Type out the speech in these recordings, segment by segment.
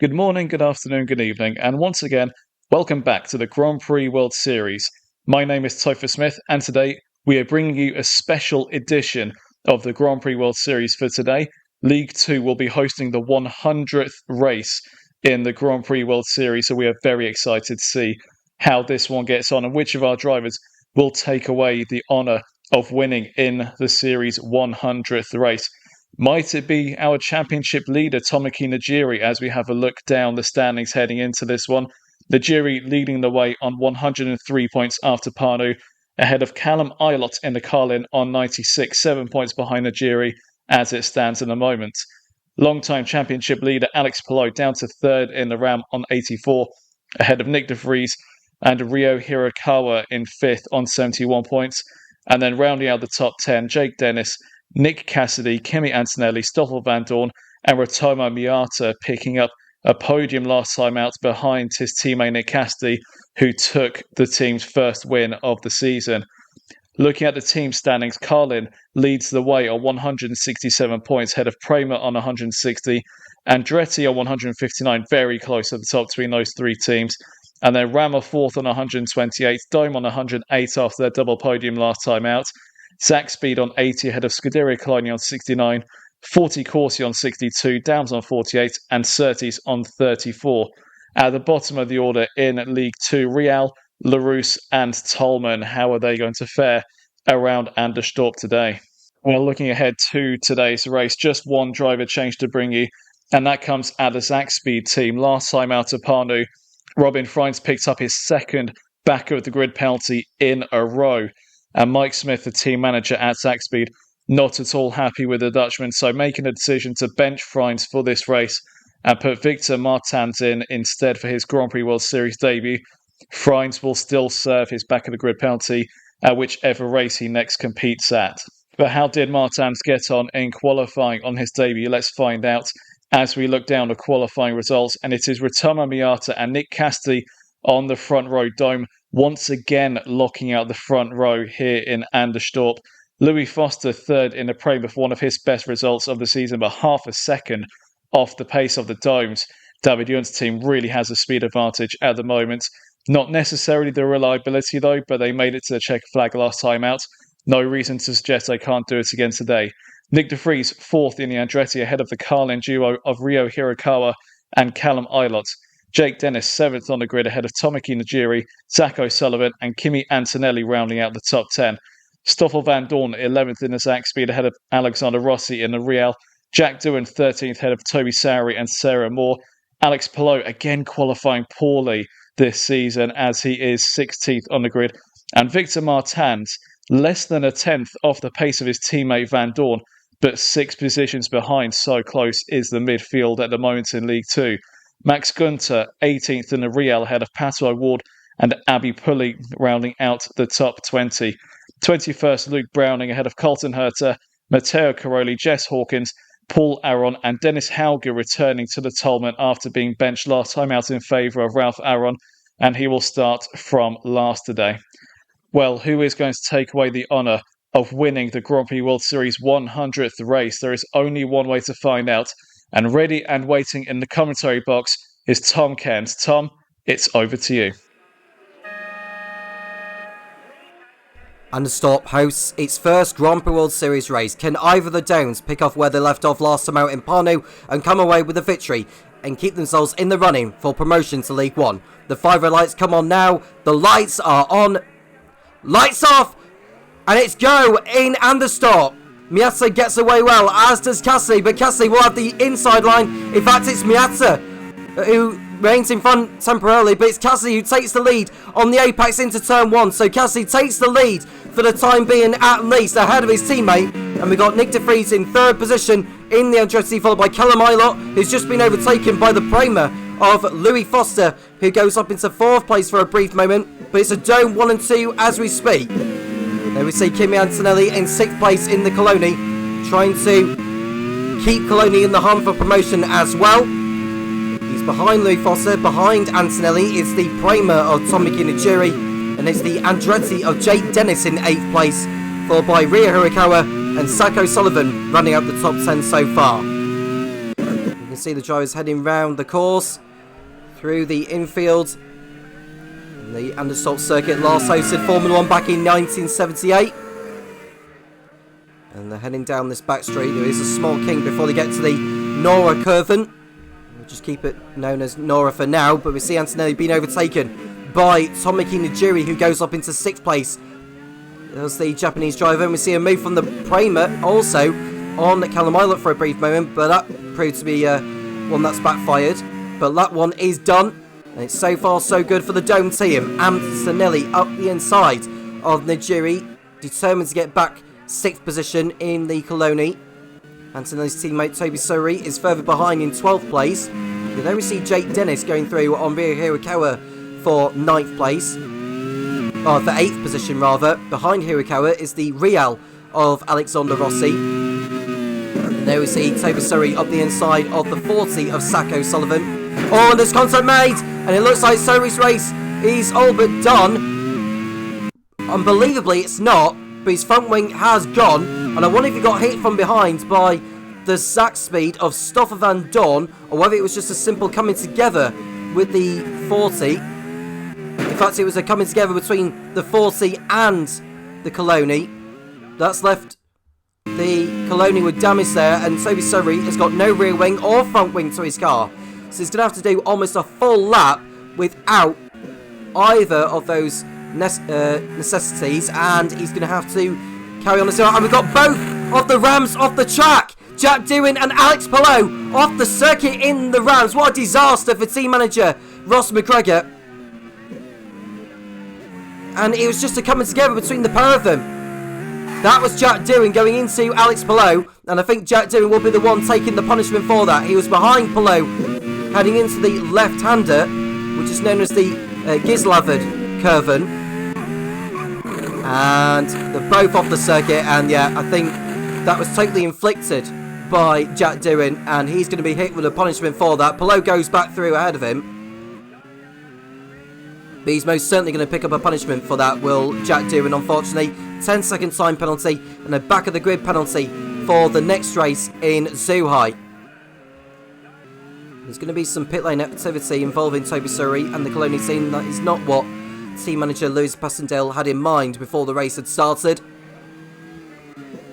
Good morning, good afternoon, good evening, and once again, welcome back to the Grand Prix World Series. My name is Topher Smith, and today we are bringing you a special edition of the Grand Prix World Series for today. League 2 will be hosting the 100th race in the Grand Prix World Series, so we are very excited to see how this one gets on and which of our drivers will take away the honour of winning in the series' 100th race. Might it be our championship leader, Tomoki Najiri, as we have a look down the standings heading into this one? Najiri leading the way on 103 points after Panu, ahead of Callum Ilott in the Carlin on 96, 7 points behind Najiri as it stands in the moment. Long-time championship leader Alex Palou down to third in the Ram on 84, ahead of Nick de Vries and Ryo Hirakawa in fifth on 71 points. And then rounding out the top 10, Jake Dennis, Nick Cassidy, Kimi Antonelli, Stoffel Vandoorne and Rotoma Miata picking up a podium last time out behind his teammate Nick Cassidy, who took the team's first win of the season. Looking at the team standings, Carlin leads the way on 167 points, ahead of Prema on 160, Andretti on 159, very close at the top between those three teams. And then Ram are fourth on 128, Dome on 108 after their double podium last time out. Zach Speed on 80 ahead of Scuderia Coloni on 69, 40 Corsi on 62, Downs on 48 and Surtees on 34. At the bottom of the order in League 2, Real, Larousse and Tolman. How are they going to fare around Anderstorp today? Well, looking ahead to today's race, just one driver change to bring you, and that comes at the Zach Speed team. Last time out of Panu, Robin Freins picked up his second back of the grid penalty in a row. And Mike Smith, the team manager at Zach Speed, not at all happy with the Dutchman, so making a decision to bench Freins for this race and put Victor Martins in instead for his Grand Prix World Series debut. Freins will still serve his back of the grid penalty at whichever race he next competes at. But how did Martins get on in qualifying on his debut? Let's find out as we look down the qualifying results, and it is Rotoma Miata and Nick Cassidy on the front row dome, once again locking out the front row here in Anderstorp. Louis Foster third in the Prema for one of his best results of the season, but half a second off the pace of the domes. David Ewan's team really has a speed advantage at the moment. Not necessarily the reliability though, but they made it to the checker flag last time out. No reason to suggest they can't do it again today. Nick de Vries fourth in the Andretti ahead of the Carlin duo of Ryo Hirakawa and Callum Ilott. Jake Dennis seventh on the grid ahead of Tomoki Najiri, Zach O'Sullivan and Kimi Antonelli rounding out the top 10. Stoffel Vandoorne 11th in the Zach Speed ahead of Alexander Rossi in the Real. Jack Doohan 13th ahead of Toby Sowery and Sarah Moore. Alex Palou again qualifying poorly this season as he is 16th on the grid. And Victor Martins less than a tenth off the pace of his teammate Vandoorne, but 6 positions behind, so close is the midfield at the moment in League 2. Max Gunter, 18th in the Real ahead of Pato Ward and Abby Pulley rounding out the top 20. 21st, Luke Browning ahead of Colton Herter, Matteo Caroli, Jess Hawkins, Paul Aron and Dennis Hauger returning to the Tolman after being benched last time out in favour of Ralph Aron, and he will start from last today. Well, who is going to take away the honour of winning the Grand Prix World Series 100th race? There is only one way to find out. And ready and waiting in the commentary box is Tom Cairns. Tom, it's over to you. Anderstorp hosts its first Grand Prix World Series race. Can either of the Downs pick off where they left off last time out in Panu and come away with a victory and keep themselves in the running for promotion to League 1? The 5 red lights come on now. The lights are on. Lights off! And it's go in Anderstorp. Miata gets away well, as does Cassidy, but Cassidy will have the inside line. In fact, it's Miata who remains in front temporarily, but it's Cassidy who takes the lead on the apex into turn 1. So Cassidy takes the lead for the time being, at least ahead of his teammate. And we've got Nick de Vries in third position in the Andretti, followed by Callum Ilott, who's just been overtaken by the Prema of Louis Foster, who goes up into 4th place for a brief moment. But it's a Dome 1 and 2 as we speak. There we see Kimi Antonelli in 6th place in the Coloni, trying to keep Coloni in the hunt for promotion as well. He's behind Louis Foster, behind Antonelli is the Prema of Tomoki Najiri, and it's the Andretti of Jake Dennis in 8th place, followed by Ryo Hirakawa and Zach O'Sullivan running up the top 10 so far. You can see the drivers heading round the course, through the infield. The Anderstorp circuit last hosted Formula 1 back in 1978. And they're heading down this back street. There is a small kink before they get to the Nora Curven. We'll just keep it known as Nora for now. But we see Antonelli being overtaken by Tomoki Nijiri, who goes up into 6th place. There's the Japanese driver. And we see a move from the Prema also on Callum Eilert for a brief moment. But that proved to be one that's backfired. But that one is done. And it's so far so good for the Dome team. Antonelli up the inside of Nijiri, determined to get back 6th position in the Coloni. Antonelli's teammate Toby Suri is further behind in 12th place. And there we see Jake Dennis going through on Ryo Hirakawa for 9th place. Or for 8th position rather. Behind Hirakawa is the Real of Alexander Rossi. And there we see Toby Suri up the inside of the 40 of Sacco Sullivan. Oh, and there's contact made! And it looks like Suri's race is all but done. Unbelievably, it's not. But his front wing has gone, and I wonder if he got hit from behind by the Zach speed of Stoffel van Dorn, or whether it was just a simple coming together with the 40. In fact, it was a coming together between the 40 and the Coloni. That's left the Coloni with damage there, and Toby Suri has got no rear wing or front wing to his car. So he's going to have to do almost a full lap without either of those necessities, and he's going to have to carry on the circuit. And we've got both of the Rams off the track. Jack Doohan and Alex Palou off the circuit in the Rams. What a disaster for team manager Ross McGregor. And it was just a coming together between the pair of them. That was Jack Doohan going into Alex Palou, and I think Jack Doohan will be the one taking the punishment for that. He was behind Palou heading into the left-hander, which is known as the Gislavard Curven. And they're both off the circuit, and yeah, I think that was totally inflicted by Jack Doohan, and he's going to be hit with a punishment for that. Palou goes back through ahead of him. But he's most certainly going to pick up a punishment for that, will Jack Doohan, unfortunately. 10-second time penalty and a back of the grid penalty for the next race in Zhuhai. There's going to be some pit lane activity involving Toby Suri and the Coloni team. That is not what team manager Lewis Passendale had in mind before the race had started.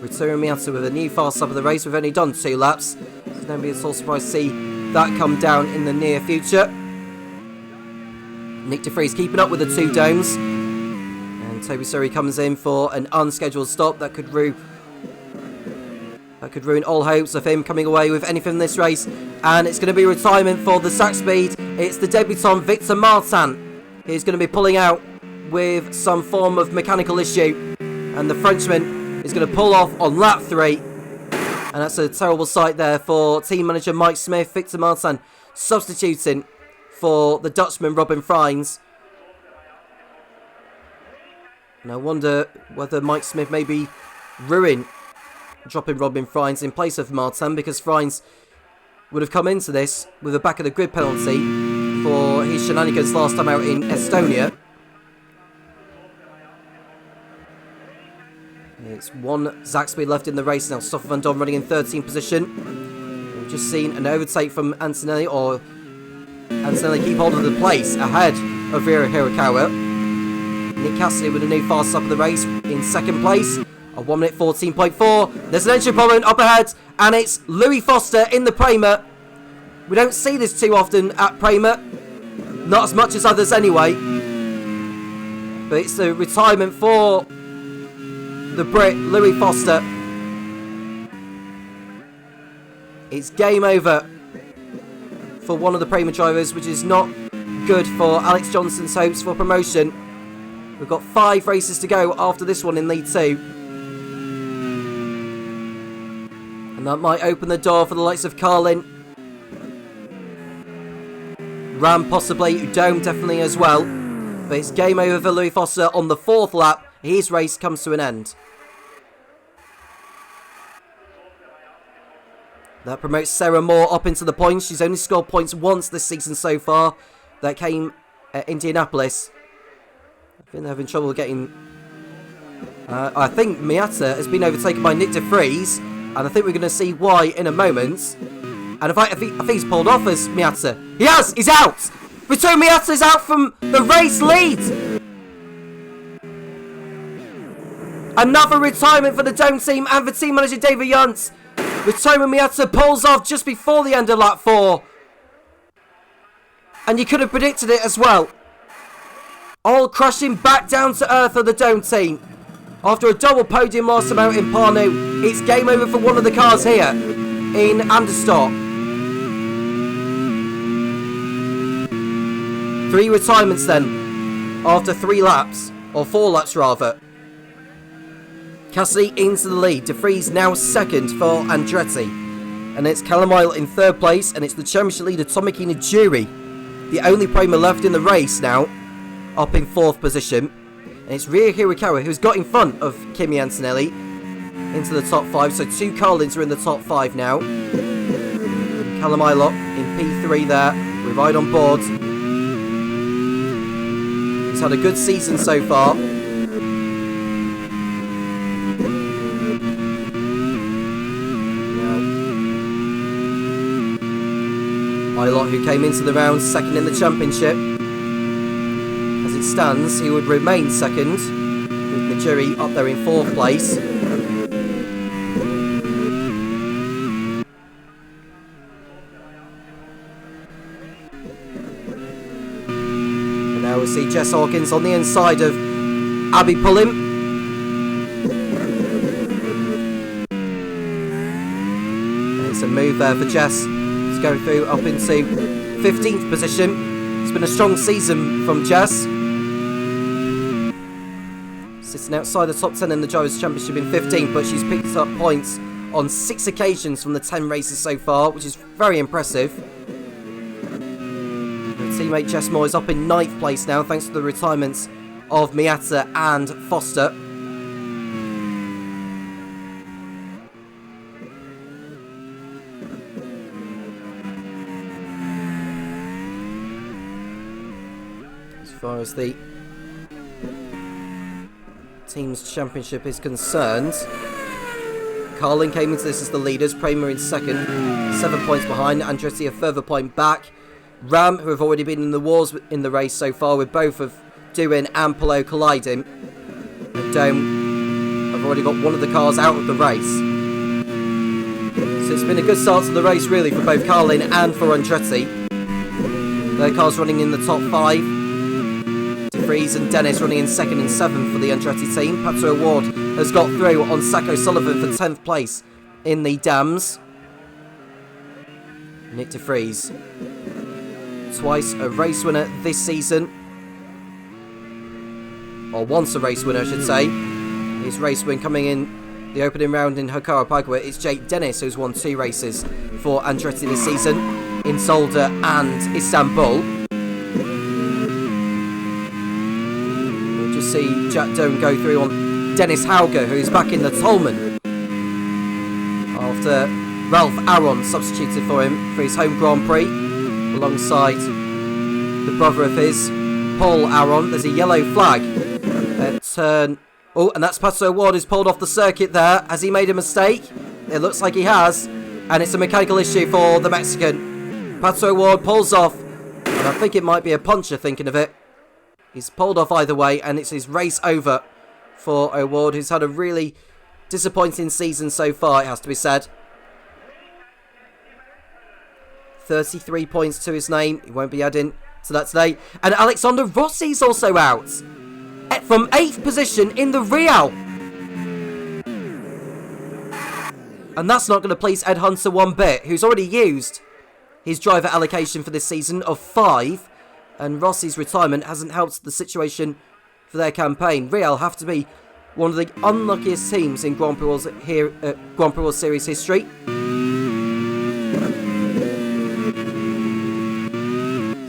Rituru Miata with a new fast stop of the race. We've only done 2 laps. So don't be at all surprised to see that come down in the near future. Nick De Vries keeping up with the 2 domes. And Toby Suri comes in for an unscheduled stop that could ruin all hopes of him coming away with anything in this race. And it's going to be retirement for the Sack Speed. It's the debutant Victor Martin. He's going to be pulling out with some form of mechanical issue. And the Frenchman is going to pull off on lap 3. And that's a terrible sight there for team manager Mike Smith. Victor Martin substituting for the Dutchman Robin Freins. And I wonder whether Mike Smith may be ruin dropping Robin Freins in place of Martin, because Freins would have come into this with a back of the grid penalty for his shenanigans last time out in Estonia. It's one Zach Speed left in the race now. Stoffel van Dorn running in 13th position. We've just seen an overtake from Antonelli, or Antonelli keep hold of the place ahead of Ryo Hirakawa. Nick Cassidy with a new fast stop of the race in 2nd place. A 1 minute 14.4. There's an entry problem up ahead, and it's Louis Foster in the Prema. We don't see this too often at Prema. Not as much as others anyway. But it's the retirement for the Brit, Louis Foster. It's game over for one of the Prema drivers, which is not good for Alex Johnson's hopes for promotion. We've got 5 races to go after this one in League 2. And that might open the door for the likes of Carlin. Ram possibly, Dome definitely as well. But it's game over for Louis Foster on the 4th lap. His race comes to an end. That promotes Sarah Moore up into the points. She's only scored points once this season so far. That came at Indianapolis. I think they're having trouble getting... I think Miata has been overtaken by Nick De Vries. And I think we're going to see why in a moment. And I think he's pulled off as Miata. He has! He's out! Rito Miata's out from the race lead! Another retirement for the Dome team and for team manager David Yuntz. Rito Miata pulls off just before the end of lap 4. And you could have predicted it as well. All crashing back down to earth for the Dome team. After a double podium last time out in Parnu, it's game over for one of the cars here in Anderstorp. 3 retirements then, after 3 laps, or 4 laps rather. Cassidy into the lead. De Vries now second for Andretti. And it's Callum Isle in 3rd place, and it's the championship leader Tomoki Najiri, the only Prema left in the race now, up in 4th position. And it's Ryo Hirakawa who's got in front of Kimi Antonelli into the top 5. So 2 Carlins are in the top 5 now. Callum Isle in P3 there. We ride on board. He's had a good season so far. Ilott, who came into the round second in the championship. As it stands, he would remain second, with Najiri up there in 4th place. And now we see Jess Hawkins on the inside of Abby Pullim. And it's a move there for Jess. Going through up into 15th position. It's been a strong season from Jess. Sitting outside the top 10 in the Drivers' Championship in 15th, but she's picked up points on 6 occasions from the 10 races so far, which is very impressive. Her teammate Jess Moore is up in 9th place now, thanks to the retirements of Miata and Foster. As far as the team's championship is concerned, Carlin came into this as the leaders, Prema in second, 7 points behind, Andretti a further point back. Ram, who have already been in the wars in the race so far, with both of Duin and Pelot colliding. And Dome have already got one of the cars out of the race. So it's been a good start to the race really for both Carlin and for Andretti. Their cars running in the top 5. De Vries and Dennis running in 2nd and 7th for the Andretti team. Pato Award has got through on Sacco Sullivan for 10th place in the Dams. Nick De Vries, twice a race winner this season. Or once a race winner, I should say. His race win coming in the opening round in Hokara Pagua. It's Jake Dennis who's won 2 races for Andretti this season, in Zolder and Istanbul. We'll just see Jack Doan go through on Dennis Hauger, who's back in the Tolman after Ralph Aron substituted for him for his home Grand Prix, alongside the brother of his, Paul Aron. There's a yellow flag at turn... Oh, and that's Pato Ward who's pulled off the circuit there. Has he made a mistake? It looks like he has. And it's a mechanical issue for the Mexican. Pato Ward pulls off. And I think it might be a puncher, thinking of it. He's pulled off either way, and it's his race over for O'Ward, who's had a really disappointing season so far, it has to be said. 33 points to his name. He won't be adding to that today. And Alexander Rossi's also out from 8th position in the Real. And that's not going to please Ed Hunter one bit, who's already used his driver allocation for this season of 5. And Rossi's retirement hasn't helped the situation for their campaign. Real have to be one of the unluckiest teams in Grand Prix World Series history.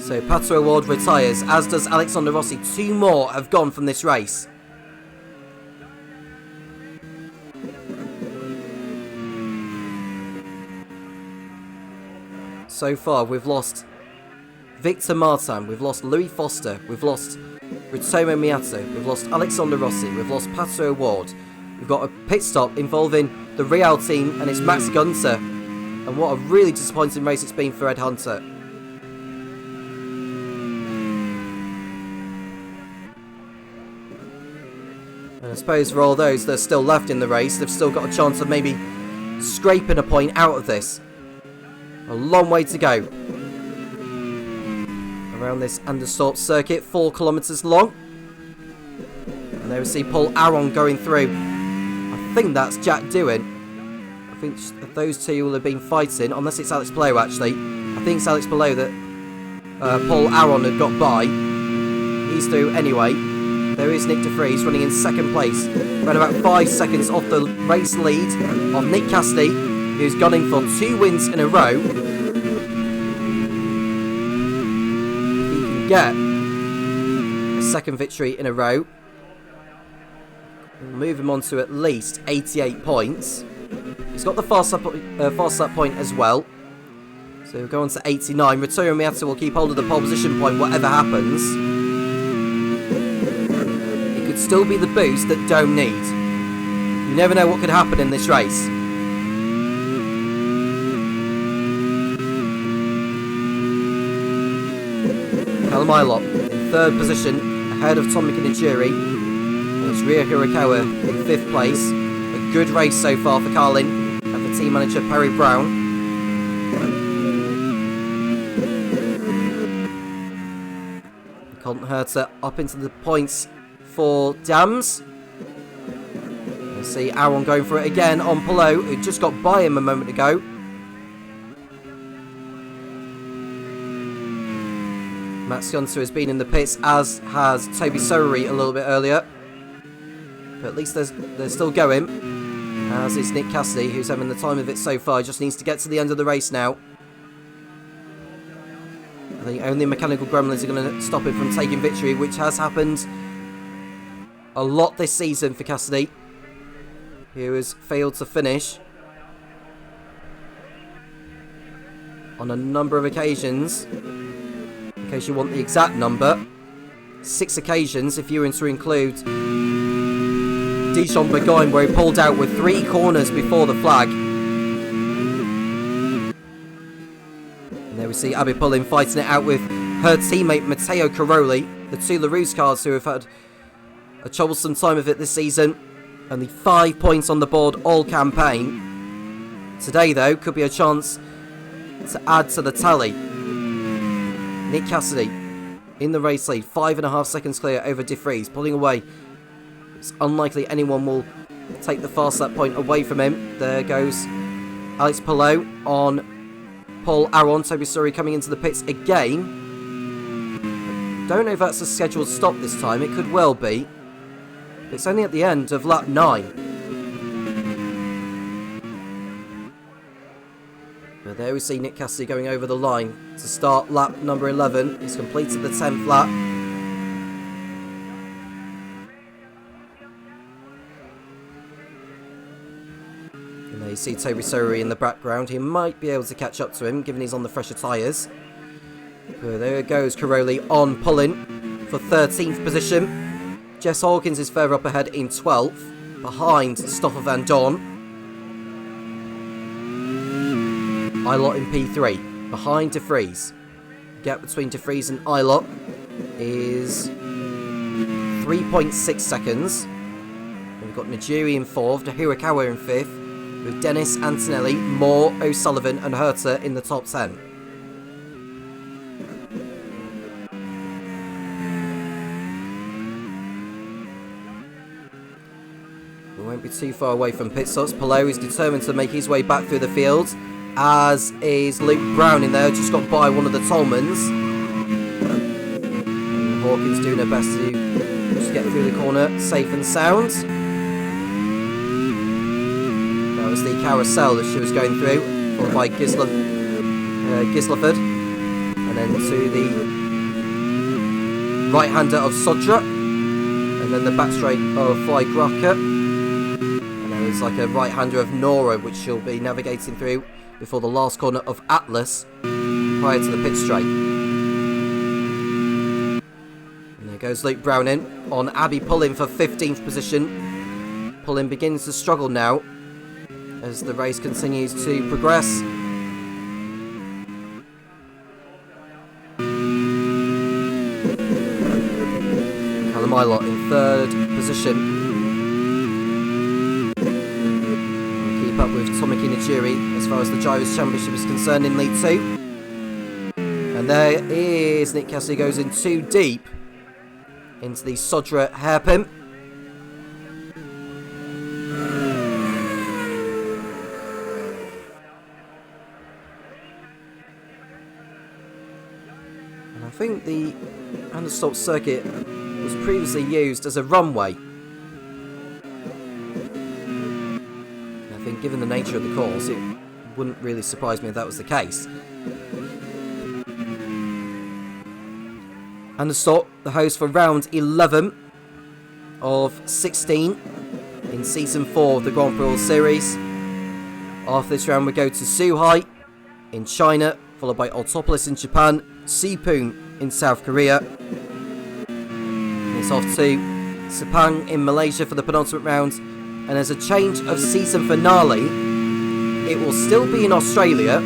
So Pato Award retires, as does Alexander Rossi. 2 more have gone from this race. So far we've lost Victor Martin, we've lost Louis Foster, we've lost Ritomo Miyato, we've lost Alexander Rossi, we've lost Pato Award. We've got a pit stop involving the Real team, and it's Max Gunter And what a really disappointing race it's been for Ed Hunter. And I suppose for all those that are still left in the race, they've still got a chance of maybe scraping a point out of this. A long way to go. Around this Anderstorp circuit, 4 kilometres long. And there we see Paul Aron going through. I think that's Jack Doohan. I think those two will have been fighting, unless it's Alex Below actually. I think it's Alex Below that Paul Aron had got by. He's through anyway. There is Nick de Vries running in second place. Around about 5 seconds off the race lead of Nick Cassidy, who's gunning for 2 wins in a row. He can get a second victory in a row. We'll move him on to at least 88 points. He's got the fast lap point as well. So we'll go on to 89. Ratoyo Miata will keep hold of the pole position point whatever happens. It could still be the boost that Dome needs. You never know what could happen in this race. Callum Ilott in 3rd position, ahead of Tom Cairns. It's Rio Hirakawa in 5th place. A good race so far for Carlin and for team manager Perry Brown. Colton Herter up into the points for Dams. We'll see Aron going for it again on Pelot, who just got by him a moment ago. Max Gunter has been in the pits, as has Toby Sowry a little bit earlier. But at least they're still going. As is Nick Cassidy, who's having the time of it so far. Just needs to get to the end of the race now. I think only mechanical gremlins are going to stop him from taking victory, which has happened a lot this season for Cassidy, who has failed to finish on a number of occasions. In case you want the exact number, 6 occasions if you were to include Dijon Burgoyne, where he pulled out with 3 corners before the flag. And there we see Abby Pullin fighting it out with her teammate Matteo Caroli, the 2 LaRousse cars who have had a troublesome time of it this season. Only 5 points on the board all campaign. Today though could be a chance to add to the tally. Nick Cassidy in the race lead, 5.5 seconds clear over de Vries, pulling away. It's unlikely anyone will take the fast lap point away from him. There goes Alex Pelot on Paul Aron. Toby Sowry coming into the pits again. Don't know if that's a scheduled stop this time. It could well be. It's only at the end of lap 9. But there we see Nick Cassidy going over the line to start lap number 11. He's completed the 10th lap. And there you see Toby Sowry in the background. He might be able to catch up to him, given he's on the fresher tyres. But there goes Caroli on Pullin for 13th position. Jess Hawkins is further up ahead in 12th, behind Stoffel Van Dorn. Ilott in P3, behind de Vries. Gap between de Vries and Ilott is 3.6 seconds. And we've got Najiri in 4th, De Hirakawa in 5th, with Dennis, Antonelli, Moore, O'Sullivan and Herter in the top 10. We won't be too far away from pit stops. Pelot is determined to make his way back through the field, as is Luke Brown in there, just got by one of the Tolmans. And Hawkins doing her best to just get through the corner safe and sound. That was the carousel that she was going through, followed by Gislaford. And then to the right-hander of Sodra. And then the back straight of Fly Grocker. And then there's like a right-hander of Nora, which she'll be navigating through before the last corner of Atlas, prior to the pit straight. And there goes Luke Brown in, on Abby Pullin for 15th position. Pullin begins to struggle now, as the race continues to progress. Milot in third position. We'll keep up with Tomoki Najiri as far as the Drivers' Championship is concerned in League 2. And there is Nick Cassidy, goes in too deep into the Sodra hairpin. And I think the Anderstorp circuit was previously used as a runway. And I think given the nature of the course, it wouldn't really surprise me if that was the case. Anderstorp, the host for round 11 of 16 in Season 4 of the Grand Prix World Series. After this round we go to Suhai in China, followed by Autopolis in Japan, Sipoon in South Korea. And it's off to Sepang in Malaysia for the penultimate round. And as a change of season finale, it will still be in Australia,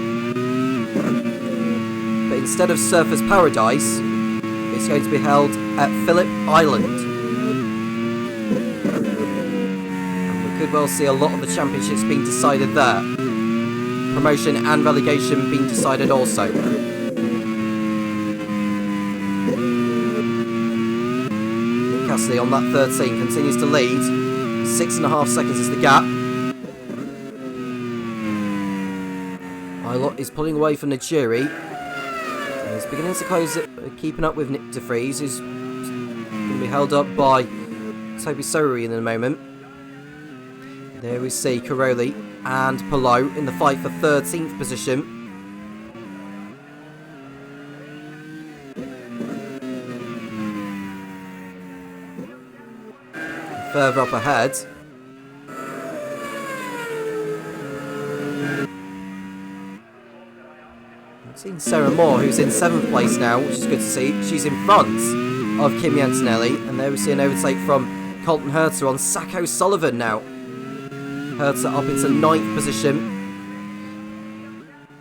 but instead of Surfers Paradise, it's going to be held at Phillip Island. And we could well see a lot of the championships being decided there. Promotion and relegation being decided also. Nick Cassidy on that 13 continues to lead. 6.5 seconds is the gap. Milot is pulling away from Najiri. He's beginning to close it, keeping up with Nick DeFries, who's going to be held up by Toby Sorry in a moment. There we see Caroli and Palou in the fight for 13th position. And further up ahead, seen Sarah Moore, who's in 7th place now, which is good to see. She's in front of Kimi Antonelli, and there we see an overtake from Colton Herter on Sacco Sullivan now. Herter up into 9th position.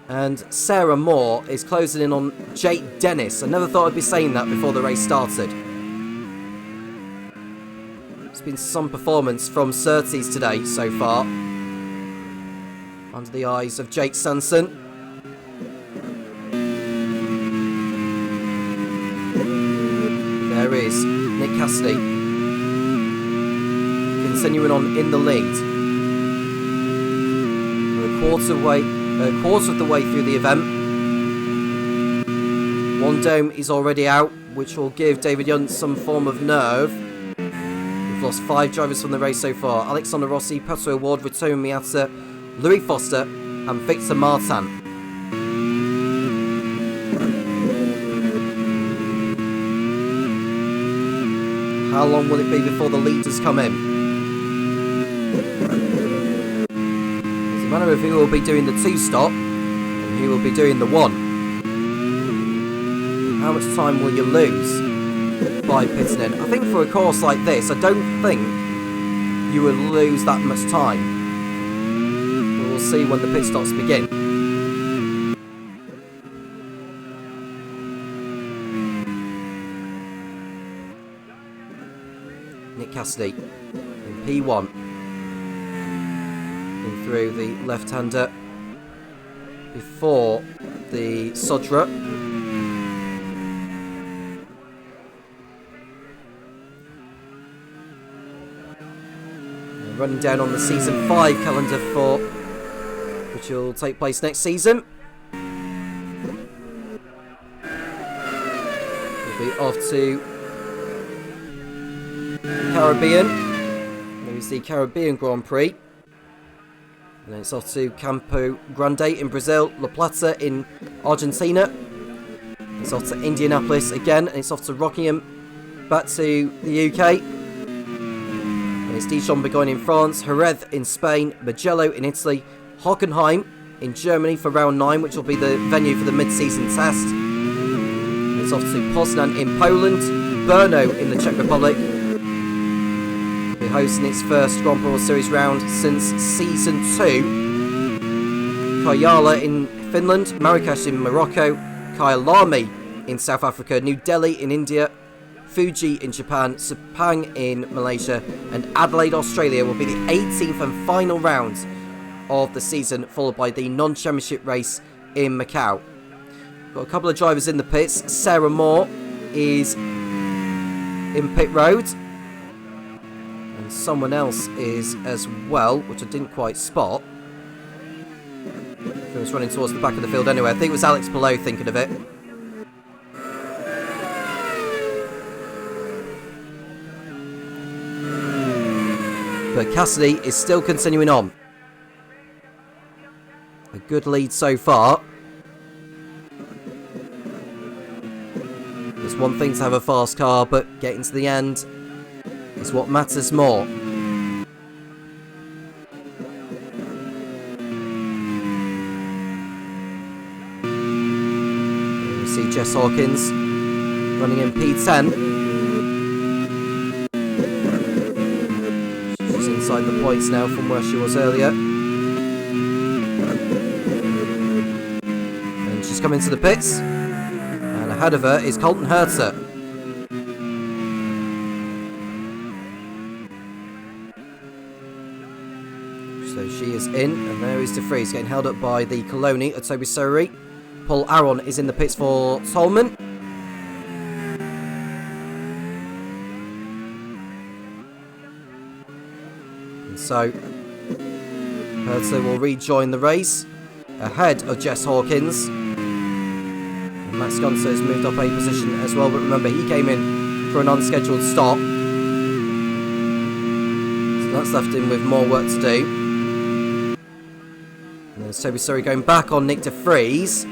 And Sarah Moore is closing in on Jake Dennis. I never thought I'd be saying that before the race started. There's been some performance from Surtees today so far, under the eyes of Jake Sanson. There is Nick Cassidy continuing on in the lead. We're a quarter of the way through the event. One dome is already out, which will give David Yunt some form of nerve. We've lost 5 drivers from the race so far: Alexander Rossi, Pato Ward, Ritomo Miata, Louis Foster and Victor Martin. How long will it be before the leaders come in? It's a matter of who will be doing the 2-stop and who will be doing the 1. And how much time will you lose by pitting in? I think for a course like this, I don't think you will lose that much time. But we'll see when the pit stops begin. Nick Cassidy in P1, in through the left-hander before the Sodra. And running down on the season 5 calendar for which will take place next season. We'll be off to Caribbean. There's the Caribbean Grand Prix. And then it's off to Campo Grande in Brazil, La Plata in Argentina. It's off to Indianapolis again, and it's off to Rockingham, back to the UK. And it's Dijon-Bourgogne in France, Jerez in Spain, Mugello in Italy, Hockenheim in Germany for round 9, which will be the venue for the mid-season test. And it's off to Poznan in Poland, Brno in the Czech Republic. Hosting its first Grand Prix World Series round since Season 2. Kajala in Finland, Marrakesh in Morocco, Kyalami in South Africa, New Delhi in India, Fuji in Japan, Sepang in Malaysia, and Adelaide, Australia will be the 18th and final round of the season, followed by the non-championship race in Macau. Got a couple of drivers in the pits. Sarah Moore is in pit road, and someone else is as well, which I didn't quite spot. He was running towards the back of the field anyway. I think it was Alex Below thinking of it. But Cassidy is still continuing on. A good lead so far. It's one thing to have a fast car, but getting to the end is what matters more. Here we see Jess Hawkins running in P10. She's inside the points now from where she was earlier. And she's coming to the pits. And ahead of her is Colton Herter. So she is in, and there is De Vries getting held up by the Coloni at Toby Surrey. Paul Aron is in the pits for Tolman. And so Herter will rejoin the race ahead of Jess Hawkins. And Max Gunter has moved up a position as well, but remember he came in for an unscheduled stop. So that's left him with more work to do. And there's Toby Surrey going back on Nick De Vries.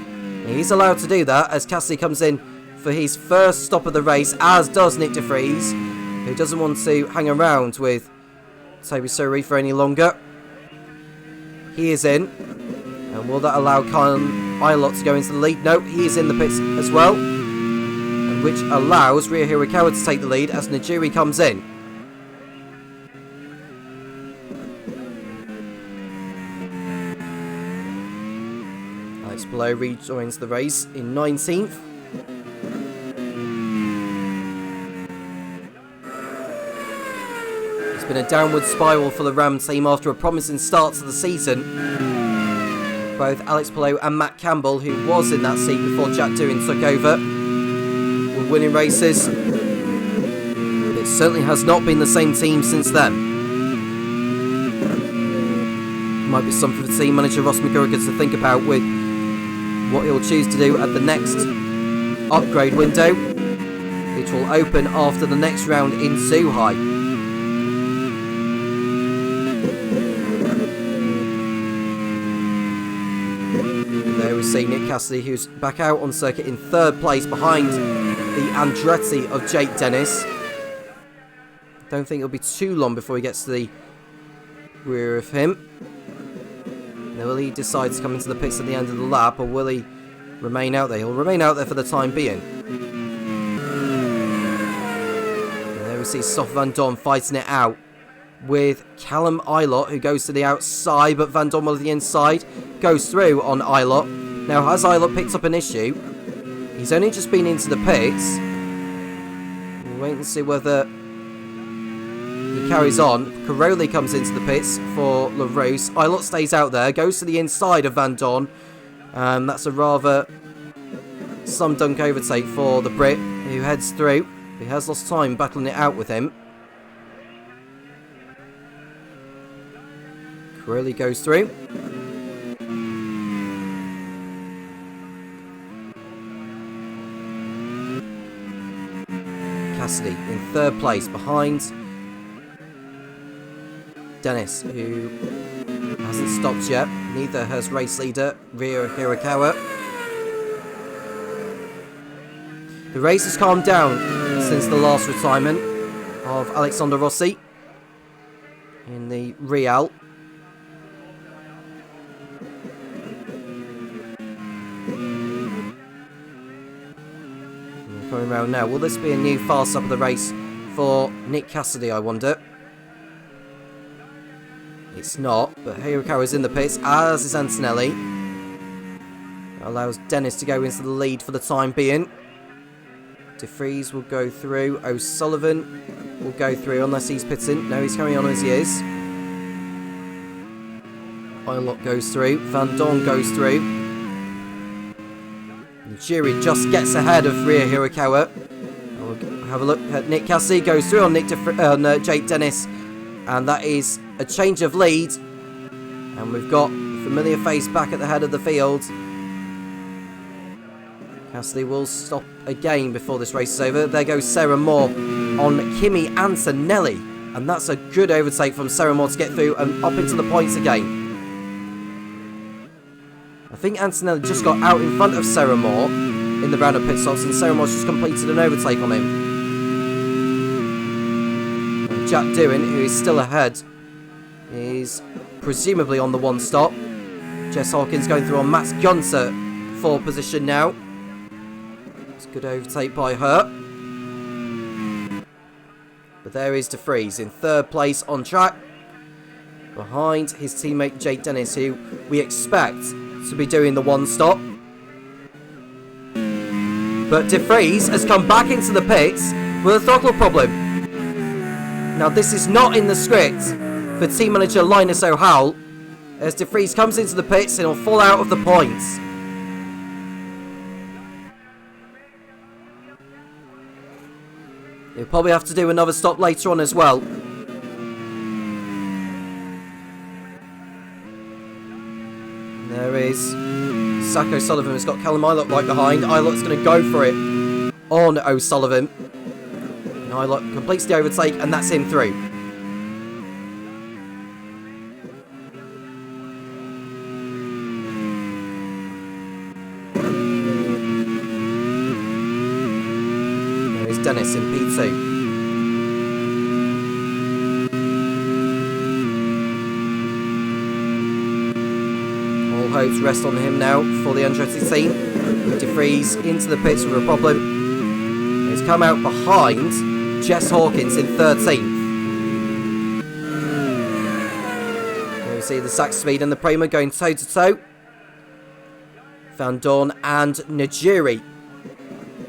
He's allowed to do that as Cassidy comes in for his first stop of the race, as does Nick De Vries, who doesn't want to hang around with Toby Surrey for any longer. He is in. And will that allow Kyle Ilott to go into the lead? No, he is in the pits as well. And which allows Ria Hirakawa to take the lead as Najiri comes in. Alex Below rejoins the race in 19th. It's been a downward spiral for the Ram team after a promising start to the season. Both Alex Below and Matt Campbell, who was in that seat before Jack Doohan took over, were winning races. It certainly has not been the same team since then. Might be something for team manager Ross McGurrigan to think about with what he'll choose to do at the next upgrade window, which will open after the next round in Zhuhai. There we see Nick Cassidy, who's back out on circuit in third place behind the Andretti of Jake Dennis. Don't think it'll be too long before he gets to the rear of him. Now, will he decide to come into the pits at the end of the lap, or will he remain out there? He'll remain out there for the time being. And there we see Stoff Van Dorn fighting it out with Callum Ilott, who goes to the outside, but Van Dorn will to the inside, goes through on Ilott. Now, has Ilott picked up an issue? He's only just been into the pits. We'll wait and see whether he carries on. Caroli comes into the pits for LaRose. Ilott stays out there, goes to the inside of Van Dorn. That's a rather some dunk overtake for the Brit, who heads through. He has lost time battling it out with him. Caroli goes through. Cassidy in third place behind Dennis, who hasn't stopped yet. Neither has race leader Ria Hirakawa. The race has calmed down since the last retirement of Alexander Rossi in the Real. Coming around now. Will this be a new fast up of the race for Nick Cassidy, I wonder? It's not, but Hirakawa is in the pits, as is Antonelli. That allows Dennis to go into the lead for the time being. De Vries will go through. O'Sullivan will go through unless he's pitting. No, he's carrying on as he is. Eilert goes through. Van Dorn goes through. Najiri just gets ahead of Ria Hirakawa. We'll have a look at Nick Cassidy. Goes through on Jake Dennis. And that is a change of lead. And we've got a familiar face back at the head of the field. Cassidy will stop again before this race is over. There goes Sarah Moore on Kimi Antonelli. And that's a good overtake from Sarah Moore to get through and up into the points again. I think Antonelli just got out in front of Sarah Moore in the round of pit stops, and Sarah Moore's just completed an overtake on him. And Jack Doohan, who is still ahead, is presumably on the one stop. Jess Hawkins going through on Max Gunter for position now. It's a good overtake by her. But there is De Vries in third place on track, behind his teammate Jake Dennis, who we expect to be doing the one stop. But De Vries has come back into the pits with a throttle problem. Now this is not in the script for team manager Linus O'Howell, as De Vries comes into the pits and will fall out of the points. He'll probably have to do another stop later on as well. There is Zach O'Sullivan has got Callum Eilert right behind. Eilert's going to go for it on O'Sullivan. And Eilert completes the overtake, and that's him through. There is Dennis in P2. Hopes rest on him now for the Andretti team. De Vries into the pits with a problem. He's come out behind Jess Hawkins in 13th. Here we see the Sax Speed and the Prema going toe to toe. Van Dorn and Najiri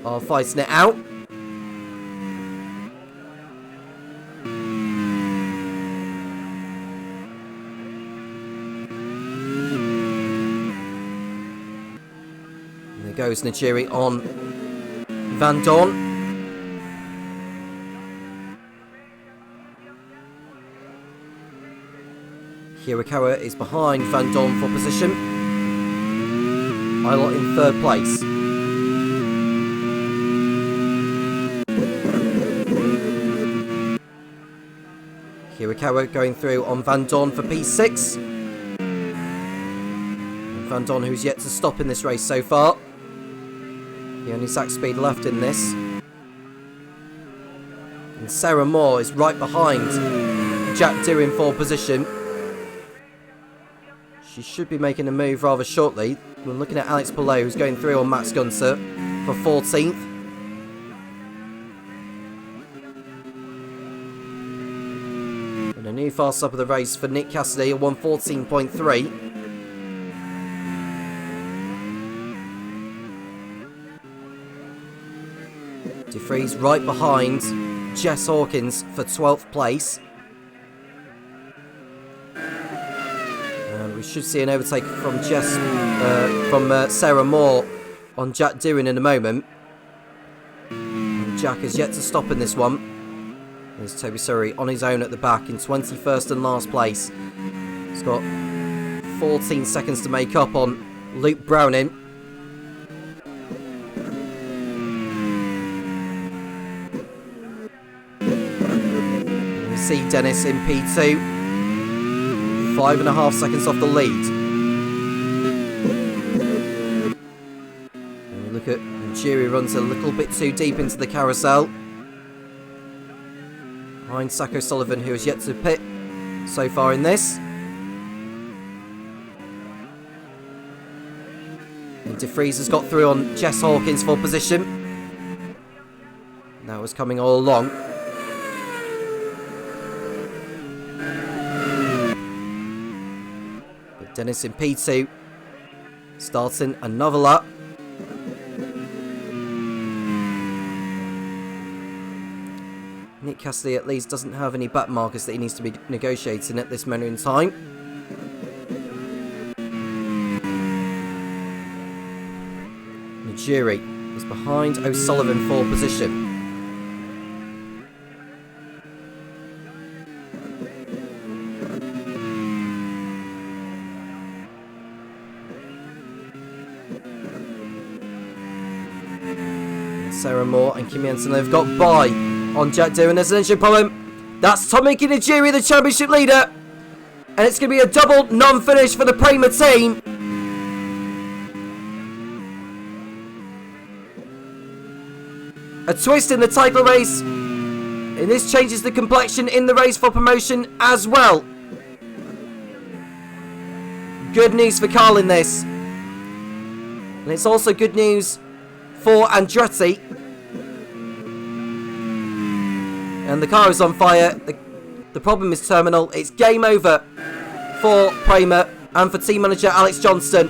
are fighting it out. Goes Najiri on Van Dorn. Hirakawa is behind Van Dorn for position. Eilert in third place. Hirakawa going through on Van Dorn for P6. And Van Dorn, who's yet to stop in this race so far. The only Zach Speed left in this. And Sarah Moore is right behind Jack Doohan for position. She should be making a move rather shortly. We're looking at Alex Palou, who's going through on Max Gunter for 14th. And a new fast stop of the race for Nick Cassidy at 1:14.3. De Vries right behind Jess Hawkins for 12th place. And we should see an overtake from Sarah Moore on Jack Doohan in a moment. And Jack has yet to stop in this one. There's Toby Surrey on his own at the back in 21st and last place. He's got 14 seconds to make up on Luke Browning. See Dennis in P2, 5.5 seconds off the lead. And we look at Jiri runs a little bit too deep into the carousel. Behind Zach O'Sullivan, who has yet to pit so far in this. And De Vries has got through on Jess Hawkins for position. That was coming all along. Dennis in P2, starting another lap. Nick Cassidy at least doesn't have any back markers that he needs to be negotiating at this moment in time. Najiri is behind O'Sullivan for position. Sarah Moore and Kimi Antonelli have got by on Jack Deere, and there's an engine problem. That's Tomoki Najiri, the championship leader, and it's going to be a double non-finish for the Prema team. A twist in the title race, and this changes the complexion in the race for promotion as well. Good news for Carl in this, and it's also good news for Andretti. And the car is on fire. The problem is terminal. It's game over for Prema and for team manager Alex Johnston.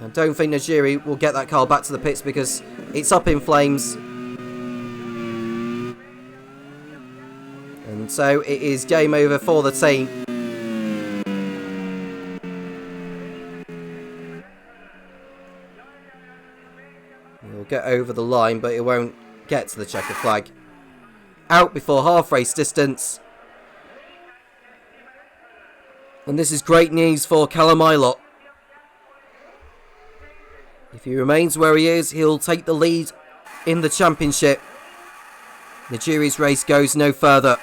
I don't think Najiri will get that car back to the pits because it's up in flames. And so it is game over for the team. He'll get over the line, but it won't get to the checker flag. Out before half race distance. And this is great news for Callum Ilott. If he remains where he is, he'll take the lead in the championship. Najiri's race goes no further.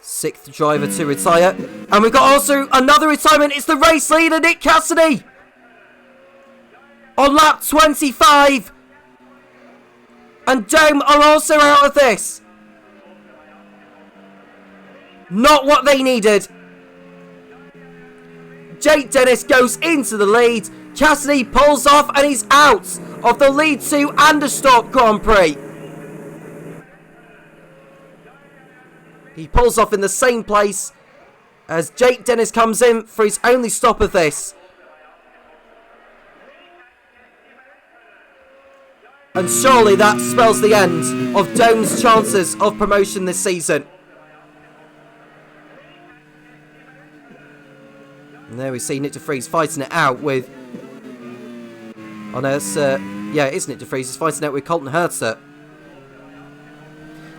Sixth driver to retire. And we've got also another retirement. It's the race leader, Nick Cassidy. On lap 25. And Dome are also out of this. Not what they needed. Jake Dennis goes into the lead. Cassidy pulls off and he's out of the lead to Anderstorp Grand Prix. He pulls off in the same place as Jake Dennis comes in for his only stop of this. And surely that spells the end of Dome's chances of promotion this season. And there we see Nick de Vries fighting it out with... Oh no, it's... yeah, it is Nick de Vries. He's fighting out with Colton Herter.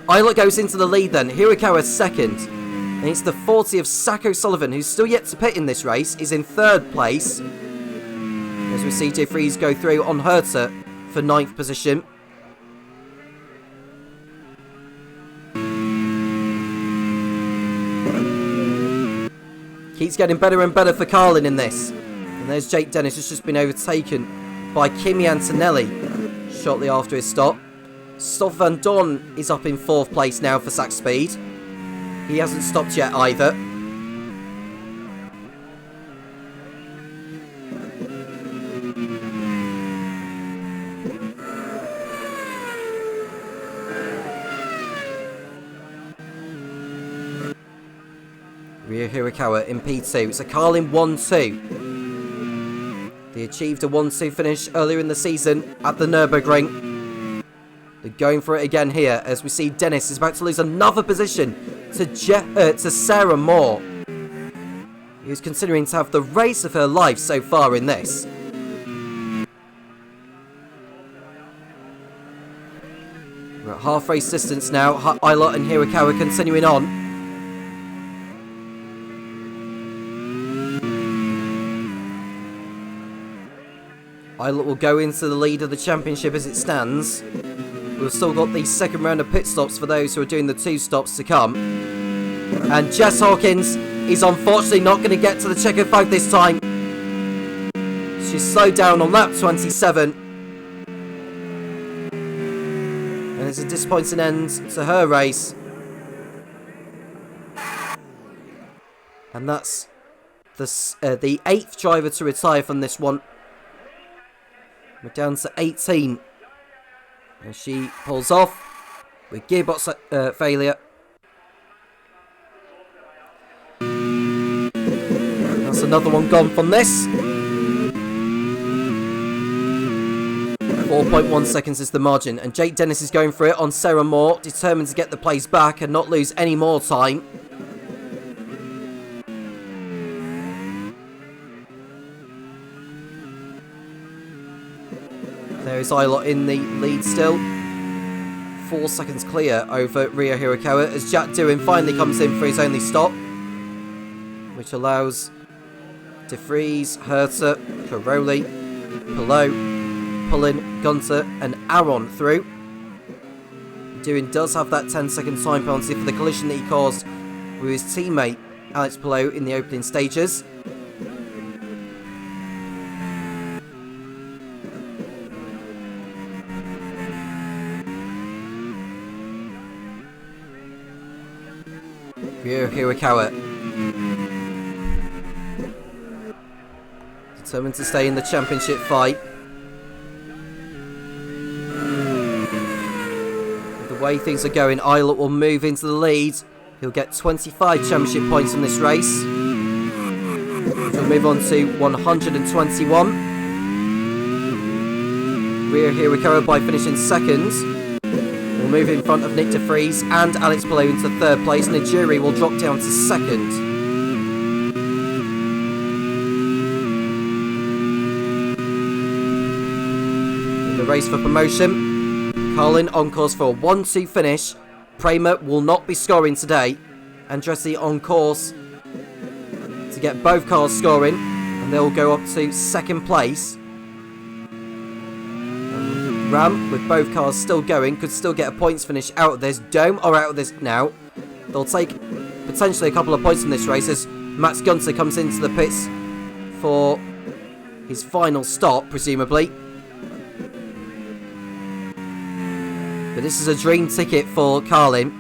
Ilott goes into the lead then. Hirakawa second. And it's the 40 of Sacco Sullivan, who's still yet to pit in this race, is in third place. As we see de Vries go through on Herter for 9th position. Keeps getting better and better for Carlin in this. And there's Jake Dennis, who's just been overtaken by Kimi Antonelli shortly after his stop. Stoff Van Dorn is up in 4th place now for Sax Speed. He hasn't stopped yet either. Ryo Hirakawa in P2. It's a Carlin 1-2. They achieved a 1-2 finish earlier in the season at the Nürburgring. They're going for it again here as we see Dennis is about to lose another position to Sarah Moore, who's considering to have the race of her life so far in this. We're at half race distance now. Ilott and Hirakawa continuing on. Ilott will go into the lead of the championship as it stands. We've still got the second round of pit stops for those who are doing the 2 stops to come. And Jess Hawkins is unfortunately not going to get to the checkered flag this time. She's slowed down on lap 27. And it's a disappointing end to her race. And that's the 8th driver to retire from this one. We're down to 18. And she pulls off with gearbox failure. That's another one gone from this. 4.1 seconds is the margin, and Jake Dennis is going for it on Sarah Moore, determined to get the place back and not lose any more time. There is Ilott in the lead still. 4 seconds clear over Rio Hirakawa as Jack Doohan finally comes in for his only stop, which allows De Vries, Herter, Caroli, Pillow, Pullen, Gunter and Aron through. Doohan does have that 10-second time penalty for the collision that he caused with his teammate Alex Pillow in the opening stages. Ryo Hirakawa determined to stay in the championship fight. With the way things are going, Ilott will move into the lead. He'll get 25 championship points in this race, which will move on to 121. Ryo Hirakawa, by finishing second, will move in front of Nick De Vries and Alex Pillow into third place, and the jury will drop down to second. In the race for promotion, Carlin on course for a 1-2 finish. Kramer will not be scoring today. Andretti on course to get both cars scoring, and they'll go up to second place. Ram, with both cars still going, could still get a points finish out of this. Dome are out of this now. They'll take potentially a couple of points in this race as Max Gunter comes into the pits for his final stop, presumably. But this is a dream ticket for Carlin.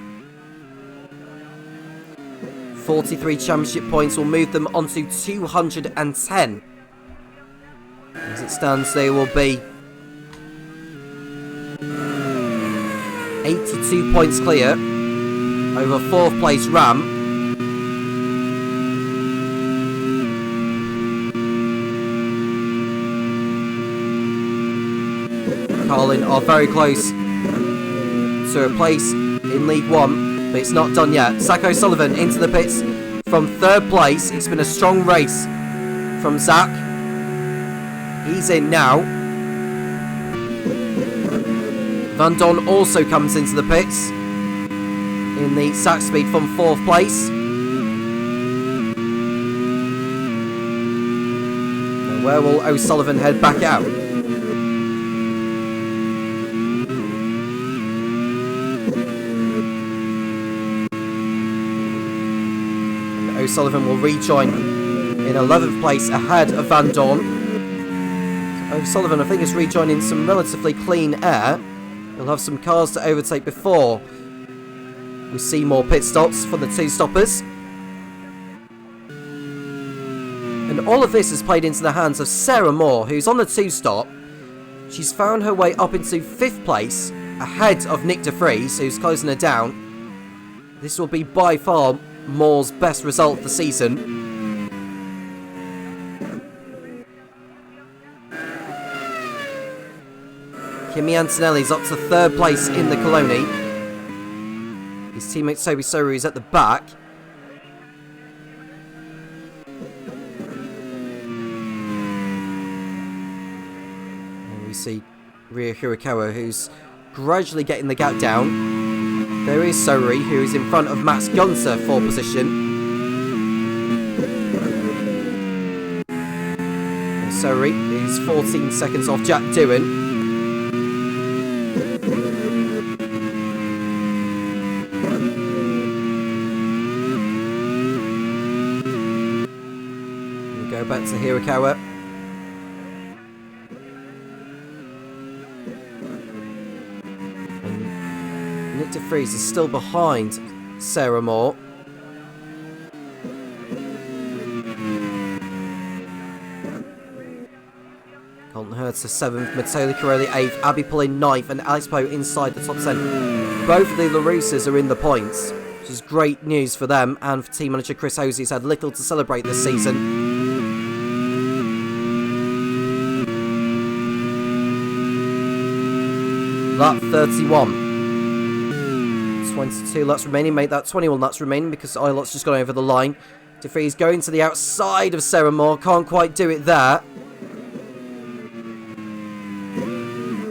43 championship points will move them onto 210. As it stands, they will be 82 points clear over 4th place Ram. Carlin are very close to a place in League One, but it's not done yet. Zach O'Sullivan into the pits from 3rd place. It's been a strong race from Zach. He's in now. Van Don also comes into the pits in the Zach Speed from 4th place. Now where will O'Sullivan head back out? And O'Sullivan will rejoin in 11th place ahead of Van Dorn. O'Sullivan, I think, is rejoining some relatively clean air. He'll have some cars to overtake before we see more pit stops for the 2 stoppers. And all of this has played into the hands of Sarah Moore, who's on the 2 stop. She's found her way up into 5th place, ahead of Nick De Vries, who's closing her down. This will be by far Moore's best result of the season. Kimi Antonelli's up to 3rd place in the Coloni. His teammate Toby Soru is at the back. And we see Ryo Hirakawa, who's gradually getting the gap down. There is Sori, who is in front of Max Gunter for position. And Sori is 14 seconds off Jack Doohan. Back to Hirakawa. And Nick De Vries is still behind Sarah Moore. Colton Hertz 7th, Matteo Caroli 8th, Abby Pullen 9th, and Alex Poe inside the top 10. Both of the LaRussas are in the points, which is great news for them and for team manager Chris Hosey, who's had little to celebrate this season. lap 31. 22 laps remaining, make that 21 laps remaining because Ilot's just gone over the line. De Vries going to the outside of Sarah Moore, can't quite do it there.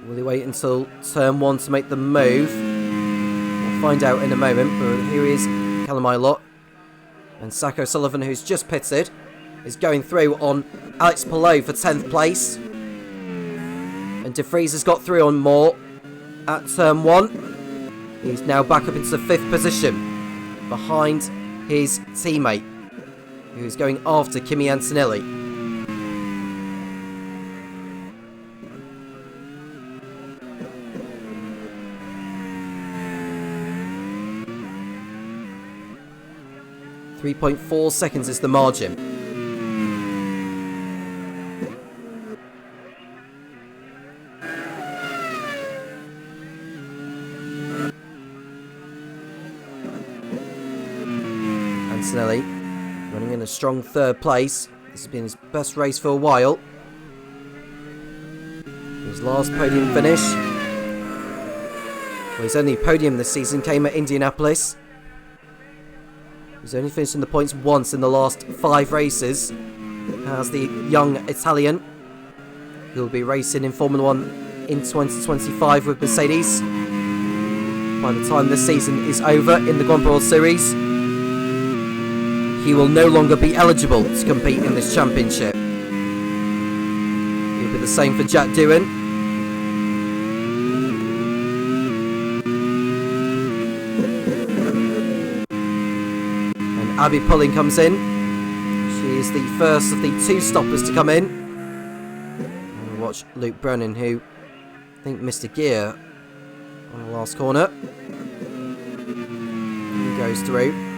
Will he wait until turn 1 to make the move? We'll find out in a moment, but here is Callum Ilott. And Sacco Sullivan, who's just pitted, is going through on Alex Palou for 10th place. And De Vries has got through on Moore at turn 1. He's now back up into the 5th position behind his teammate, who's going after Kimi Antonelli. .4 seconds is the margin. Antonelli running in a strong 3rd place. This has been his best race for a while. His last podium finish, well, his only podium this season came at Indianapolis. He's only finished in the points once in the last 5 races. As the young Italian, who'll be racing in Formula 1 in 2025 with Mercedes. By the time this season is over in the Grand Prix World Series, he will no longer be eligible to compete in this championship. It'll be the same for Jack Doohan. And Abby Pulling comes in. She is the first of the 2 stoppers to come in. And we'll watch Luke Brennan, who I think missed a gear on the last corner. He goes through.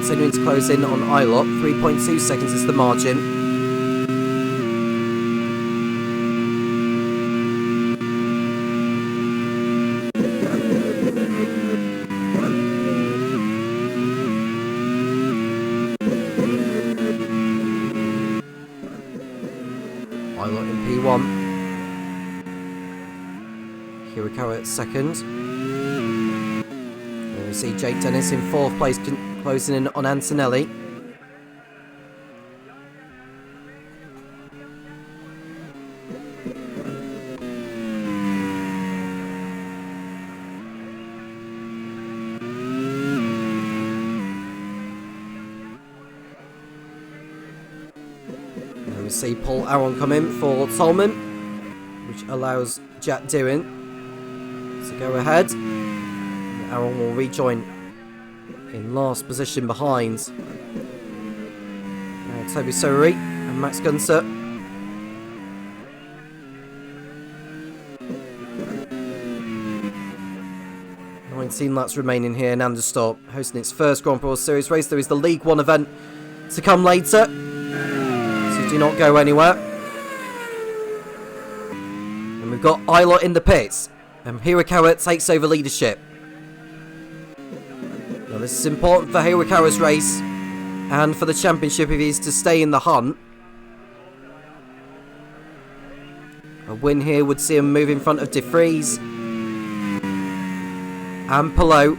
Continuing to close in on Ilott, 3.2 seconds is the margin. Ilott in P1. Hirakawa at 2nd. There we see Jake Dennis in 4th place, closing in on Antonelli. There we see Paul Aron come in for Tolman, which allows Jack Doohan to go ahead. And Aron will rejoin in last position behind Toby Sorey and Max Gunter. Nineteen laps remaining here in Anderstorp, hosting its first Grand Prix World Series race. There is the League 1 event to come later, so do not go anywhere. And we've got Ilott in the pits, and Hirakawa takes over leadership. Now this is important for Hirakawa's race and for the championship if he is to stay in the hunt. A win here would see him move in front of De Vries and Palou.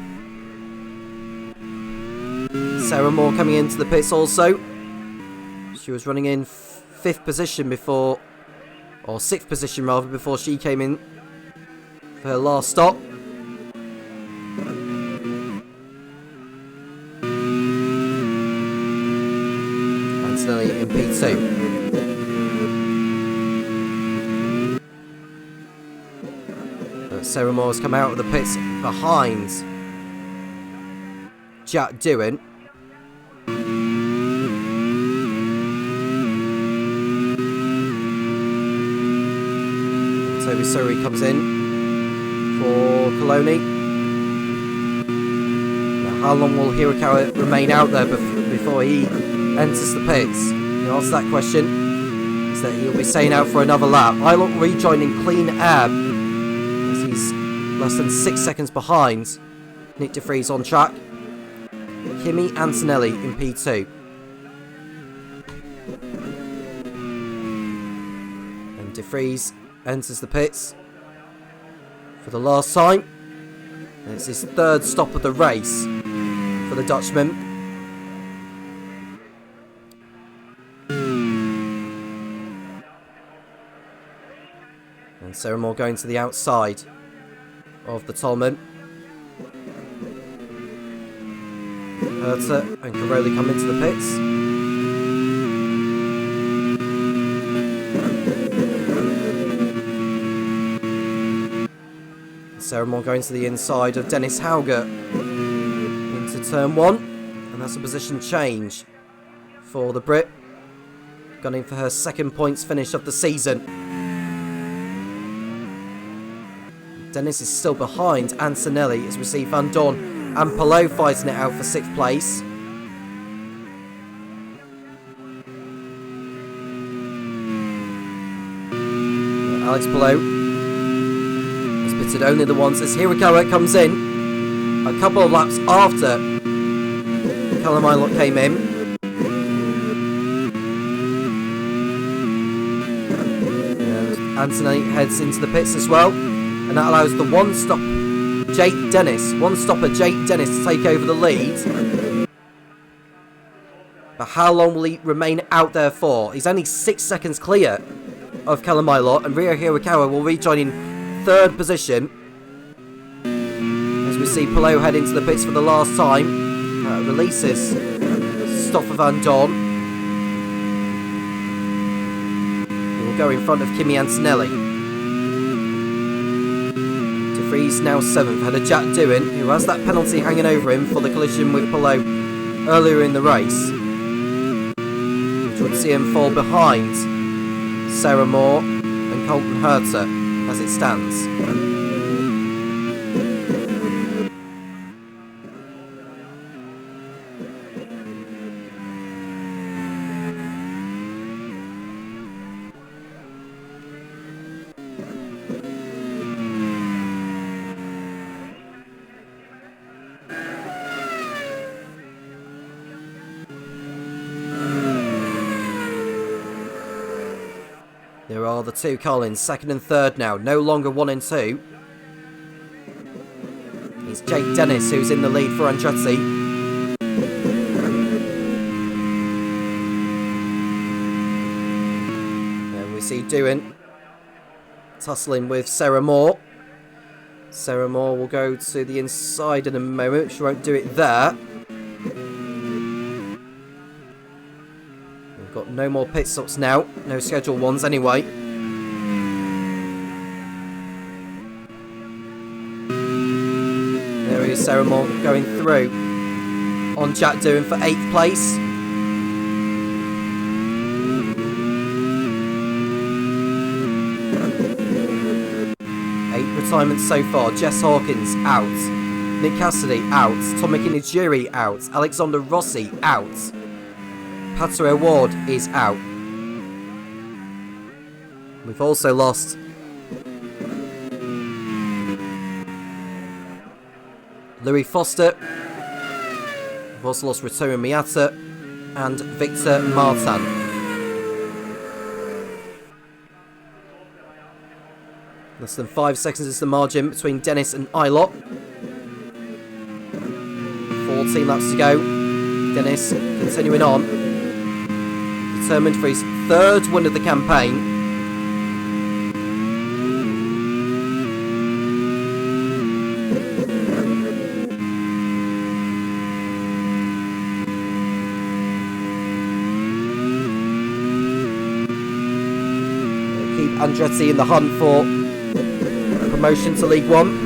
Sarah Moore coming into the pits also. She was running in 5th position before, or 6th position rather, before she came in for her last stop. Antonelli in P2. But Sarah Moore has come out of the pits behind Jack Doohan. Toby Sorey comes in for Coloni. Now, how long will Hirakawa remain out there before he enters the pits. The answer to that question is that he'll be staying out for another lap. Ilott rejoining clean air as he's less than 6 seconds behind Nick de Vries on track. Kimi Antonelli in P2. And de Vries enters the pits for the last time. And it's his third stop of the race for the Dutchman. And Sarah Moore going to the outside of the Tolman. Herta and Caroli come into the pits. Sarah Moore going to the inside of Dennis Hauger into turn 1, and that's a position change for the Brit, gunning for her second points finish of the season. Dennis is still behind Antonelli as we see Van Dorn and Palou fighting it out for 6th place. Alex Palou has pitted only the once as Hirakawa comes in a couple of laps after Callum Ilott came in. And Anthony heads into the pits as well, and that allows the one-stopper Jake Dennis to take over the lead. But how long will he remain out there for? He's only 6 seconds clear of Callum Ilott, and Ryo Hirakawa will rejoin in 3rd position. As we see Palou head into the pits for the last time. Releases Stoffel Van Dorn. He will go in front of Kimi Antonelli. He's now 7th, had a Jack Doohan, who has that penalty hanging over him for the collision with Palou earlier in the race, which would see him fall behind Sarah Moore and Colton Herta as it stands. There are the two Collins, 2nd and 3rd now, no longer 1 and 2. It's Jake Dennis who's in the lead for Andretti. And we see Doohan tussling with Sarah Moore. Sarah Moore will go to the inside in a moment, she won't do it there. Got no more pit stops now, no scheduled ones anyway. There is Sarah Moore going through on Jack Doohan for 8th place. 8 retirements so far. Jess Hawkins out, Nick Cassidy out, Tommy Kinijiri out, Alexander Rossi out. Patrick Ward is out. We've also lost Louis Foster. We've also lost Ritoru Miyata and Victor Martin. Less than 5 seconds is the margin between Dennis and Ilott. 14 laps to go. Dennis continuing on. Determined for his 3rd win of the campaign. Keep Andretti in the hunt for promotion to League One.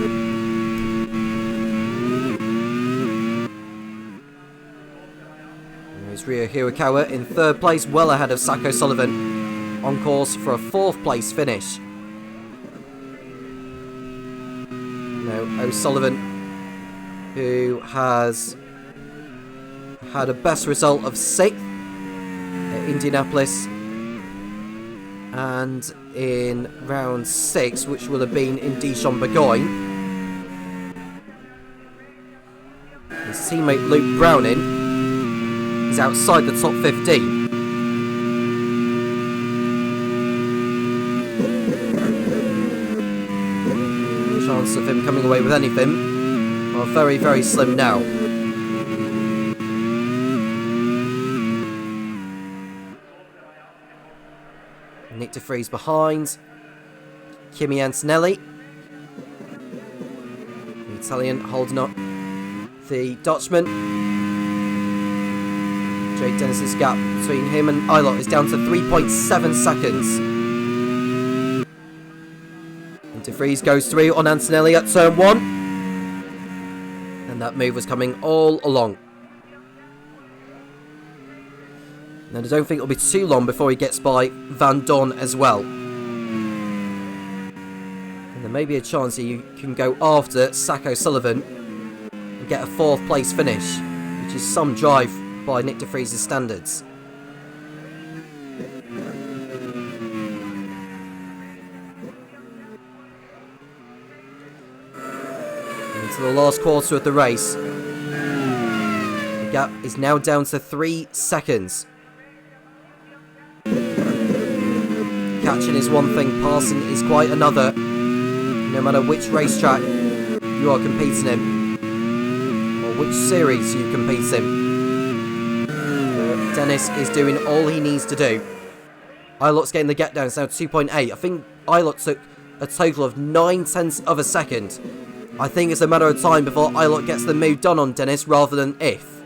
Ryo Hirakawa in 3rd place, well ahead of Zach O'Sullivan, on course for a 4th place finish. Now O'Sullivan, who has had a best result of 6th Indianapolis. And in round 6, which will have been in Dijon-Bourgogne, his teammate Luke Browning is outside the top 15. Chance of him coming away with anything are very, very slim now. Nick de Vries behind. Kimi Antonelli. The Italian holding up the Dutchman. Jake Dennis's gap between him and Eilert is down to 3.7 seconds. And de Vries goes through on Antonelli at turn 1. And that move was coming all along. And I don't think it'll be too long before he gets by Van Dorn as well. And there may be a chance that you can go after Zach O'Sullivan and get a 4th place finish, which is some drive by Nick de Vries' standards. Into the last quarter of the race. The gap is now down to 3 seconds. Catching is one thing, passing is quite another. No matter which racetrack you are competing in, or which series you compete in, Dennis is doing all he needs to do. Eilot's getting the get down, it's now 2.8. I think Eilot took a total of 9/10 of a second. I think it's a matter of time before Eilot gets the move done on Dennis rather than if.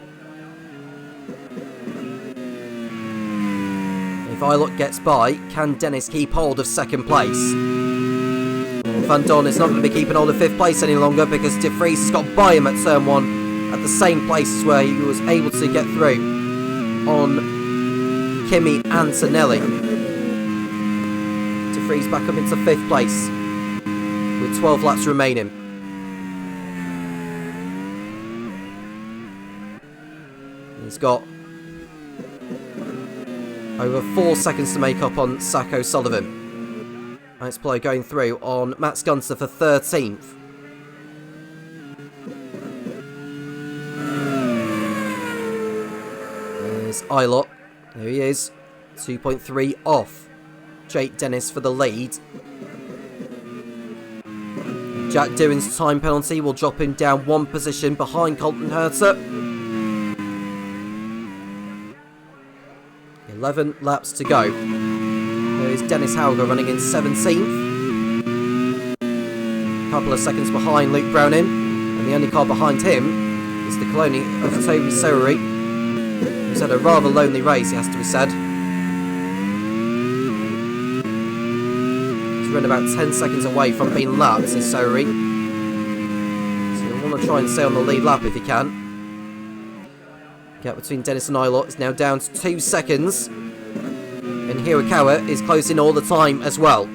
If Eilot gets by, can Dennis keep hold of 2nd place? Van Dorn is not going to be keeping hold of 5th place any longer because de Vries has got by him at turn 1 at the same places where he was able to get through on Kimi Antonelli. De Vries back up into 5th place with 12 laps remaining. He's got over 4 seconds to make up on Zach O'Sullivan. Nice play going through on Max Gunter for 13th. There's Eilert. There he is. 2.3 off. Jake Dennis for the lead. Jack Doohan's time penalty will drop him down 1 position behind Colton Herter. 11 laps to go. There is Dennis Hauger running in 17th. A couple of seconds behind Luke Browning. And the only car behind him is the colony of Toby Sowry, who's had a rather lonely race, it has to be said. He's run about 10 seconds away from being lapped, is Sowry. So you'll want to try and stay on the lead lap if you can. Gap between Dennis and Eilert is now down to 2 seconds. And Hirakawa is closing all the time as well.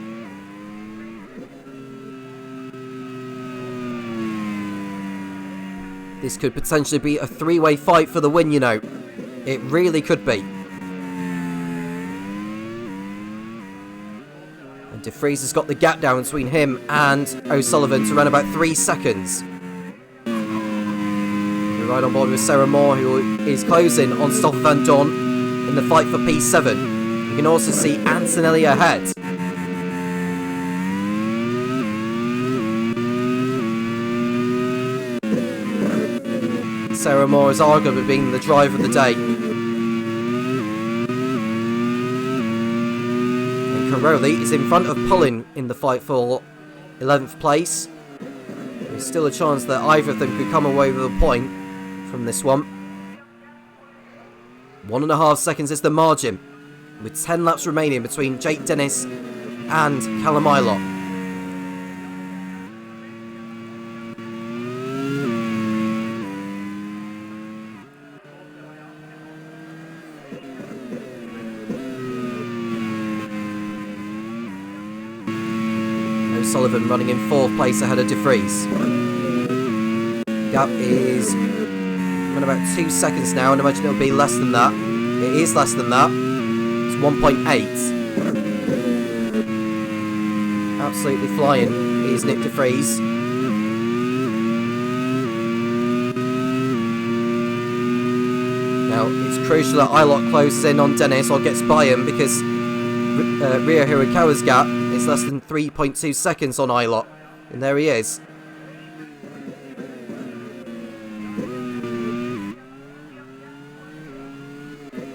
This could potentially be a 3-way fight for the win, you know. It really could be. And de Vries has got the gap down between him and O'Sullivan to around about 3 seconds. We're right on board with Sarah Moore, who is closing on Stoffel Van Dorn in the fight for P7. You can also see Antonelli ahead. Sarah Moore is arguably being the driver of the day. And Caroli is in front of Pullin in the fight for 11th place. There's still a chance that either of them could come away with a point from this one. 1.5 seconds is the margin, with 10 laps remaining between Jake Dennis and Callum Eilert. O'Sullivan running in 4th place ahead of de Vries. Gap is around about 2 seconds now, and I imagine it'll be less than that. It is less than that. 1.8. Absolutely flying is Nick de Vries. Now, it's crucial that Ilott closes in on Dennis or gets by him, because Ryo Hirakawa's gap is less than 3.2 seconds on Ilott. And there he is.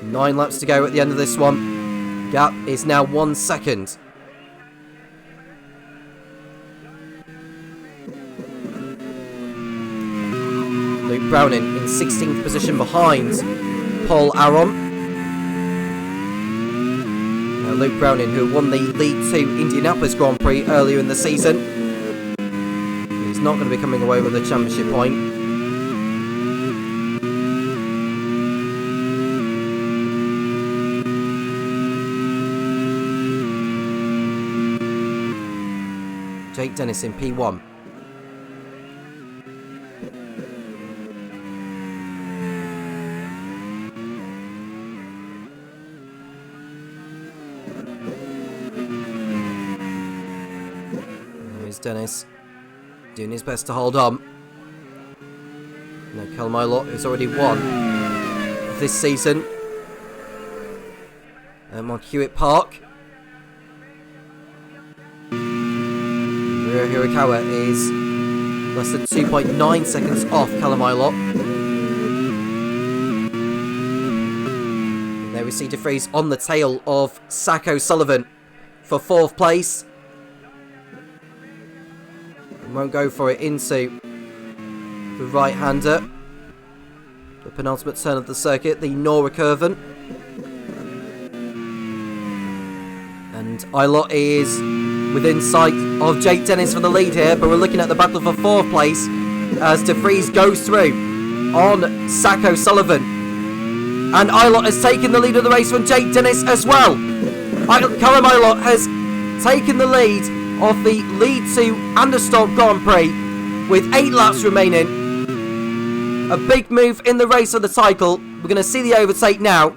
Nine laps to go at the end of this one. Gap is now 1 second. Luke Browning in 16th position behind Paul Aron. Now Luke Browning, who won the League 2 Indianapolis Grand Prix earlier in the season, he's not going to be coming away with a championship point. Jake Dennis in P1. Here's Dennis doing his best to hold on. Now Callum Ilott, who's already won this season at Hewitt Park. Ryo Hirakawa is less than 2.9 seconds off Callum Ilott. And there we see de Vries on the tail of Zach O'Sullivan for 4th place. And won't go for it into the right-hander. The penultimate turn of the circuit, the Nora Curven. And Ilott is within sight of Jake Dennis for the lead here, but we're looking at the battle for 4th place as de Vries goes through on Zach O'Sullivan. And Ilott has taken the lead of the race from Jake Dennis as well. Callum Ilott has taken the lead of the Lead 2 Anderstorp Grand Prix with 8 laps remaining. A big move in the race for the title. We're going to see the overtake now.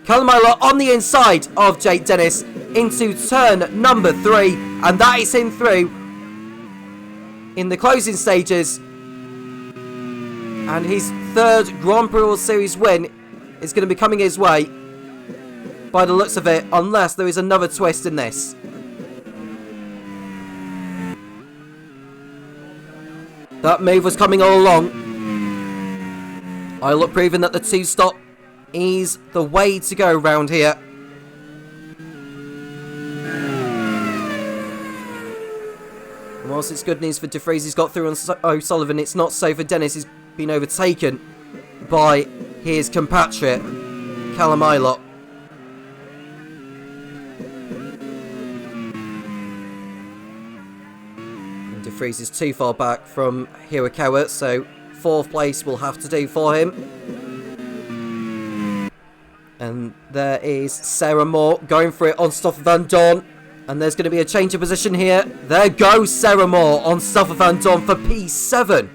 Callum Ilott on the inside of Jake Dennis into turn number 3, and that is him through in the closing stages. And his 3rd Grand Prix World Series win is going to be coming his way by the looks of it, unless there is another twist in this. That move was coming all along. Ilott proving that the 2-stop is the way to go round here. And whilst it's good news for de Vries, he's got through on O'Sullivan, it's not so for Dennis. He's been overtaken by his compatriot, Callum Ilott. And de Vries is too far back from Hirakawa, so 4th place will have to do for him. And there is Sarah Moore going for it on Stoffel van Dorn. And there's going to be a change of position here. There goes Sarah Moore on Stoffel van Dorn for P7.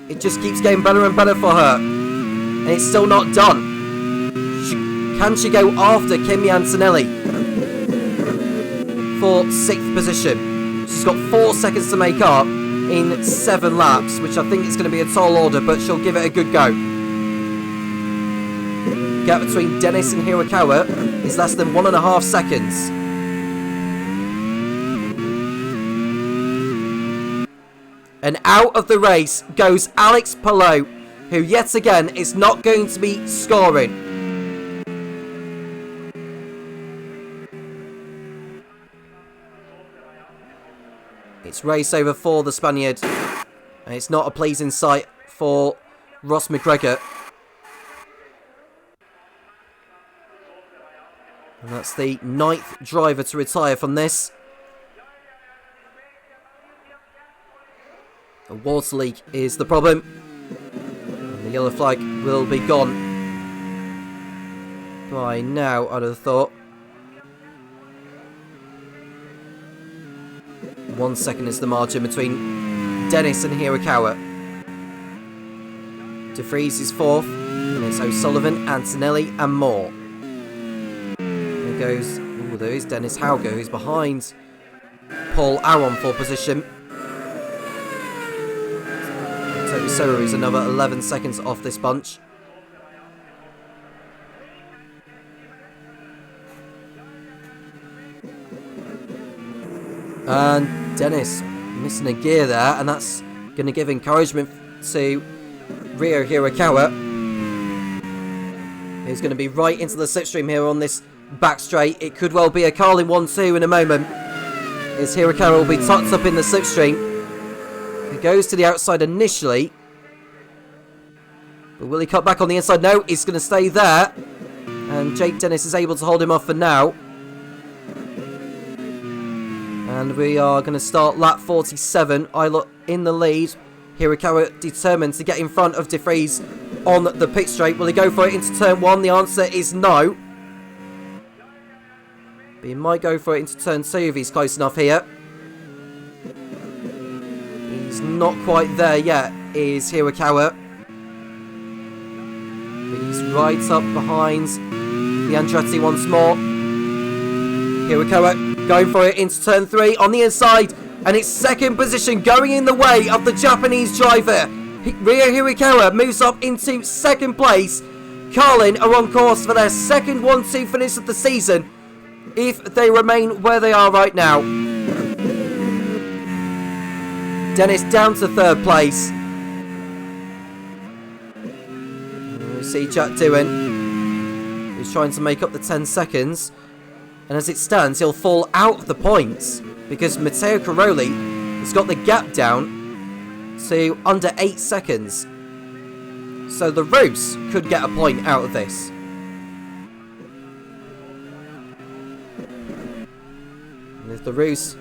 It just keeps getting better and better for her. And it's still not done. Can she go after Kimi Antonelli for 6th position? She's got 4 seconds to make up in 7 laps, which I think is going to be a tall order, but she'll give it a good go. Gap between Dennis and Hirakawa is less than 1.5 seconds. And out of the race goes Alex Palou, who yet again is not going to be scoring. It's race over for the Spaniard, and it's not a pleasing sight for Ross McGregor. And that's the 9th driver to retire from this. A water leak is the problem. And the yellow flag will be gone by now, I'd have thought. 1 second is the margin between Dennis and Hirakawa. De Vries is 4th, and it's O'Sullivan, Antonelli and Moore. goes... Ooh, there is Dennis Hauger, who's behind Paul Aron for position. Toby Sowell is another 11 seconds off this bunch. And Dennis missing a gear there, and that's going to give encouragement to Ryo Hirakawa, who's going to be right into the slipstream here on this back straight. It could well be a Carlin 1-2 in a moment, as Hirakawa will be tucked up in the slipstream. He goes to the outside initially, but will he cut back on the inside? No, he's going to stay there, and Jake Dennis is able to hold him off for now. And we are going to start lap 47. Eilert in the lead. Hirakawa determined to get in front of De Vries on the pit straight. Will he go for it into turn 1? The answer is no. But he might go for it into turn 2 if he's close enough here. He's not quite there yet, is Hirakawa. But he's right up behind the Andretti once more. Hirakawa going for it into turn 3 on the inside, and it's second position going in the way of the Japanese driver. Ryo Hirakawa moves up into second place. Carlin are on course for their second 1-2 finish of the season if they remain where they are right now. Dennis down to third place. We see Jack Doohan, who's trying to make up the 10 seconds. And as it stands, he'll fall out of the points because Matteo Caroli has got the gap down to under 8 seconds. So the Roos could get a point out of this. And if the Roos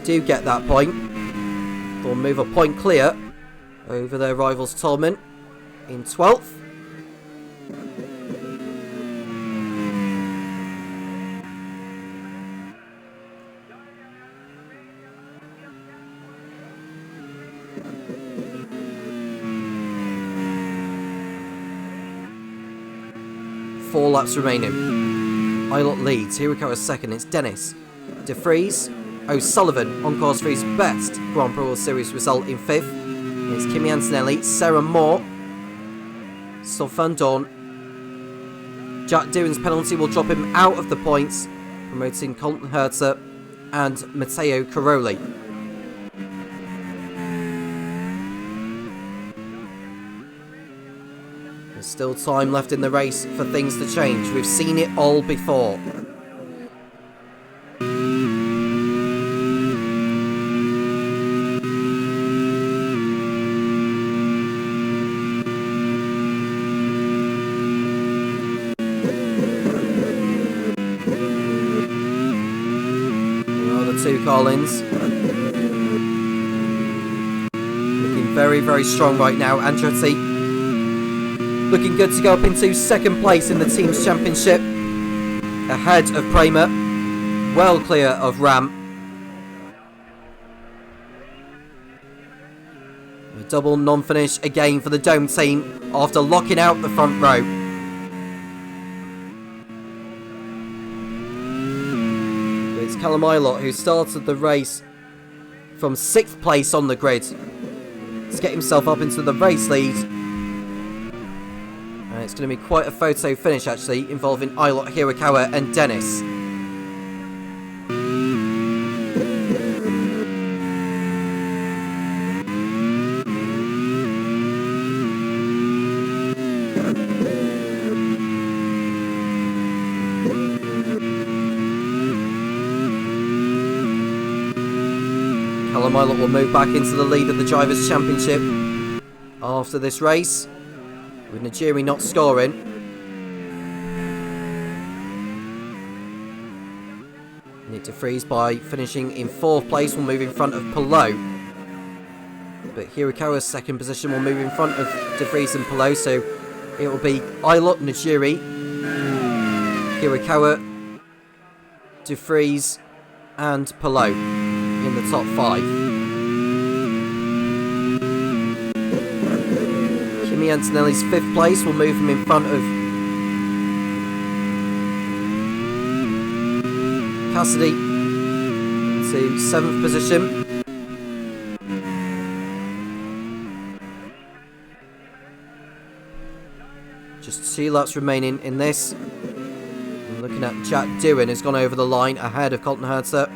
do get that point, they'll move a point clear over their rivals Tolman in 12th. Four laps remaining. Eilert leads. Hirakawa second. It's Dennis. De Vries. O'Sullivan on course for his best Grand Prix World Series result in 5th. It's Kimi Antonelli. Sarah Moore. Sylvain Dawn. Jack Doohan's penalty will drop him out of the points, promoting Colton Herter and Matteo Caroli. There's still time left in the race for things to change. We've seen it all before. The two Collins. Looking very, very strong right now. Andretti looking good to go up into second place in the team's championship, ahead of Prema, well clear of Ram. A double non-finish again for the Dome team after locking out the front row. It's Callum Eilert who started the race from 6th place on the grid to get himself up into the race lead. It's going to be quite a photo finish, actually, involving Eilert, Hirakawa and Dennis. Callum Eilert will move back into the lead of the Drivers' Championship after this race, with Najiri not scoring. Need to freeze by finishing in 4th place, will move in front of Pelot. But Hirakawa's second position will move in front of De Vries and Pelot, so it will be Eilert, Najiri, Hirakawa, De Vries and Pelot in the top 5. Kimi Antonelli's 5th place will move him in front of Cassidy to 7th position. Just 2 laps remaining in this. I'm looking at Jack Doohan, who's gone over the line ahead of Colton Herta.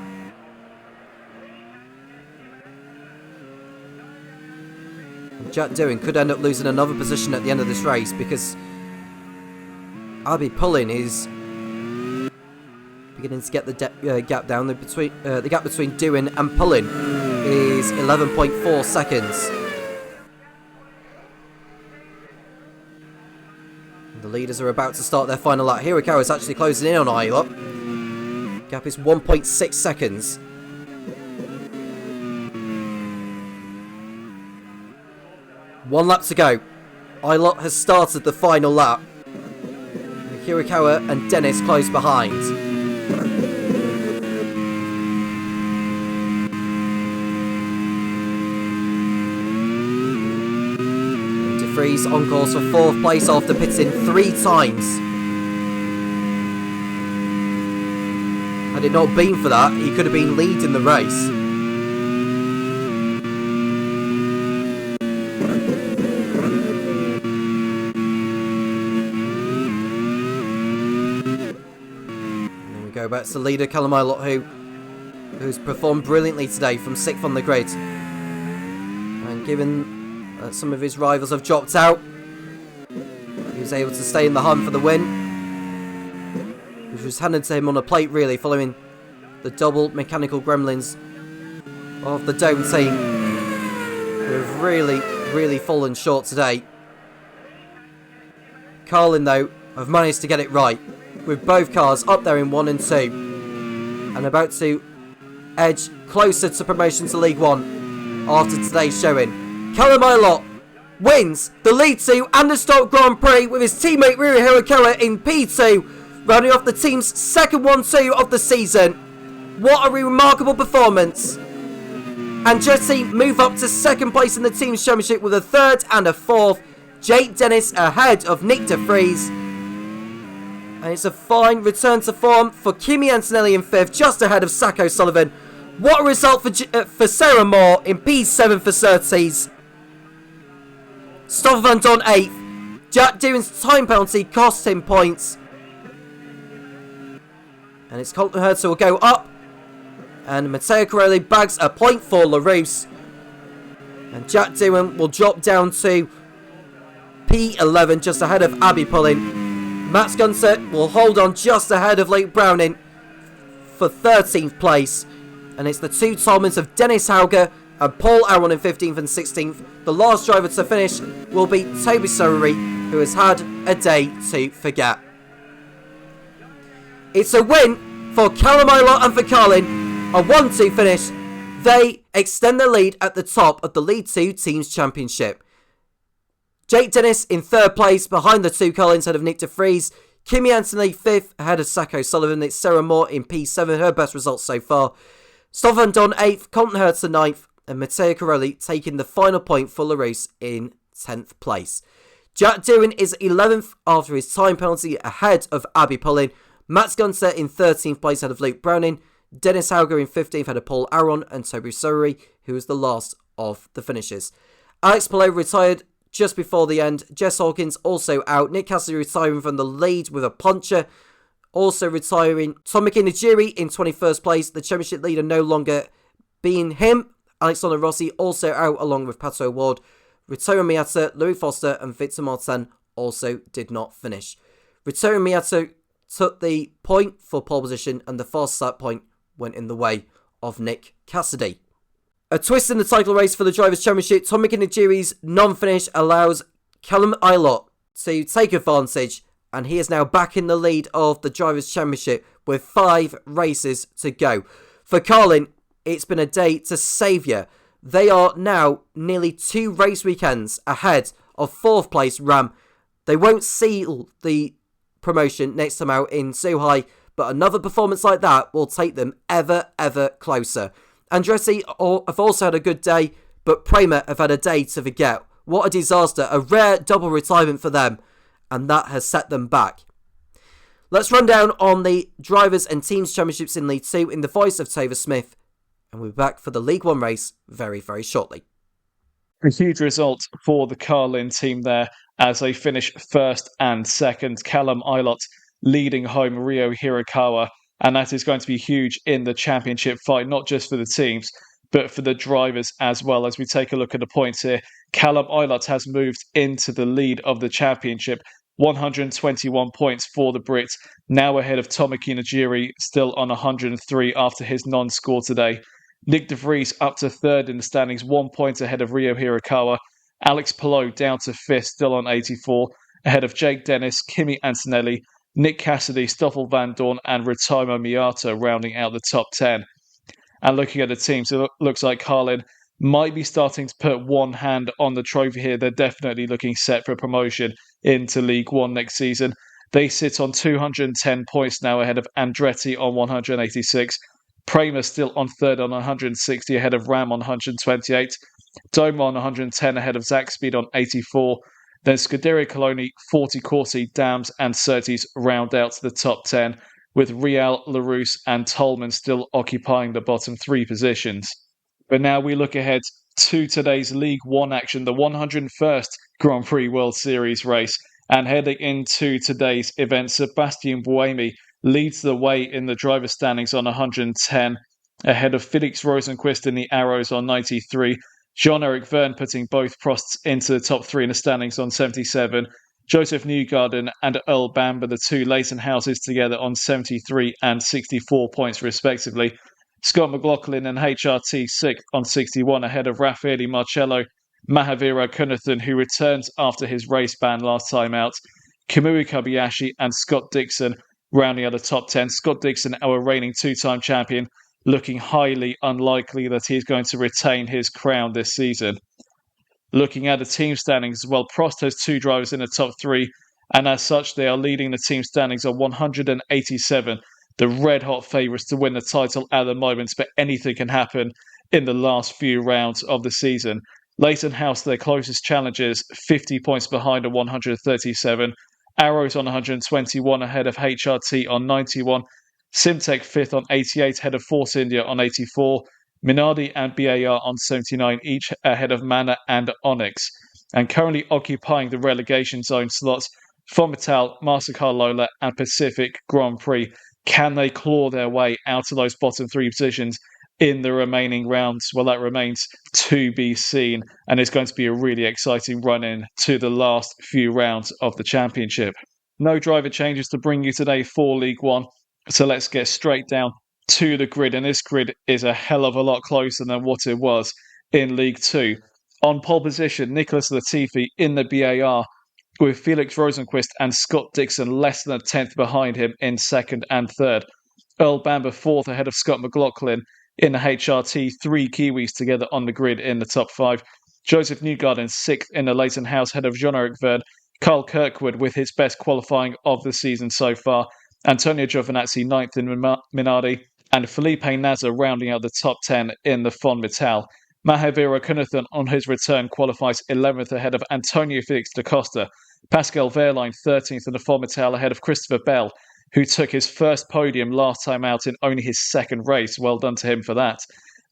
Jack Doohan could end up losing another position at the end of this race because Abby Pullen is beginning to get the gap down. The gap between Doohan and Pullen is 11.4 seconds. The leaders are about to start their final lap. Hirakawa is actually closing in on Aylott. Gap is 1.6 seconds. One lap to go. Aylott has started the final lap. Hirakawa and Dennis close behind. De Vries on course for 4th place after pitting 3 times. Had it not been for that, he could have been leading the race. Go back to the leader, Callum Aylott, who's performed brilliantly today from 6th on the grid. And given that some of his rivals have dropped out, he was able to stay in the hunt for the win, which was handed to him on a plate really, following the double mechanical gremlins of the Dome team, who have really fallen short today. Carlin, though, have managed to get it right, with both cars up there in 1 and 2, and about to edge closer to promotion to League 1 after today's showing. Callum Aylott wins the League 2 Anderstorp Grand Prix with his teammate Ryu Hirakawa in P2, rounding off the team's second 1-2 of the season. What a remarkable performance. Andretti move up to 2nd place in the team's championship with a 3rd and a 4th. Jake Dennis ahead of Nick De Vries. And it's a fine return to form for Kimi Antonelli in 5th, just ahead of Sacco Sullivan. What a result for Sarah Moore in P7 for Surtees. Stoffel van Dorn 8th. Jack Doohan's time penalty cost him points. And it's Colton Herta will go up. And Matteo Corelli bags a point for LaRousse. And Jack Doohan will drop down to P11, just ahead of Abby Pullen. Max Gunther will hold on just ahead of Luke Browning for 13th place. And it's the 2 Tolmans of Dennis Hauger and Paul Aron in 15th and 16th. The last driver to finish will be Toby Surrey, who has had a day to forget. It's a win for Callum Aylott and for Carlin. A 1-2 finish. They extend their lead at the top of the League 2 Teams Championship. Jake Dennis in 3rd place behind the 2 Collins ahead of Nick De Vries. Kimi Anthony 5th ahead of Sacco Sullivan. It's Sarah Moore in P7, her best results so far. Stoffel van Dorn 8th, Colton Herta 9th, and Matteo Corelli taking the final point for LaRousse in 10th place. Jack Doohan is 11th after his time penalty ahead of Abby Pullen. Max Gunther in 13th place ahead of Luke Browning. Dennis Hauger in 15th ahead of Paul Aron and Toby Surrey, who was the last of the finishers. Alex Palou retired just before the end. Jess Hawkins also out. Nick Cassidy retiring from the lead with a puncher. Also retiring, Tom Cairns in 21st place. The championship leader no longer being him. Alexander Rossi also out along with Pato Ward. Ritoru Miata, Louis Foster and Victor Martin also did not finish. Ritoru Miata took the point for pole position and the fast start point went in the way of Nick Cassidy. A twist in the title race for the Drivers' Championship. Tommy Nigiri's non-finish allows Callum Aylott to take advantage, and he is now back in the lead of the Drivers' Championship with 5 races to go. For Carlin, it's been a day to saviour. They are now nearly 2 race weekends ahead of 4th place Ram. They won't seal the promotion next time out in Zhuhai, but another performance like that will take them ever closer. Andretti have also had a good day, but Prema have had a day to forget. What a disaster, a rare double retirement for them, and that has set them back. Let's run down on the Drivers' and Teams Championships in League 2 in the voice of Topher Smith, and we'll be back for the League 1 race very, very shortly. A huge result for the Carlin team there as they finish first and second. Callum Ilott leading home Rio Hirakawa, and that is going to be huge in the championship fight, not just for the teams, but for the drivers as well. As we take a look at the points here, Callum Ilott has moved into the lead of the championship. 121 points for the Brit, now ahead of Tomoki Najiri, still on 103 after his non-score today. Nick De Vries up to third in the standings, 1 point ahead of Rio Hirakawa. Alex Palou down to fifth, still on 84, ahead of Jake Dennis, Kimi Antonelli, Nick Cassidy, Stoffel Van Dorn, and Ritomo Miata rounding out the top 10. And looking at the teams, it looks like Carlin might be starting to put one hand on the trophy here. They're definitely looking set for promotion into League One next season. They sit on 210 points now ahead of Andretti on 186. Prema still on third on 160 ahead of Ram on 128. Doma on 110 ahead of Zaxpeed on 84. Then Scuderia Coloni, 40 Corsi, Dams and Surtees round out the top 10, with Real, LaRousse and Tolman still occupying the bottom three positions. But now we look ahead to today's League One action, the 101st Grand Prix World Series race. And heading into today's event, Sebastian Buemi leads the way in the driver standings on 110, ahead of Felix Rosenqvist in the Arrows on 93, Jean-Eric Verne putting both Prosts into the top three in the standings on 77, Joseph Newgarden and Earl Bamber, the two Leighton Houses, together on 73 and 64 points respectively. Scott McLaughlin and HRT sixth on 61 ahead of Raffaele Marcello, Mahavira Kunathan, who returns after his race ban last time out, Kamui Kobayashi and Scott Dixon rounding out the top 10. Scott Dixon, our reigning two-time champion, looking highly unlikely that he's going to retain his crown this season. Looking at the team standings as well, Prost has two drivers in the top three, and as such they are leading the team standings on 187. The red-hot favourites to win the title at the moment, but anything can happen in the last few rounds of the season. Leighton House, their closest challengers, 50 points behind on 137. Arrows on 121 ahead of HRT on 91. Simtek fifth on 88 ahead of Force India on 84. Minardi and BAR on 79 each ahead of Mana and Onyx. And currently occupying the relegation zone slots, Fomital, Mastercard Lola and Pacific Grand Prix. Can they claw their way out of those bottom three positions in the remaining rounds? Well, that remains to be seen, and it's going to be a really exciting run-in to the last few rounds of the championship. No driver changes to bring you today for League One, so let's get straight down to the grid, and this grid is a hell of a lot closer than what it was in League Two. On pole position, Nicholas Latifi in the BAR, with Felix Rosenqvist and Scott Dixon less than a tenth behind him in second and third. Earl Bamber fourth ahead of Scott McLaughlin in the HRT, three Kiwis together on the grid in the top five. Joseph Newgarden sixth in the Leighton House ahead of Jean-Eric Verne. Carl Kirkwood with his best qualifying of the season so far. Antonio Giovinazzi ninth in Minardi, and Felipe Nasr rounding out the top 10 in the Fonvital. Mahavira Kunathan on his return qualifies 11th ahead of Antonio Felix da Costa. Pascal Wehrlein 13th in the Fonvital ahead of Christopher Bell, who took his first podium last time out in only his second race. Well done to him for that.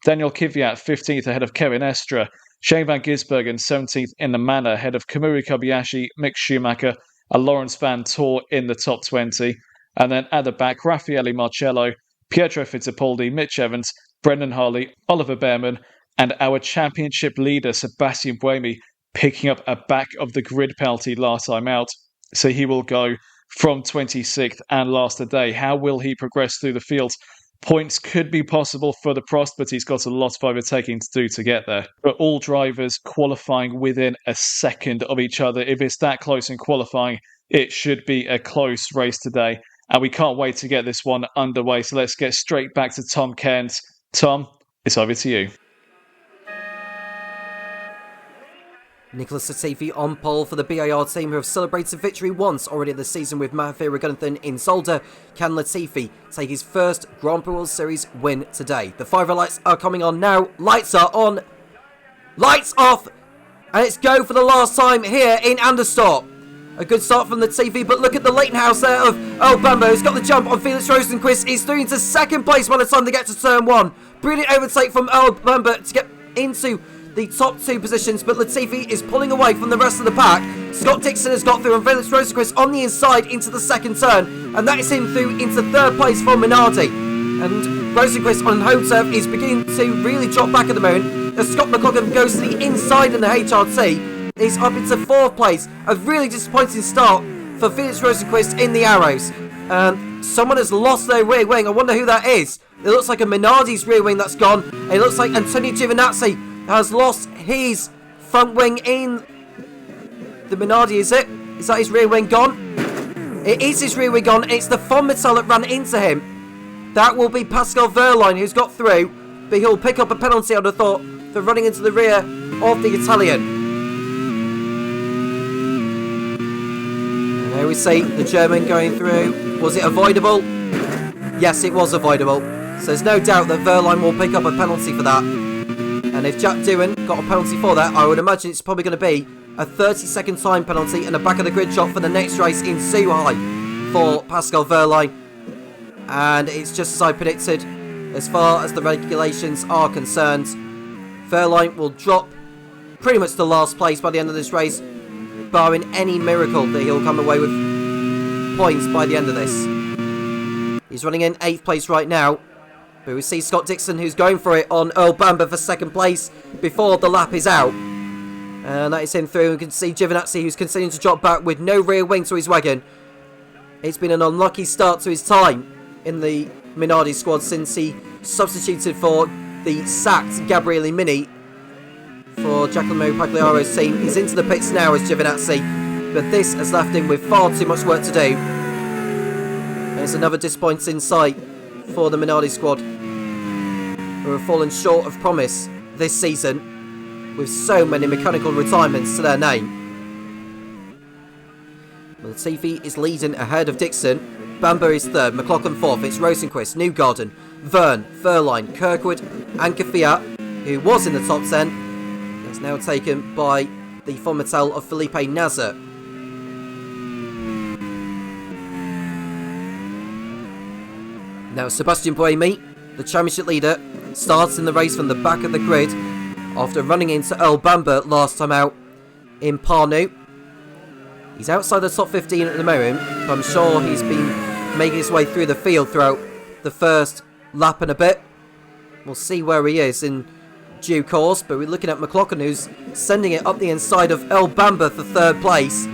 Daniel Kvyat 15th ahead of Kevin Estra. Shane van Gisbergen 17th in the Manor ahead of Kamui Kobayashi, Mick Schumacher and Lawrence Van Tor in the top 20. And then at the back, Raffaele Marcello, Pietro Fittipaldi, Mitch Evans, Brendan Harley, Oliver Behrman, and our championship leader, Sebastian Buemi, picking up a back of the grid penalty last time out. So he will go from 26th and last a day. How will he progress through the fields? Points could be possible for the Prost, but he's got a lot of overtaking to do to get there. But all drivers qualifying within a second of each other. If it's that close in qualifying, it should be a close race today. And we can't wait to get this one underway. So let's get straight back to Tom Cairns. Tom, it's over to you. Nicholas Latifi on pole for the BAR team, who have celebrated victory once already this season with Mahavira Kunathan in Zolder. Can Latifi take his first Grand Prix World Series win today? The 5 lights are coming on now. Lights are on. Lights off. And it's go for the last time here in Anderstorp. A good start from the TV, but look at the Leighton House there of Earl Bamber, who's got the jump on Felix Rosenquist. He's through into second place by the time they get to turn 1. Brilliant overtake from Earl Bamber to get into the top 2 positions, but Latifi is pulling away from the rest of the pack. Scott Dixon has got through, and Felix Rosenquist on the inside into the second turn, and that is him through into third place for Minardi. And Rosenquist on home turf is beginning to really drop back at the moment as Scott McLaughlin goes to the inside in the HRT. He's up into 4th place. A really disappointing start for Felix Rosenquist in the Arrows. Someone has lost their rear wing. I wonder who that is. It looks like a Minardi's rear wing that's gone. It looks like Antonio Giovinazzi has lost his front wing in the Minardi, is it? Is that his rear wing gone? It is his rear wing gone. It's the Von Mittel that ran into him. That will be Pascal Verline who's got through, but he'll pick up a penalty, I'd have thought, for running into the rear of the Italian. There we see the German going through. Was it avoidable? Yes, it was avoidable. So there's no doubt that Verline will pick up a penalty for that. And if Jack Doohan got a penalty for that, I would imagine it's probably going to be a 30-second time penalty and a back of the grid shot for the next race in Zhuhai for Pascal Verline. And it's just as I predicted, as far as the regulations are concerned. Verline will drop pretty much to last place by the end of this race, barring any miracle that he'll come away with points by the end of this. He's running in 8th place right now, but we see Scott Dixon who's going for it on Earl Bamber for 2nd place before the lap is out. And that is him through. We can see Giovinazzi who's continuing to drop back with no rear wing to his wagon. It's been an unlucky start to his time in the Minardi squad since he substituted for the sacked Gabriele Mini for Giacomo Pagliaro's team. He's into the pits now as Giovinazzi, but this has left him with far too much work to do. And it's another disappointing sight for the Minardi squad, who have fallen short of promise this season with so many mechanical retirements to their name. Latifi is leading ahead of Dixon. Bamber is 3rd, McLaughlin 4th, it's Rosenquist, Newgarden, Verne, Verline, Kirkwood and Kvyat, who was in the top 10. It's now taken by the Von Mittel of Felipe Nasr. Now Sebastian Buemi, the championship leader, starts in the race from the back of the grid after running into Earl Bamber last time out in Parnu. He's outside the top 15 at the moment, but I'm sure he's been making his way through the field throughout the first lap and a bit. We'll see where he is in due course, but we're looking at McLaughlin who's sending it up the inside of Earl Bamber for 3rd place.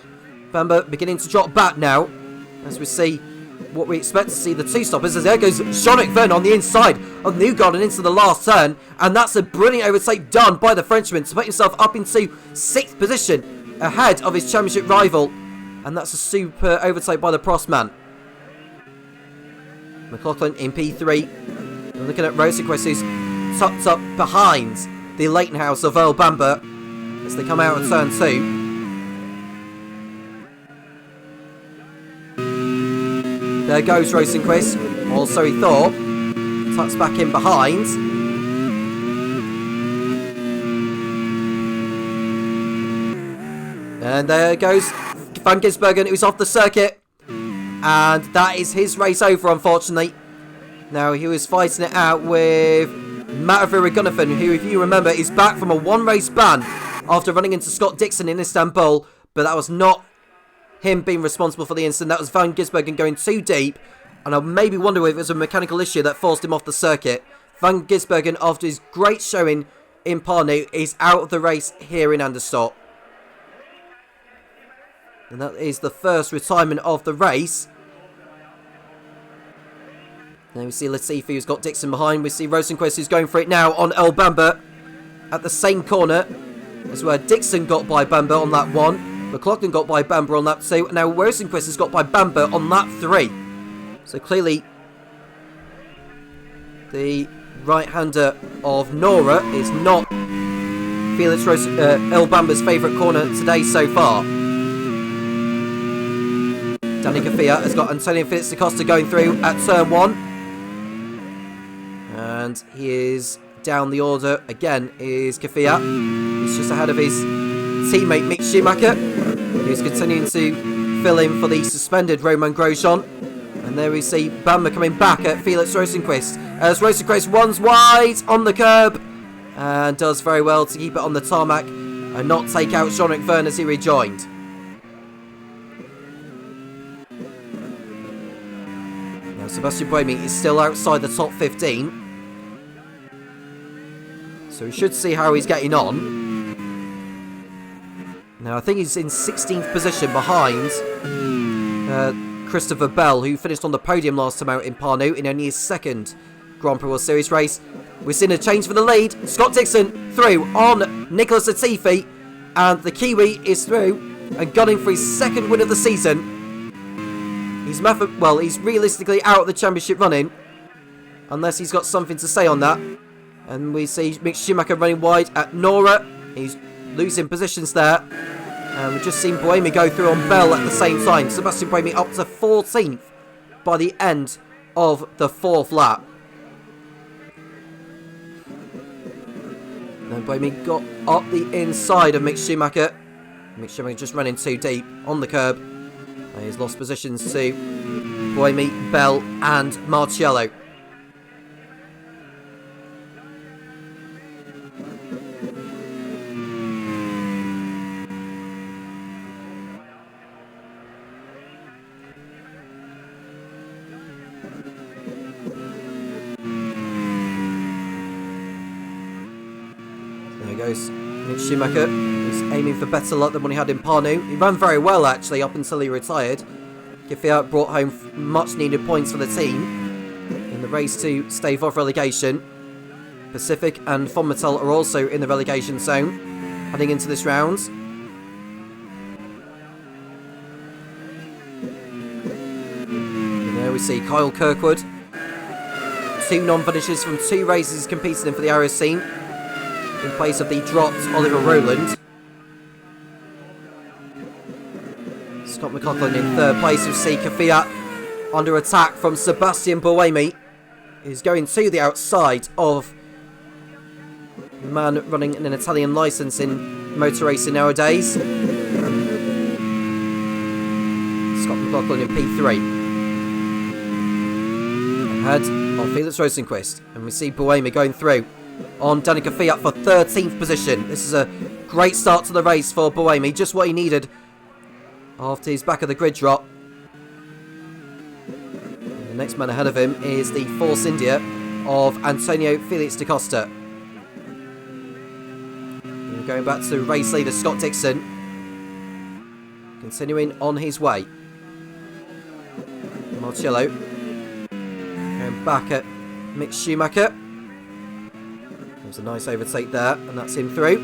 Bamber beginning to drop back now as we see what we expect to see, the 2 stoppers, as there goes Jean-Luc Verne on the inside of Newgarden into the last turn, and that's a brilliant overtake done by the Frenchman to put himself up into 6th position ahead of his championship rival, and that's a super overtake by the Prost man. McLaughlin in P3. We're looking at Rosenquist who's tucked up behind the Leighton House of Earl Bamber as they come out of turn 2. There goes Rosenquist, or so he thought. Tucks back in behind. And there goes Van Gisbergen, who's off the circuit. And that is his race over, unfortunately. Now, he was fighting it out with Matavir Gunnifan, who, if you remember, is back from a 1-race ban after running into Scott Dixon in Istanbul. But that was not him being responsible for the incident. That was Van Gisbergen going too deep. And I maybe wonder if it was a mechanical issue that forced him off the circuit. Van Gisbergen, after his great showing in Parnu, is out of the race here in Anderstorp. And that is the first retirement of the race. Now we see Latifi who's got Dixon behind. We see Rosenquist who's going for it now on Earl Bamber at the same corner as where Dixon got by Bamber on that 1. McLaughlin got by Bamber on lap 2. And now Rosenquist has got by Bamber on lap 3. So clearly the right-hander of Nora is not Felix Earl Bamber's favourite corner today so far. Danny Kvyat has got Antonio Felix da Costa going through at turn 1. And he is down the order again, is Kvyat. He's just ahead of his teammate Mick Schumacher, who who's continuing to fill in for the suspended Roman Grosjean. And there we see Bamber coming back at Felix Rosenqvist, as Rosenqvist runs wide on the curb and does very well to keep it on the tarmac and not take out Jean-Luc Vergne as he rejoined. Now Sebastian Buemi is still outside the top 15, so we should see how he's getting on. Now I think he's in 16th position behind Christopher Bell, who finished on the podium last time out in Parnu in only his second Grand Prix World Series race. We're seeing a change for the lead. Scott Dixon through on Nicholas Latifi, and the Kiwi is through and gunning for his second win of the season. He's realistically out of the championship running, unless he's got something to say on that. And we see Mick Schumacher running wide at Nora. He's losing positions there. And we've just seen Buemi go through on Bell at the same time. Sebastian Buemi up to 14th by the end of the 4th lap. Then Buemi got up the inside of Mick Schumacher. Mick Schumacher just running too deep on the curb. And he's lost positions to Buemi, Bell and Marciello. Goes Mick Schumacher, who's aiming for better luck than what he had in Parnu. He ran very well actually up until he retired. Kvyat brought home much needed points for the team in the race to stave off relegation. Pacific and Fonmetal are also in the relegation zone heading into this round. And there we see Kyle Kirkwood. 2 non-finishes from 2 races competing in for the Aero team, in place of the dropped Oliver Rowland. Scott McLaughlin in 3rd place. We see Kvyat under attack from Sebastian Buemi, who's going to the outside of the man running an Italian licence in motor racing nowadays. Scott McLaughlin in P3. Ahead of Felix Rosenqvist. And we see Buemi going through on Danica Kvyat for 13th position. This is a great start to the race for Buemi, just what he needed after his back of the grid drop. And the next man ahead of him is the Force India of Antonio Felix da Costa. And going back to race leader Scott Dixon, continuing on his way. Marciello going back at Mick Schumacher. There's a nice overtake there, and that's him through.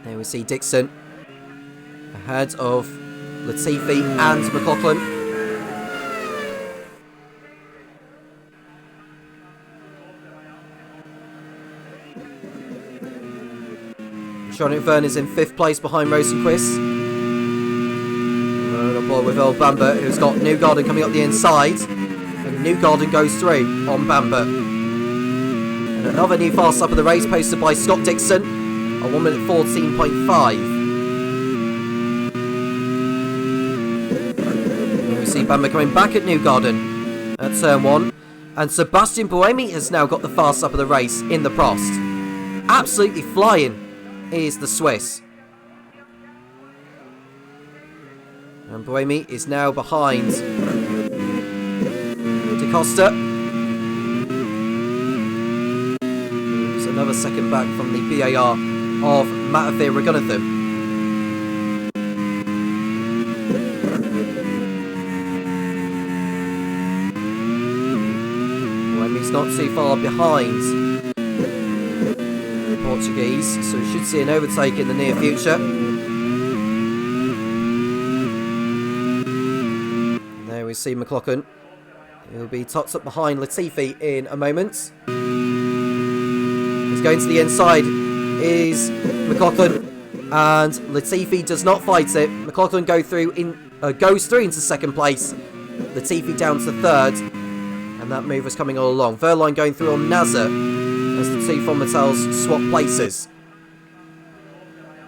There we see Dixon ahead of Latifi and McLaughlin. Jean-Luc Vergne is in 5th place behind Rosenqvist. And on board with Earl Bamber, who's got Newgarden coming up the inside. Newgarden goes through on Bamber. And another new fast lap of the race posted by Scott Dixon at 1 minute 14.5. We see Bamber coming back at Newgarden at turn 1. And Sebastian Buemi has now got the fast lap of the race in the Prost. Absolutely flying is the Swiss. And Buemi is now behind Costa. There's another second back from the BAR of Matafir Raghunathan. Buemi's not too far behind the Portuguese, so we should see an overtake in the near future. There we see McLaughlin. He'll be topped up behind Latifi in a moment. He's going to the inside is McLaughlin, and Latifi does not fight it. McLaughlin goes through into 2nd place. Latifi down to 3rd, and that move was coming all along. Verline going through on Nasser as the 2 Fonmetals swap places.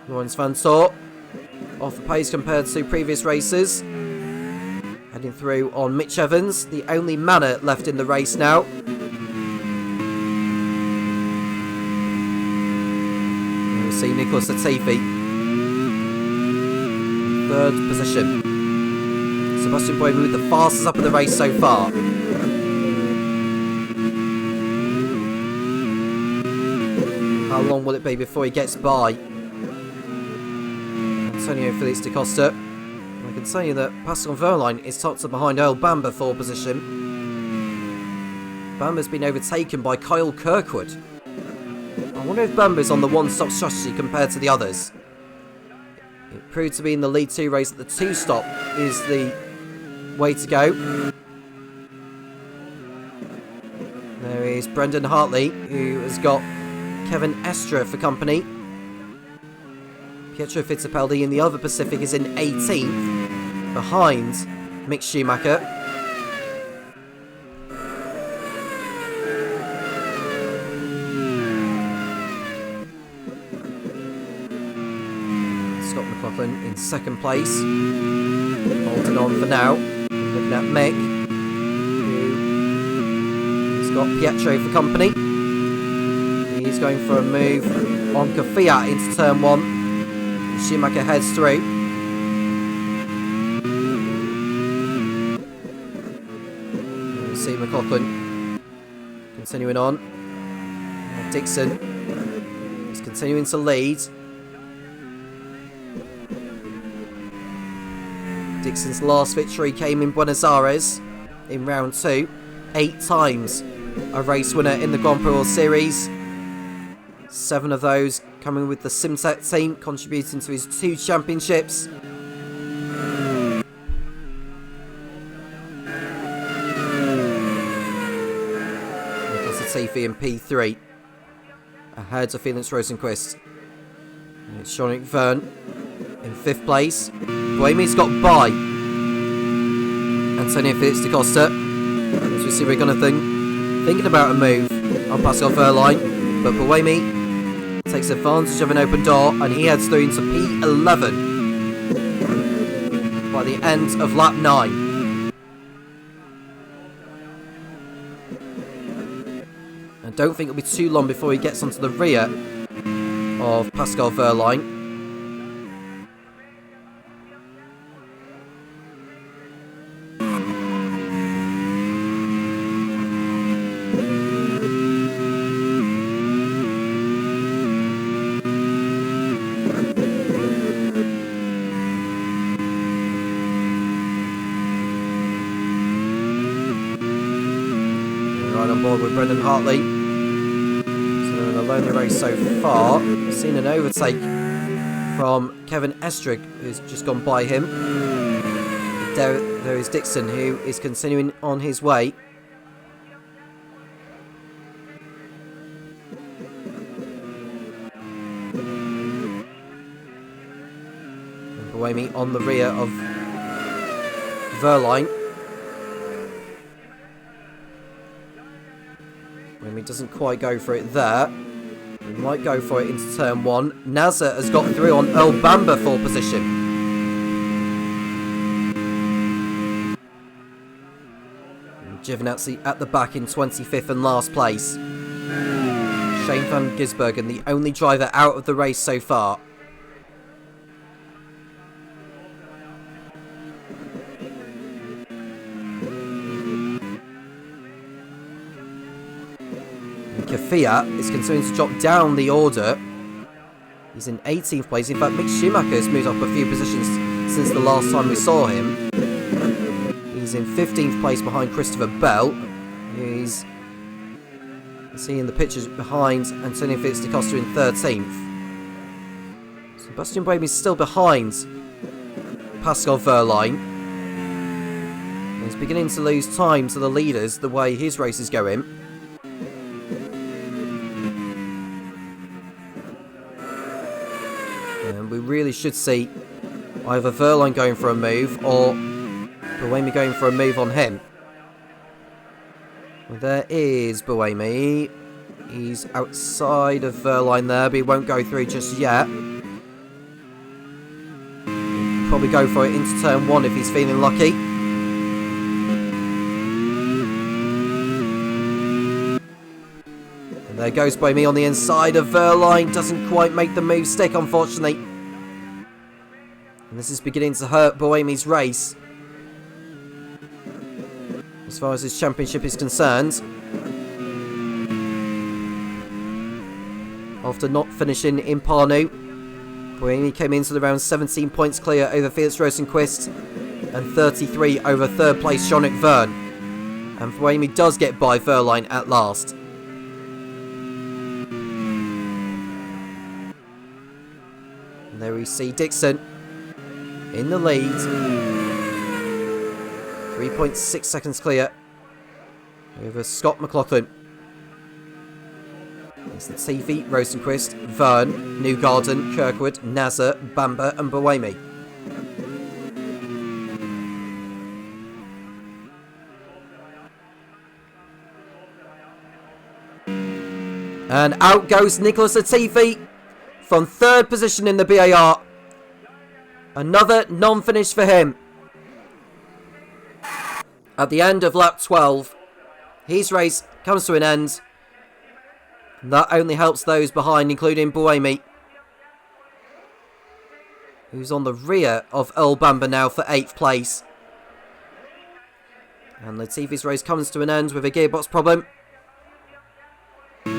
Lawrence Van Tor off the pace compared to previous races. Heading through on Mitch Evans, the only manner left in the race now. We'll see Nicholas Latifi, third position. Sebastian Buemi with the fastest up in the race so far. How long will it be before he gets by Antonio Felix da Costa? I can tell you that Pascal Wehrlein is tucked behind Earl Bamber for position. Bamber's been overtaken by Kyle Kirkwood. I wonder if Bamber's on the one-stop strategy compared to the others. It proved to be in the lead 2 race that the 2-stop is the way to go. There is Brendan Hartley, who has got Kevin Estra for company. Pietro Fittipaldi in the other Pacific is in 18th, behind Mick Schumacher. Scott McLaughlin in 2nd place, holding on for now. Looking at Mick, who's got Pietro for company. He's going for a move on Kvyat into turn 1. Schumacher heads through. You see McLaughlin continuing on. Dixon is continuing to lead. Dixon's last victory came in Buenos Aires in round 2. 8 times a race winner in the Grand Prix World Series. 7 of those coming with the Simtek team, contributing to his 2 championships. Nicholas Latifi in P3, ahead of Felix Rosenqvist. And it's Jean-Luc Verne in 5th place. Buemi's got by Antonio Felix da Costa. As we see, we're going to thinking about a move on Pascal Wehrlein, but Buemi takes advantage of an open door and he heads through into P11 by the end of lap 9. I don't think it'll be too long before he gets onto the rear of Pascal Wehrlein. With Brendan Hartley. So in a lonely race so far. Seen an overtake from Kevin Estrig, who's just gone by him. There is Dixon, who is continuing on his way. And Buemi on the rear of Wehrlein. He doesn't quite go for it there. He might go for it into turn 1. Nasser has got through on Earl Bamber for position. Giovinazzi at the back in 25th and last place. Shane van Gisbergen, the only driver out of the race so far. Kvyat is continuing to drop down the order. He's in 18th place. In fact, Mick Schumacher has moved up a few positions since the last time we saw him. He's in 15th place behind Christopher Bell. He's seeing the pictures behind Antonio Felix da Costa in 13th. Sebastian Buemi is still behind Pascal Wehrlein. He's beginning to lose time to the leaders the way his race is going. We really should see either Wehrlein going for a move or Buemi going for a move on him. Well, there is Buemi. He's outside of Wehrlein there, but he won't go through just yet. probably go for it into turn 1 if he's feeling lucky. And there goes Boemi on the inside of Verline. Doesn't quite make the move stick, unfortunately. And this is beginning to hurt Boemi's race, as far as his championship is concerned. After not finishing in Parnu, Boemi came into the round 17 points clear over Felix Rosenqvist and 33 over third place Jean-Luc Verne. And Boemi does get by Verline at last. And there we see Dixon in the lead. 3.6 seconds clear over Scott McLaughlin. It's Latifi, Rosenqvist, Verne, Newgarden, Kirkwood, Nazar, Bamber and Boemi. And out goes Nicholas Latifi from third position in the BAR. Another non-finish for him. At the end of lap 12, his race comes to an end. That only helps those behind, including Boemi, who's on the rear of Earl Bamber now for 8th place. And Latifi's race comes to an end with a gearbox problem. There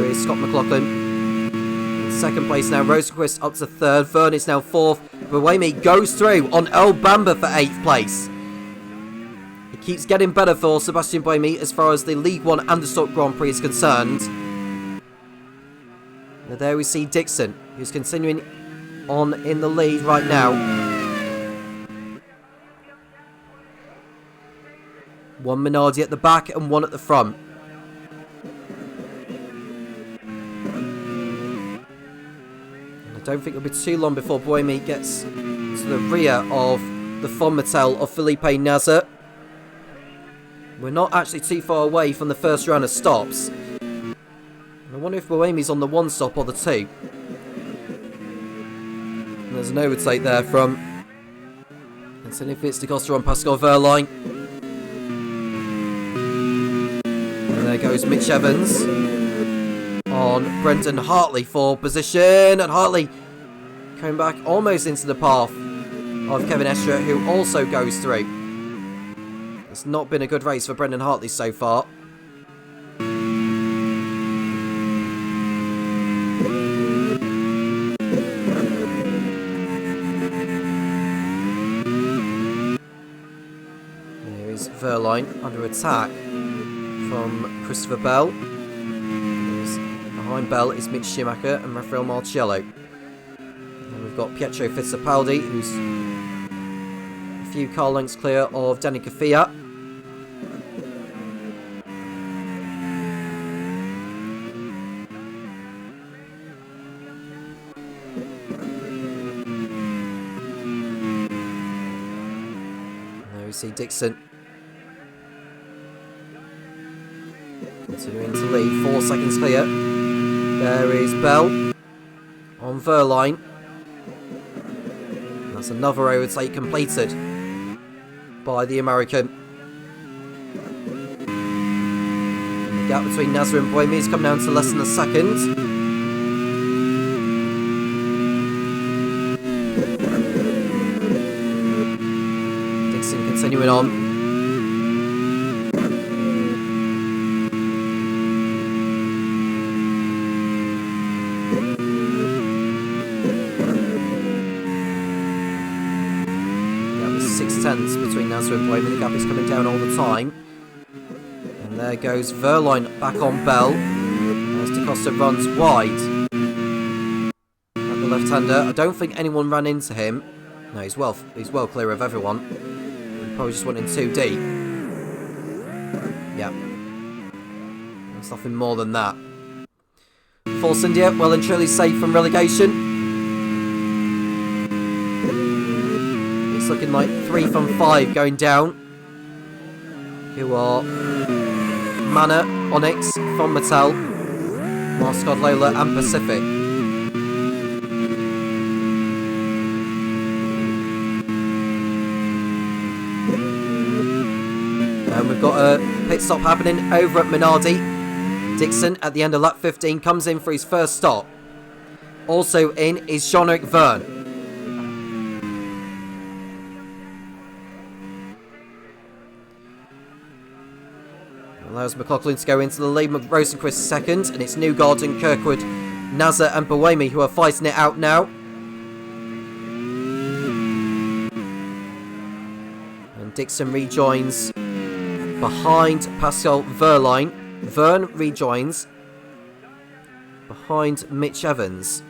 is Scott McLaughlin. In 2nd place now, Rosenqvist up to 3rd. Verne is now 4th. Boemi goes through on Earl Bamber for 8th place. It keeps getting better for Sebastian Boemi as far as the League 1 Anderstorp Grand Prix is concerned. Now there we see Dixon, who's continuing on in the lead right now. One Minardi at the back and one at the front. And I don't think it'll be too long before Boemi gets to the rear of the Fonmatel of Felipe Nasr. We're not actually too far away from the first round of stops. And I wonder if Boemi's on the 1 stop or the 2. And there's an overtake there from Antonio Fitzdecosta on Pascal Verline. And there goes Mitch Evans on Brendan Hartley for position. And Hartley coming back almost into the path of Kevin Escher, who also goes through. It's not been a good race for Brendan Hartley so far. There is Verline under attack from Christopher Bell. Behind Bell is Mitch Schumacher and Rafael Marciello. And we've got Pietro Fittipaldi, who's a few car lengths clear of Danny Kafia. See Dixon continuing to lead, 4 seconds clear. There is Bell on Verline. That's another overtake completed by the American. The gap between Nasr and Boemi has come down to less than a second. Continuing on. That was 6/10 between Nasr and Boemi. The gap is coming down all the time. And there goes Verline back on Bell as DaCosta runs wide at the left-hander. I don't think anyone ran into him. No, he's well clear of everyone. Probably just went in too deep. Yeah. There's nothing more than that. Force India, well and truly safe from relegation. It's looking like 3 from 5 going down. Who are Mana, Onyx, Fonmatel, Marscod Lola and Pacific. And we've got a pit stop happening over at Minardi. Dixon at the end of lap 15 comes in for his first stop. Also in is Jean-Eric Verne. Allows McLaughlin to go into the lead. Rosenquist second, and it's Newgarden, Kirkwood, Nazar and Buemi who are fighting it out now. And Dixon rejoins behind Pascal Verline. Verne rejoins behind Mitch Evans.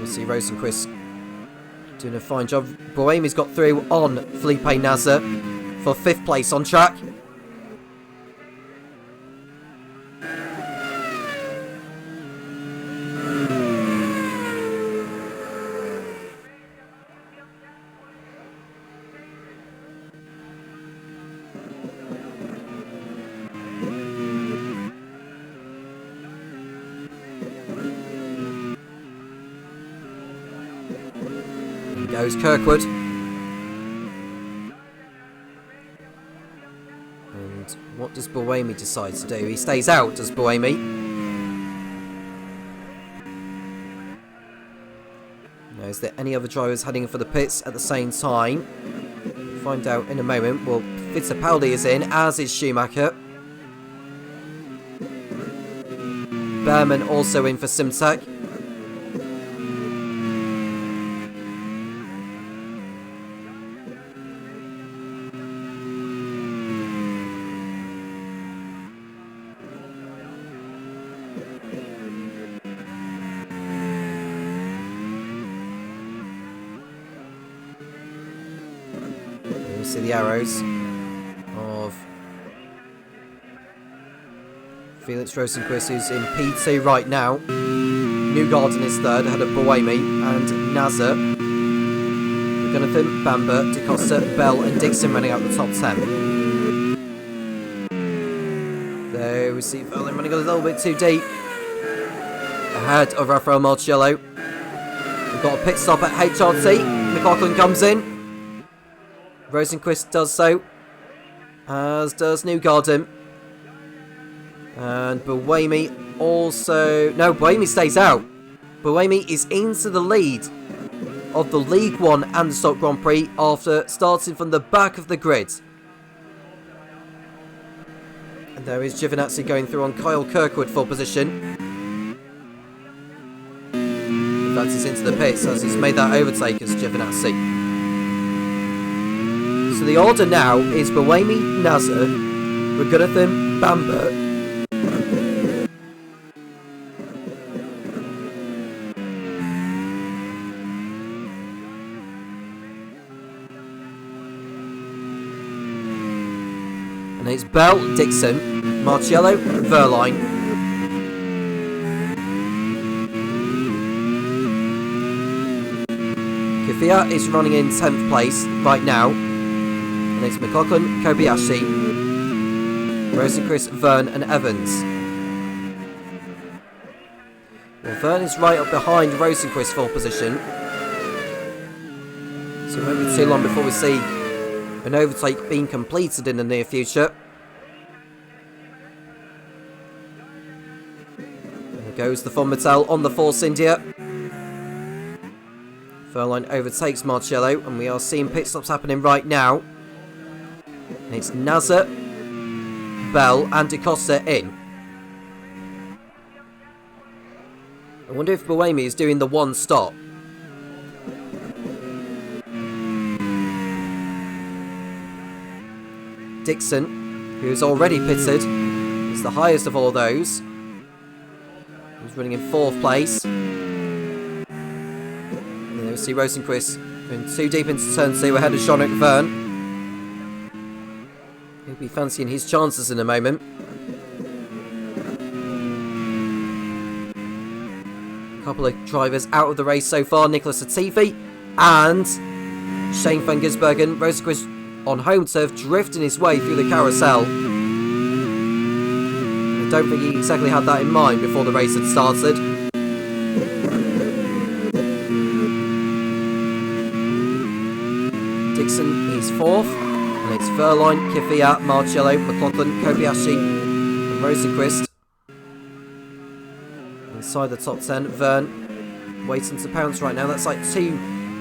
See Rosenquist doing a fine job. Buemi's got through on Felipe Nasr for 5th place on track. Goes Kirkwood. And what does Buemi decide to do? He stays out, does Buemi? Now, is there any other drivers heading for the pits at the same time? We'll find out in a moment. Well, Fittipaldi is in, as is Schumacher. Behrman also in for Simtek. See the arrows of Felix Rosenquist, who's in P2 right now. Newgarden is third, ahead of Buemi and Nazar. Jonathan, Bamber, DaCosta, Bell and Dixon running out the top 10. There we see Verlin running a little bit too deep, ahead of Rafael Marciello. We've got a pit stop at HRT. McLaughlin comes in. Rosenquist does so, as does Newgarden. And Buemi also... No, Buemi stays out. Buemi is into the lead of the League 1 Anderstorp Grand Prix after starting from the back of the grid. And there is Giovinazzi going through on Kyle Kirkwood for position. Advances into the pits as he's made that overtake as Giovinazzi. So the order now is Buemi, Nazar, Raghunathan, Bamber, and it's Bell, Dixon, Marciello, Verline. Kvyat is running in 10th place right now. And it's McLaughlin, Kobayashi, Rosenquist, Verne and Evans. Well, Verne is right up behind Rosenquist for position. So it won't be too long before we see an overtake being completed in the near future. There goes the Fonmatel on the Force India. Verline overtakes Marciello, and we are seeing pit stops happening right now. And it's Nazar, Bell and DaCosta in. I wonder if Buemi is doing the one stop. Dixon, who's already pitted, is the highest of all those. He's running in 4th place. And then we see Rosenquist going too deep into turn 2 ahead of Jean-Eric Verne. He'll be fancying his chances in a moment. A couple of drivers out of the race so far. Nicholas Latifi and Shane van Gisbergen. Rosenquist on home turf, drifting his way through the carousel. And I don't think he exactly had that in mind before the race had started. Dixon is 4th, and it's Verline, Kvyat, Marcello, McLaughlin, Kobayashi and Rosenqvist. Inside the top 10, Vern waiting to pounce right now. That's like 2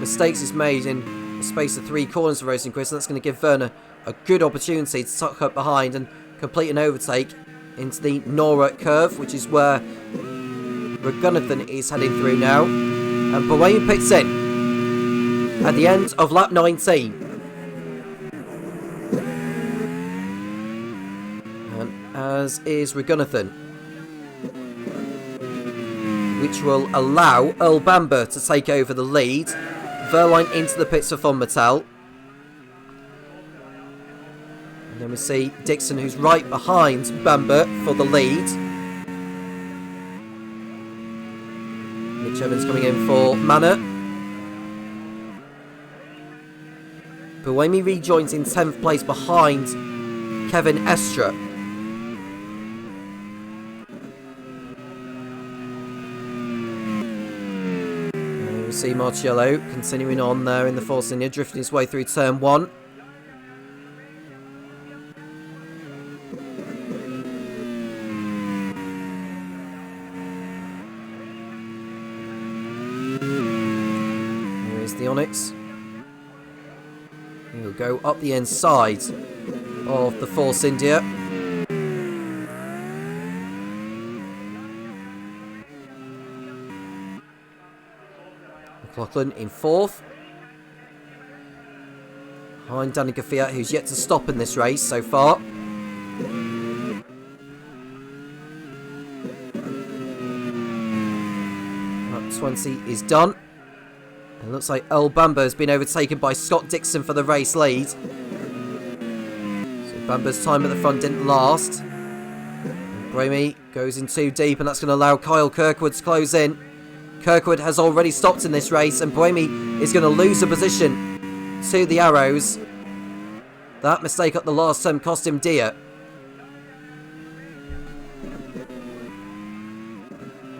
mistakes he's made in the space of 3 corners for Rosenqvist. That's going to give Werner a good opportunity to tuck up behind and complete an overtake into the Nora curve, which is where Ragunathan is heading through now. And Buemi picks in at the end of lap 19. And as is Ragunathan, which will allow Earl Bamber to take over the lead. Verline into the pits for Von Mattel. And then we see Dixon, who's right behind Bamber for the lead. Mitch Evans coming in for Manor. Buemi rejoins in 10th place behind Kevin Estra. And we see Marcello continuing on there in the Force India, drifting his way through turn 1. Here's the Onyx. He'll go up the inside of the Force India. McLaughlin in 4th. Behind Danny Kvyat, who's yet to stop in this race so far. Lap 20 is done. It looks like Earl Bamber has been overtaken by Scott Dixon for the race lead. So Bamber's time at the front didn't last. Buemi goes in too deep, and that's going to allow Kyle Kirkwood to close in. Kirkwood has already stopped in this race, and Buemi is going to lose a position to the Arrows. That mistake at the last turn cost him dear.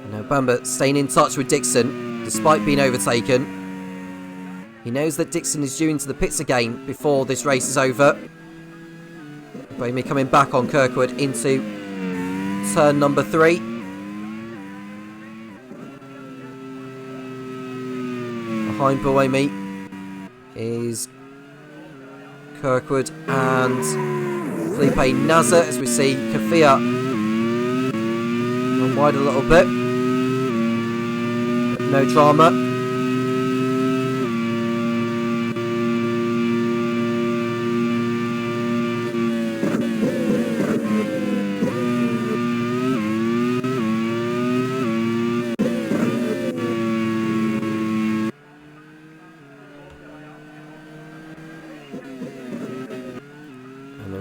And now Bamber staying in touch with Dixon despite being overtaken. He knows that Dixon is due into the pits again before this race is over. Buemi coming back on Kirkwood into turn number 3. Behind Buemi is Kirkwood and Felipe Nasser, as we see Kvyat run wide a little bit. But no drama.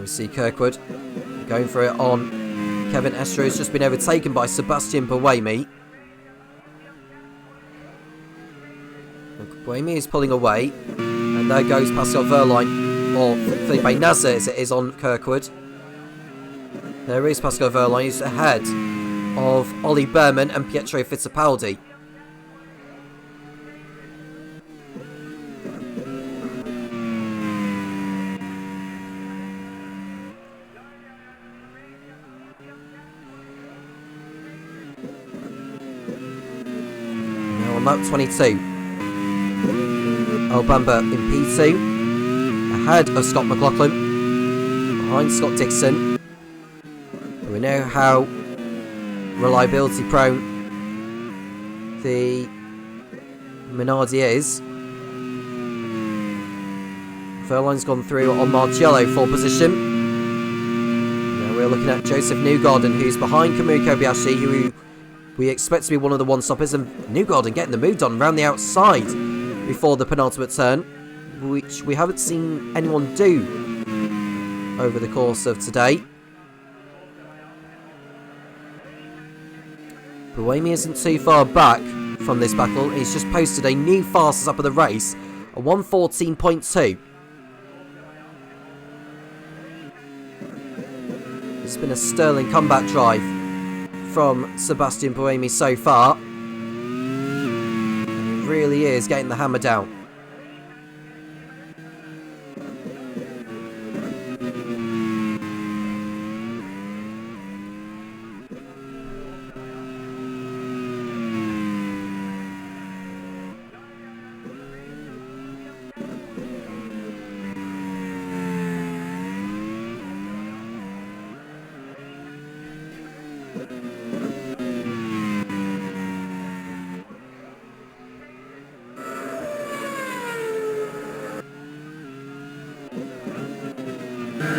See Kirkwood going for it on Kevin Estra, who's just been overtaken by Sebastian Buemi. Buemi is pulling away, and there goes Pascal Verline, or Felipe Nasser as it is on Kirkwood. There is Pascal Verline, who's ahead of Ollie Berman and Pietro Fittipaldi. Lap 22. Earl Bamber in P2, ahead of Scott McLaughlin, behind Scott Dixon. We know how reliability prone the Minardi is. Verline's gone through on Marcello for position. Now we're looking at Joseph Newgarden, who's behind Kamui Kobayashi, who we expect to be one of the one-stoppers, and Newgarden getting the move done around the outside before the penultimate turn, which we haven't seen anyone do over the course of today. Buemi isn't too far back from this battle. He's just posted a new fastest up of the race, a 1:14.2. It's been a sterling comeback drive from Sebastian Buemi so far. He really is getting the hammer down.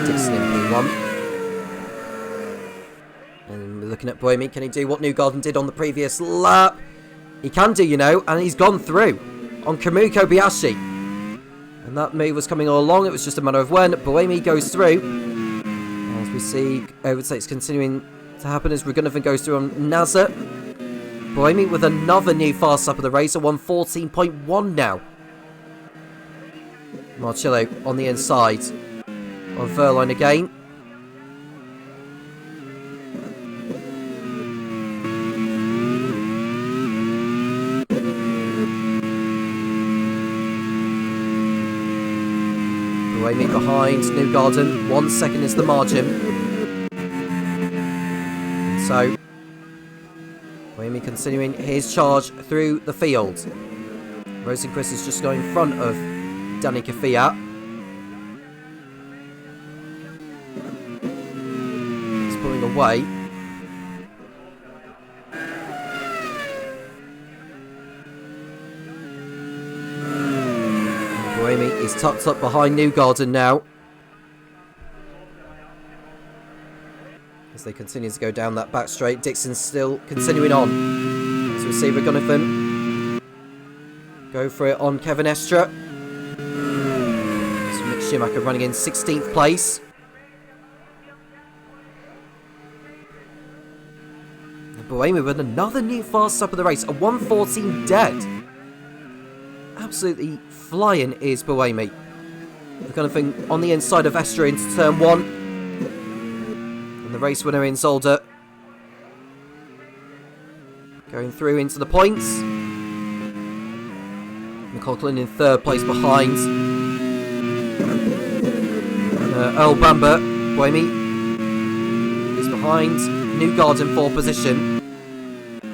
Dixon in P1. And we're looking at Buemi. Can he do what Newgarden did on the previous lap? He can do, you know, and he's gone through on Kamui Kobayashi. And that move was coming all along. It was just a matter of when. Buemi goes through. As we see, I would say it's continuing to happen as Raghunathan goes through on Nazar. Buemi with another new fast lap of the race at 1:14.1 now. Marcello on the inside of Verline again. Buemi behind Newgarden. 1 second is the margin. So, Buemi continuing his charge through the field. Rosenquist is just going in front of Danny Kvyat. He's pulling away. Buemi is tucked up behind Newgarden now. As they continue to go down that back straight, Dixon's still continuing on. As we see Raghunathan go for it on Kevin Estra. So Mick Schumacher running in 16th place. And Buemi with another new fast up of the race, a 1:14 dead. Absolutely flying is Buemi. Raghunathan on the inside of Estra into turn 1. And the race winner in Zolder going through into the points. McLaughlin in 3rd place behind. Earl Bamber, Buemi is behind. Newgarden 4th position.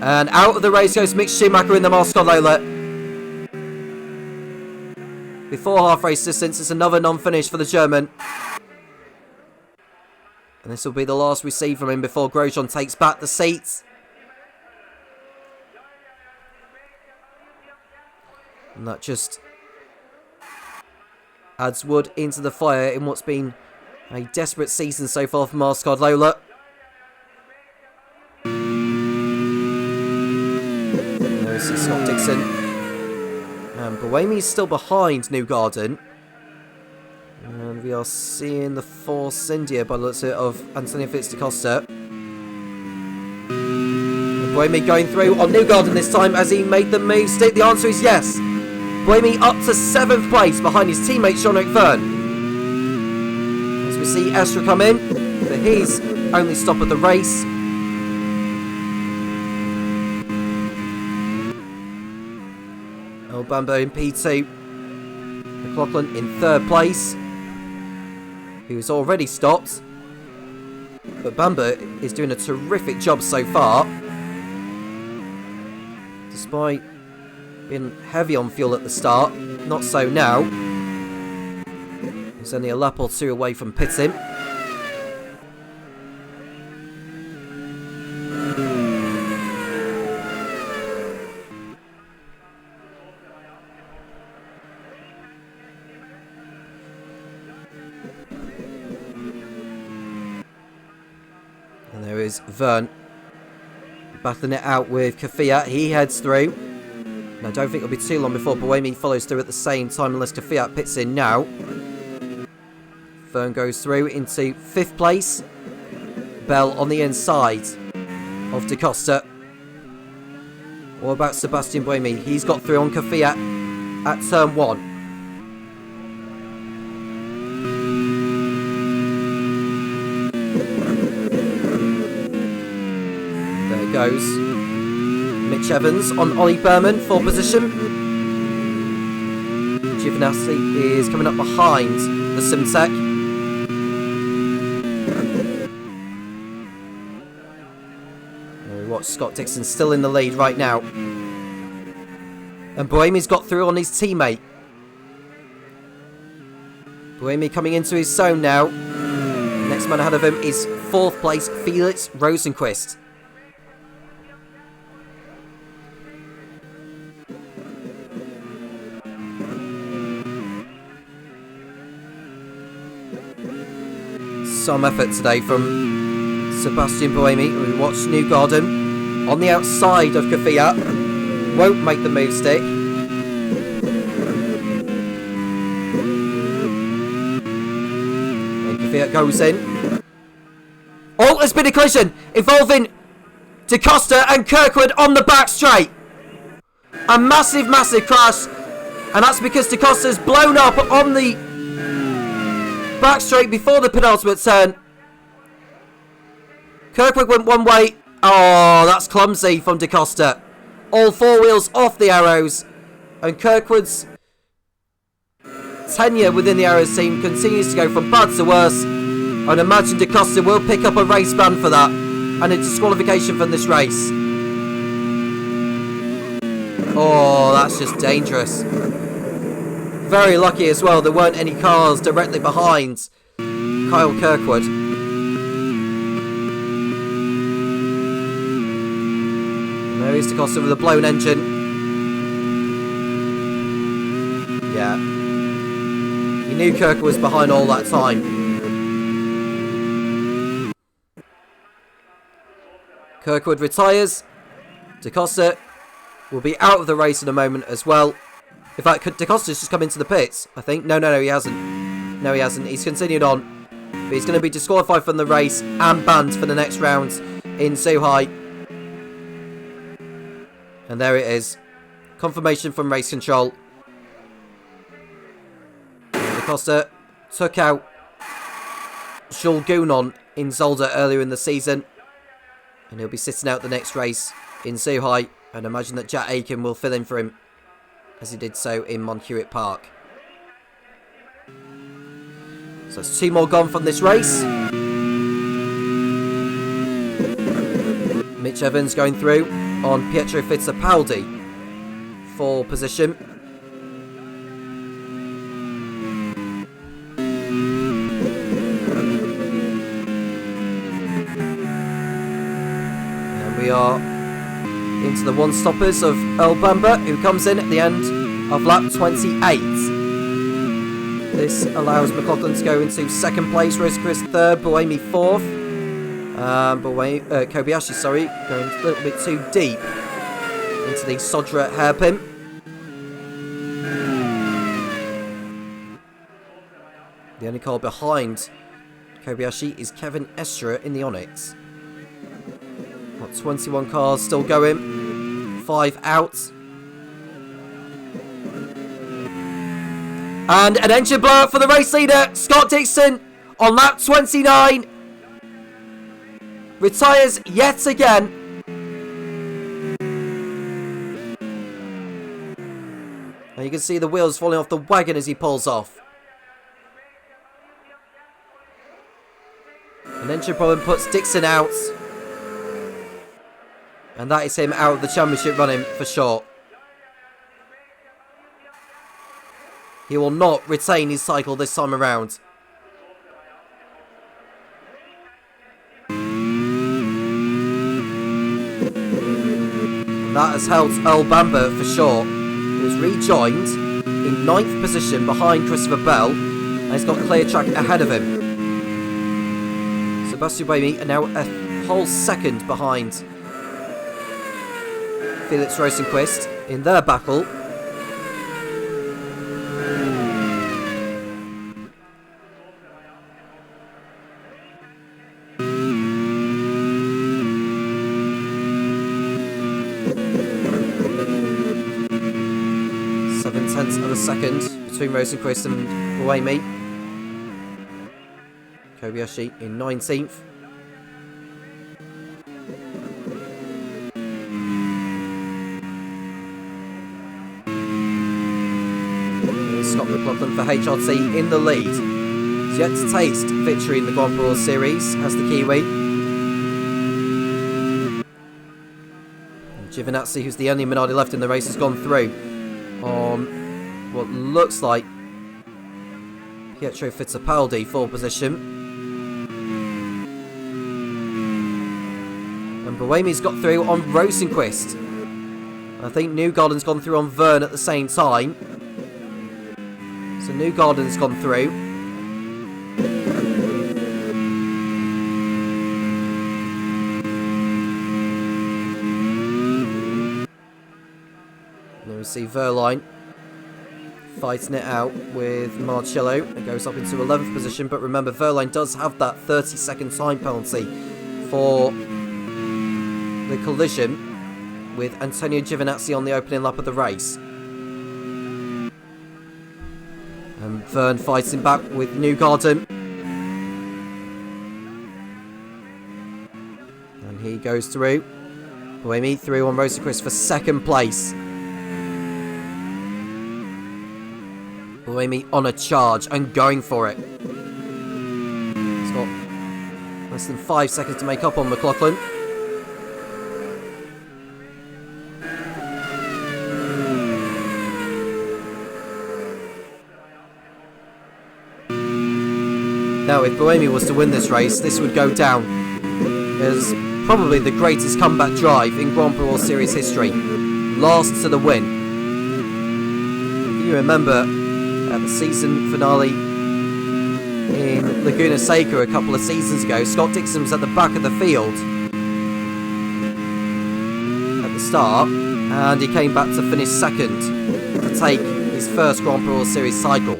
And out of the race goes Mick Schumacher in the Mascot Lola. Before half race distance, it's another non-finish for the German. And this will be the last we see from him before Grosjean takes back the seats. And that just adds wood into the fire in what's been a desperate season so far for Mascot Lola. There's Scott Dixon. And Buemi's still behind Newgarden. And we are seeing the Force India by the looks of Antonio Fitz-DaCosta. Buemi going through on Newgarden this time as he made the move stick. The answer is yes. Buemi up to 7th place behind his teammate Jean-Luc Verne. As we see Estra come in for his only stop of the race. Bamber in P2. McLaughlin in 3rd place. Who's already stopped. But Bamber is doing a terrific job so far. Despite being heavy on fuel at the start. Not so now. He's only a lap or 2 away from pitting. And there is Verne battling it out with Kvyat. He heads through. And I don't think it'll be too long before Buemi follows through at the same time unless Kvyat pits in now. Verne goes through into 5th place. Bell on the inside of DaCosta. What about Sebastian Buemi? He's got through on Kvyat at turn 1. goes Mitch Evans on Ollie Berman for position. Giovinazzi is coming up behind the Simtek. We watch Scott Dixon still in the lead right now. And Buemi's got through on his teammate. Buemi coming into his zone now. Next man ahead of him is 4th place Felix Rosenquist. Some effort today from Sebastian Buemi. We watch Newgarden on the outside of Kvyat. Won't make the move stick. And Kvyat goes in. Oh, there's been a collision involving DaCosta and Kirkwood on the back straight. A massive, massive crash. And that's because DaCosta's blown up on the back straight before the penultimate turn. Kirkwood went one way. Oh, that's clumsy from DaCosta. All 4 wheels off the Arrows. And Kirkwood's tenure within the Arrows team continues to go from bad to worse. I'd imagine DaCosta will pick up a race ban for that. And a disqualification from this race. Oh, that's just dangerous. Very lucky as well there weren't any cars directly behind Kyle Kirkwood. And there is DaCosta with a blown engine. Yeah. He knew Kirkwood was behind all that time. Kirkwood retires. DaCosta will be out of the race in a moment as well. In fact, DaCosta's just come into the pits, I think. No, he hasn't. No, he hasn't. He's continued on. But he's going to be disqualified from the race and banned for the next round in Zhuhai. And there it is. Confirmation from race control. DaCosta took out Jules Gounon in Zolder earlier in the season. And he'll be sitting out the next race in Zhuhai. And imagine that Jack Aiken will fill in for him, as he did so in Montjuic Park. So it's 2 more gone from this race. Mitch Evans going through on Pietro Fittipaldi for position. And we are into the one-stoppers of Earl Bamber, who comes in at the end of lap 28. This allows McLaughlin to go into 2nd place, Rosenquist 3rd, Buemi 4th. Kobayashi, going a little bit too deep into the Sodra hairpin. The only car behind Kobayashi is Kevin Estra in the Onyx. 21 cars still going. 5 out. And an engine blow for the race leader, Scott Dixon, on lap 29. Retires yet again. And you can see the wheels falling off the wagon as he pulls off. An engine problem puts Dixon out. And that is him out of the championship running for sure. He will not retain his title this time around. And that has helped Earl Bamber for sure. He was rejoined in 9th position behind Christopher Bell. And he's got clear track ahead of him. Sebastian Buemi are now a whole second behind Felix Rosenquist in their battle. Of a second between Rosenquist and Buemi. Kobayashi in 19th. Scott McLaughlin for HRT in the lead. He's yet to taste victory in the Grand Prix World Series as the Kiwi. And Giovinazzi, who's the only Minardi left in the race, has gone through on what looks like Pietro Fittipaldi, 4th position. And Buemi's got through on Rosenquist. I think Newgarden's gone through on Verne at the same time. So Newgarden's gone through. And then we see Verline fighting it out with Marcello. It goes up into 11th position, but remember Verline does have that 30-second time penalty for the collision with Antonio Giovinazzi on the opening lap of the race. And Verne fighting back with Newgarden. And he goes through. Buemi through on Rosenquist for 2nd place. Buemi on a charge and going for it. He's got less than 5 seconds to make up on McLaughlin. Now, if Buemi was to win this race, this would go down as probably the greatest comeback drive in Grand Prix World Series history. Last to the win. If you remember at the season finale in Laguna Seca a couple of seasons ago, Scott Dixon was at the back of the field at the start, and he came back to finish 2nd to take his first Grand Prix World Series cycle.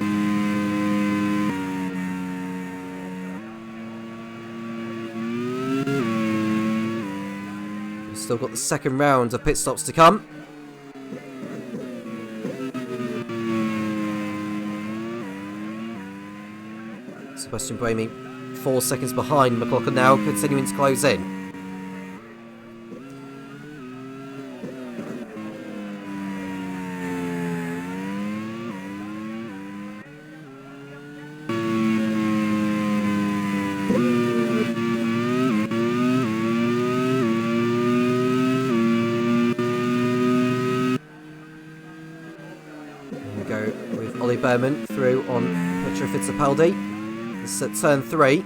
Still got the 2nd round of pit stops to come. Sebastian Buemi 4 seconds behind McLaughlin now, continuing to close in. Berman through on Pietro Fittipaldi. This is at turn 3.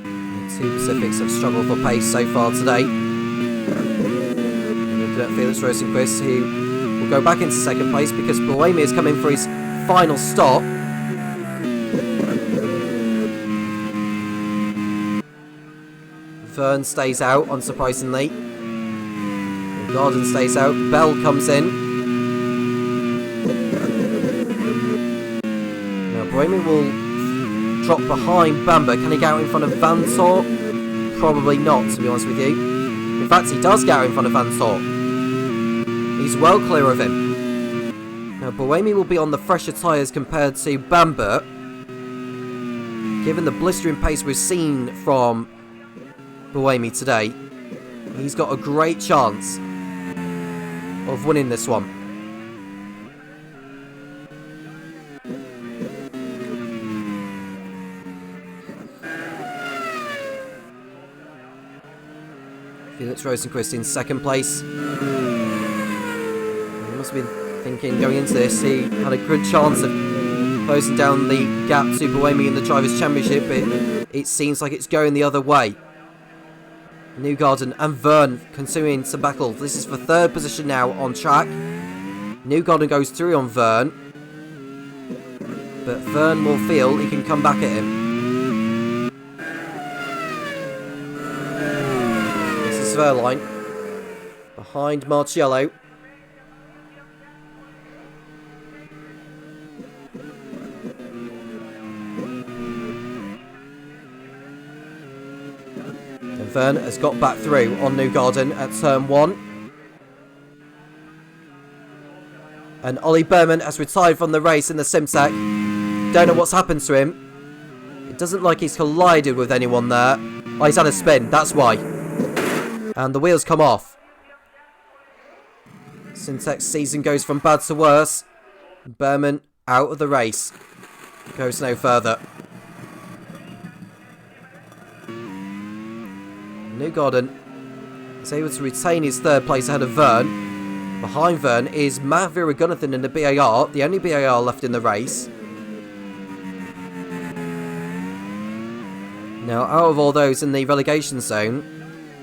The 2 Pacifics have struggled for pace so far today. Looking at Felix Rosenquist, who will go back into 2nd place because Buemi is coming for his final stop. Verne stays out, unsurprisingly. Garden stays out. Bell comes in. Buemi will drop behind Bamber. Can he get out in front of Vantor? Probably not, to be honest with you. In fact, he does get out in front of Vantor. He's well clear of him. Now, Buemi will be on the fresher tyres compared to Bamber. Given the blistering pace we've seen from Buemi today, he's got a great chance of winning this one. Felix Rosenquist in 2nd place. He must have been thinking going into this he had a good chance of closing down the gap to Buemi in the Drivers' Championship, but it seems like it's going the other way. Newgarden and Verne continuing to battle. This is for 3rd position now on track. Newgarden goes through on Verne, but Verne will feel he can come back at him. Verline behind Marcello. And Verne has got back through on Newgarden at turn 1. And Ollie Berman has retired from the race in the Simtek. Don't know what's happened to him. It doesn't look like he's collided with anyone there. Oh, he's had a spin, that's why. And the wheels come off. Syntech's season goes from bad to worse. Berman out of the race. Goes no further. Newgarden is able to retain his third place ahead of Vern. Behind Vern is Matt Viragunathan in the BAR, the only BAR left in the race. Now, out of all those in the relegation zone,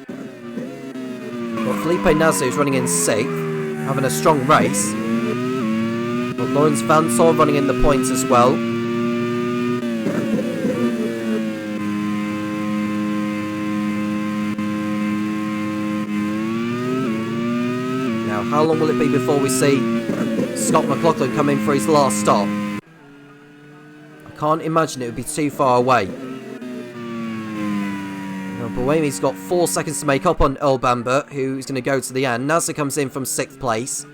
we've got Felipe Nasser who's running in 6th, having a strong race. But Lawrence Van Tor running in the points as well. Now, how long will it be before we see Scott McLaughlin come in for his last stop? I can't imagine it would be too far away. Buemi's got 4 seconds to make up on Earl Bamber, who's going to go to the end. Nasser comes in from 6th place.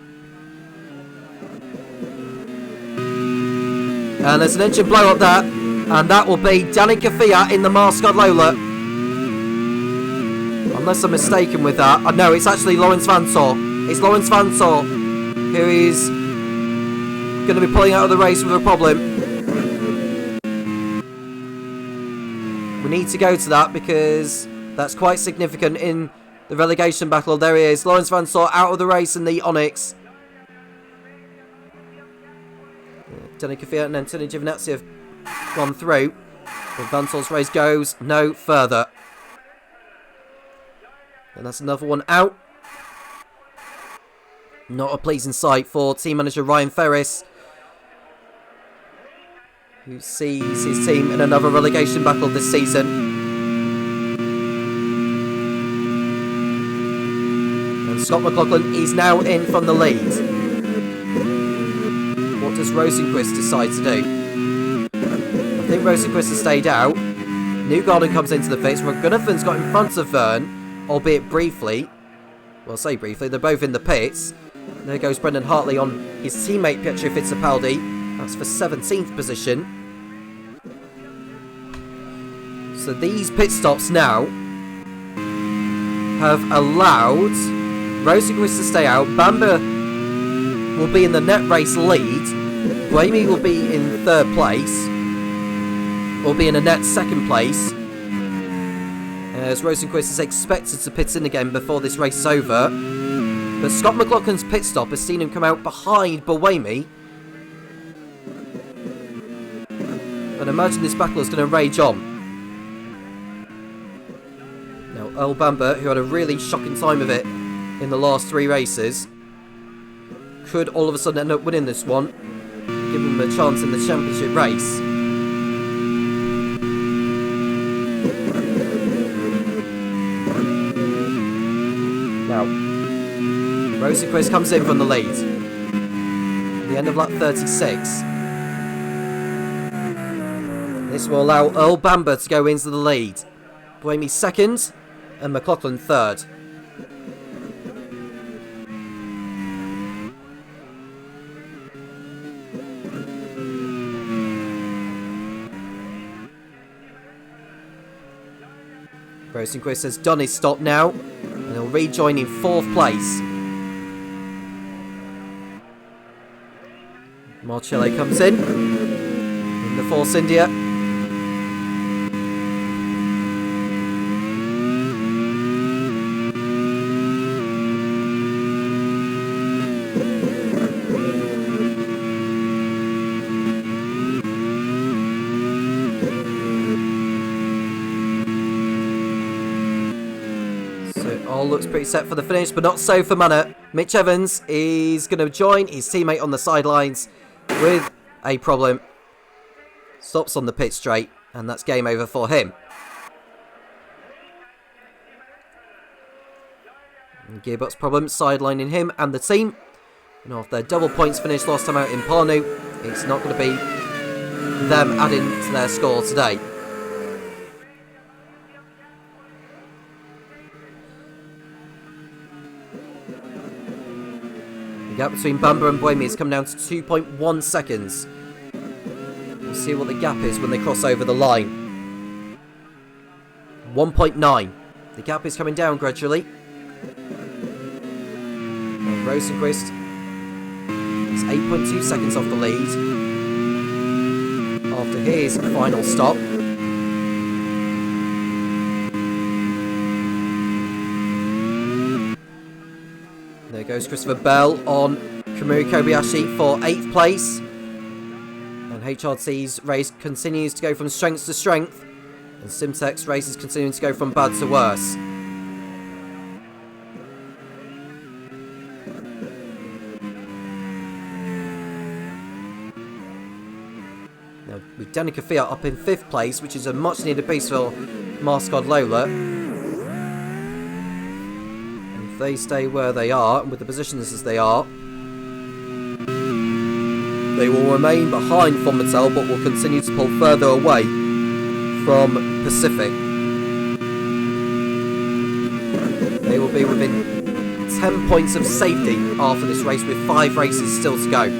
And there's an engine blow up there. And that will be Danny Kafia in the Marscod Lola. Unless I'm mistaken with that. No, it's actually Lawrence Van Tor. It's Lawrence Van Tor who is going to be pulling out of the race with a problem. We need to go to that because that's quite significant in the relegation battle. There he is, Lawrence Van Tor out of the race in the Onyx. Danny Kafia and Antonio Giovinazzi have gone through. But Van Tor's race goes no further. And that's another one out. Not a pleasing sight for team manager Ryan Ferris, who sees his team in another relegation battle this season. And Scott McLaughlin is now in from the lead. What does Rosenquist decide to do? I think Rosenquist has stayed out. Newgarden comes into the pits. Gunnafan's got in front of Vern, albeit briefly. Well, I say briefly, they're both in the pits. There goes Brendan Hartley on his teammate Pietro Fittipaldi. That's for 17th position. So these pit stops now have allowed Rosenquist to stay out. Bamber will be in the net race lead. Buemi will be in 3rd place. Will be in a net 2nd place. As Rosenquist is expected to pit in again before this race is over. But Scott McLaughlin's pit stop has seen him come out behind Buemi. And imagine this battle is going to rage on. Now, Earl Bamber, who had a really shocking time of it in the last 3 races, could all of a sudden end up winning this one, giving him a chance in the championship race. Now, Rosenquist comes in from the lead. The end of lap 36. This will allow Earl Bamber to go into the lead. Buemi 2nd and McLaughlin 3rd. Rosenquist has done his stop now and he'll rejoin in 4th place. Marcello comes in the Force India. All looks pretty set for the finish, but not so for Manor. Mitch Evans is going to join his teammate on the sidelines with a problem. Stops on the pit straight, and that's game over for him. And Gearbox problem, sidelining him and the team. And off their double points finish last time out in Parnu, it's not going to be them adding to their score today. The gap between Bamber and Buemi has come down to 2.1 seconds. We'll see what the gap is when they cross over the line. 1.9. The gap is coming down gradually. And Rosenquist He's 8.2 seconds off the lead after his final stop. There goes Christopher Bell on Kamui Kobayashi for 8th place. And HRT's race continues to go from strength to strength. And Simtek's race is continuing to go from bad to worse. Now, with Danica Fiat up in 5th place, which is a much needed boost for Mascot Lola. And if they stay where they are, and with the positions as they are, they will remain behind Fomitel, but will continue to pull further away from Pacific. They will be within 10 points of safety after this race, with 5 races still to go.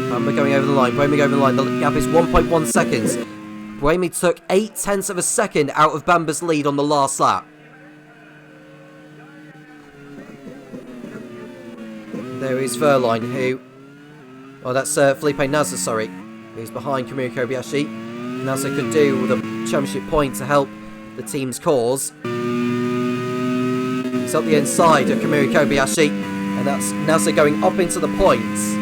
Bamber going over the line, Buemi going over the line, the gap is 1.1 seconds. Buemi took 0.8 of a second out of Bamber's lead on the last lap. There is Verline, who... Oh, that's Felipe Nasser, sorry. Who's behind Kamui Kobayashi. Nasser could do with a championship point to help the team's cause. He's up the inside of Kamui Kobayashi. And that's Nasser going up into the points.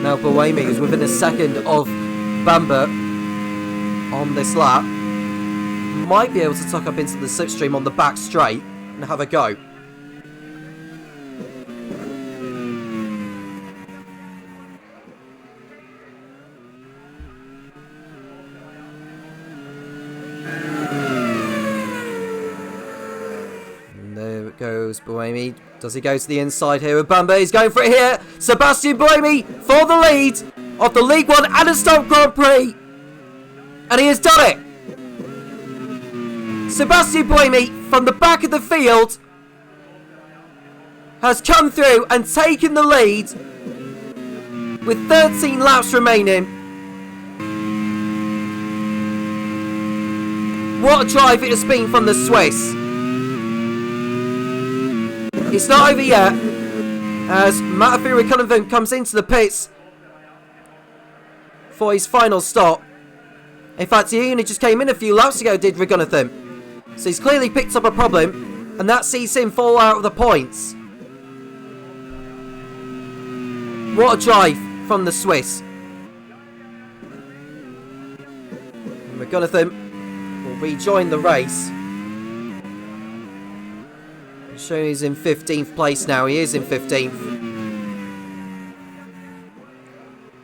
Now Buemi, who's within a second of Bamber on this lap, might be able to tuck up into the slipstream on the back straight and have a go. And there it goes, Buemi. Does he go to the inside here with Bamber? He's going for it here. Sebastian Buemi for the lead of the League 1 Anderstorp Grand Prix. And he has done it. Sebastian Buemi from the back of the field has come through and taken the lead with 13 laps remaining. What a drive it has been from the Swiss. It's not over yet as Matafiri Cunningham comes into the pits for his final stop. In fact, he only just came in a few laps ago, did Regunathan. So he's clearly picked up a problem, and that sees him fall out of the points. What a drive from the Swiss. Regunathan will rejoin the race. Showing he's in 15th place now. He is in 15th.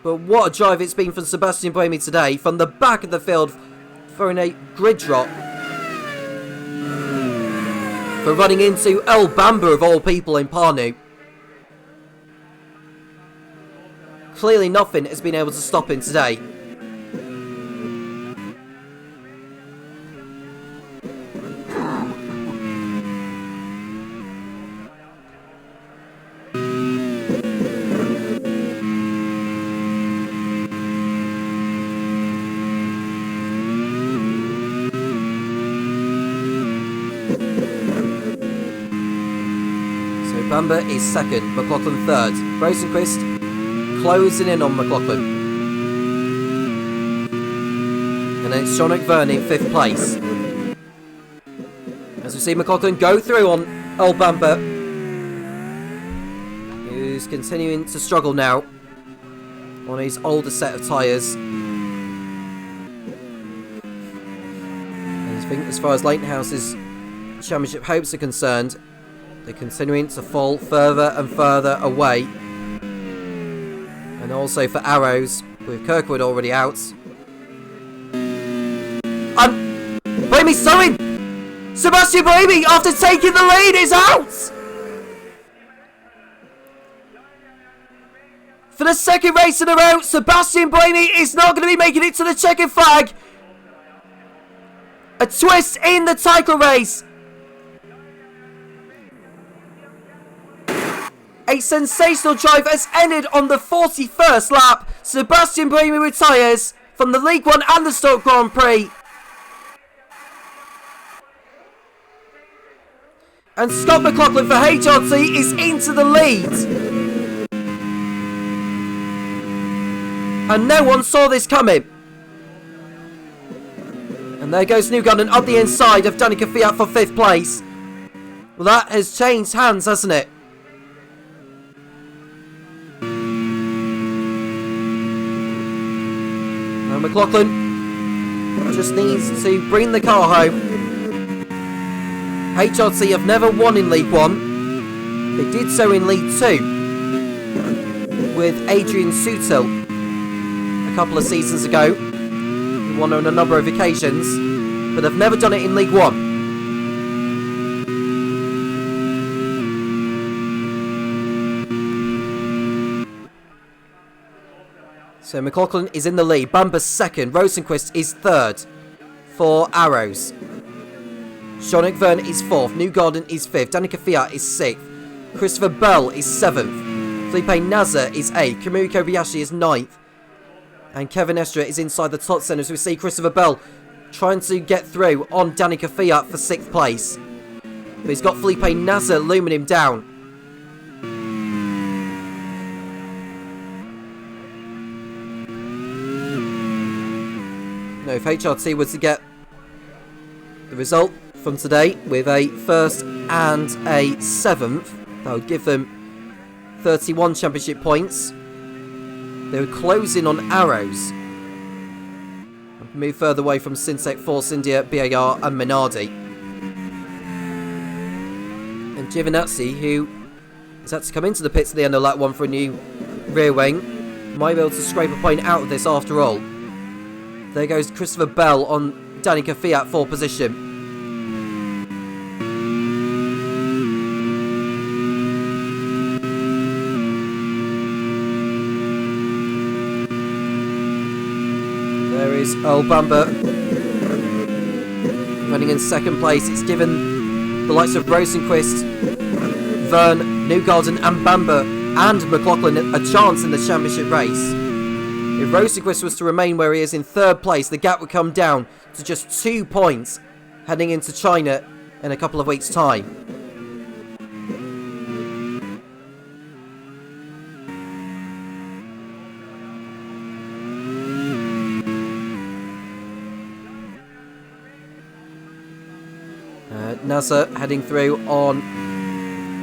But what a drive it's been from Sebastian Buemi today. From the back of the field, throwing a grid drop. For running into El Bamber of all people in Parnu. Clearly nothing has been able to stop him today. Bamber is second, McLaughlin third. Rosenquist closing in on McLaughlin. And then it's John McVerney in 5th place. As we see McLaughlin go through on El Bamber, who's continuing to struggle now on his older set of tyres. And I think as far as Leightonhouse's championship hopes are concerned, they're continuing to fall further and further away. And also for Arrows, with Kirkwood already out. Buemi's towing! Sebastian Buemi, after taking the lead, is out! For the second race in a row, Sebastian Buemi is not going to be making it to the checkered flag. A twist in the title race. A sensational drive has ended on the 41st lap. Sebastian Buemi retires from the League 1 Anderstorp Grand Prix And Scott McLaughlin for HRT is into the lead. And no one saw this coming. And there goes Newgarden up the inside of Danica Fiat for 5th place. Well, that has changed hands, hasn't it? Now McLaughlin just needs to bring the car home. HRT have never won in League 1. They did so in League 2 with Adrian Sutil a couple of seasons ago. He won on a number of occasions, but they've never done it in League 1. So McLaughlin is in the lead. Bamber's 2nd. Rosenquist is 3rd for Arrows. Jean-Luc Verne is 4th. Newgarden is 5th. Danica Fiat is 6th. Christopher Bell is 7th. Felipe Nazar is 8th. Kamui Kobayashi is 9th. And Kevin Estra is inside the top centre as we see Christopher Bell trying to get through on Danica Fiat for 6th place. But he's got Felipe Nazar looming him down. Now, if HRT were to get the result from today with a 1st and a 7th, that would give them 31 championship points. They were closing on Arrows. Move further away from Syntec, Force India, BAR and Minardi. And Giovinazzi, who has had to come into the pits at the end of lap 1 for a new rear wing, might be able to scrape a point out of this after all. There goes Christopher Bell on Danica Fiat for position. There is Earl Bamber running in 2nd place. It's given the likes of Rosenquist, Verne, Newgarden and Bamber and McLaughlin a chance in the championship race. If Rosenquist was to remain where he is in 3rd place, the gap would come down to just 2 points heading into China in a couple of weeks' time. Nasser heading through on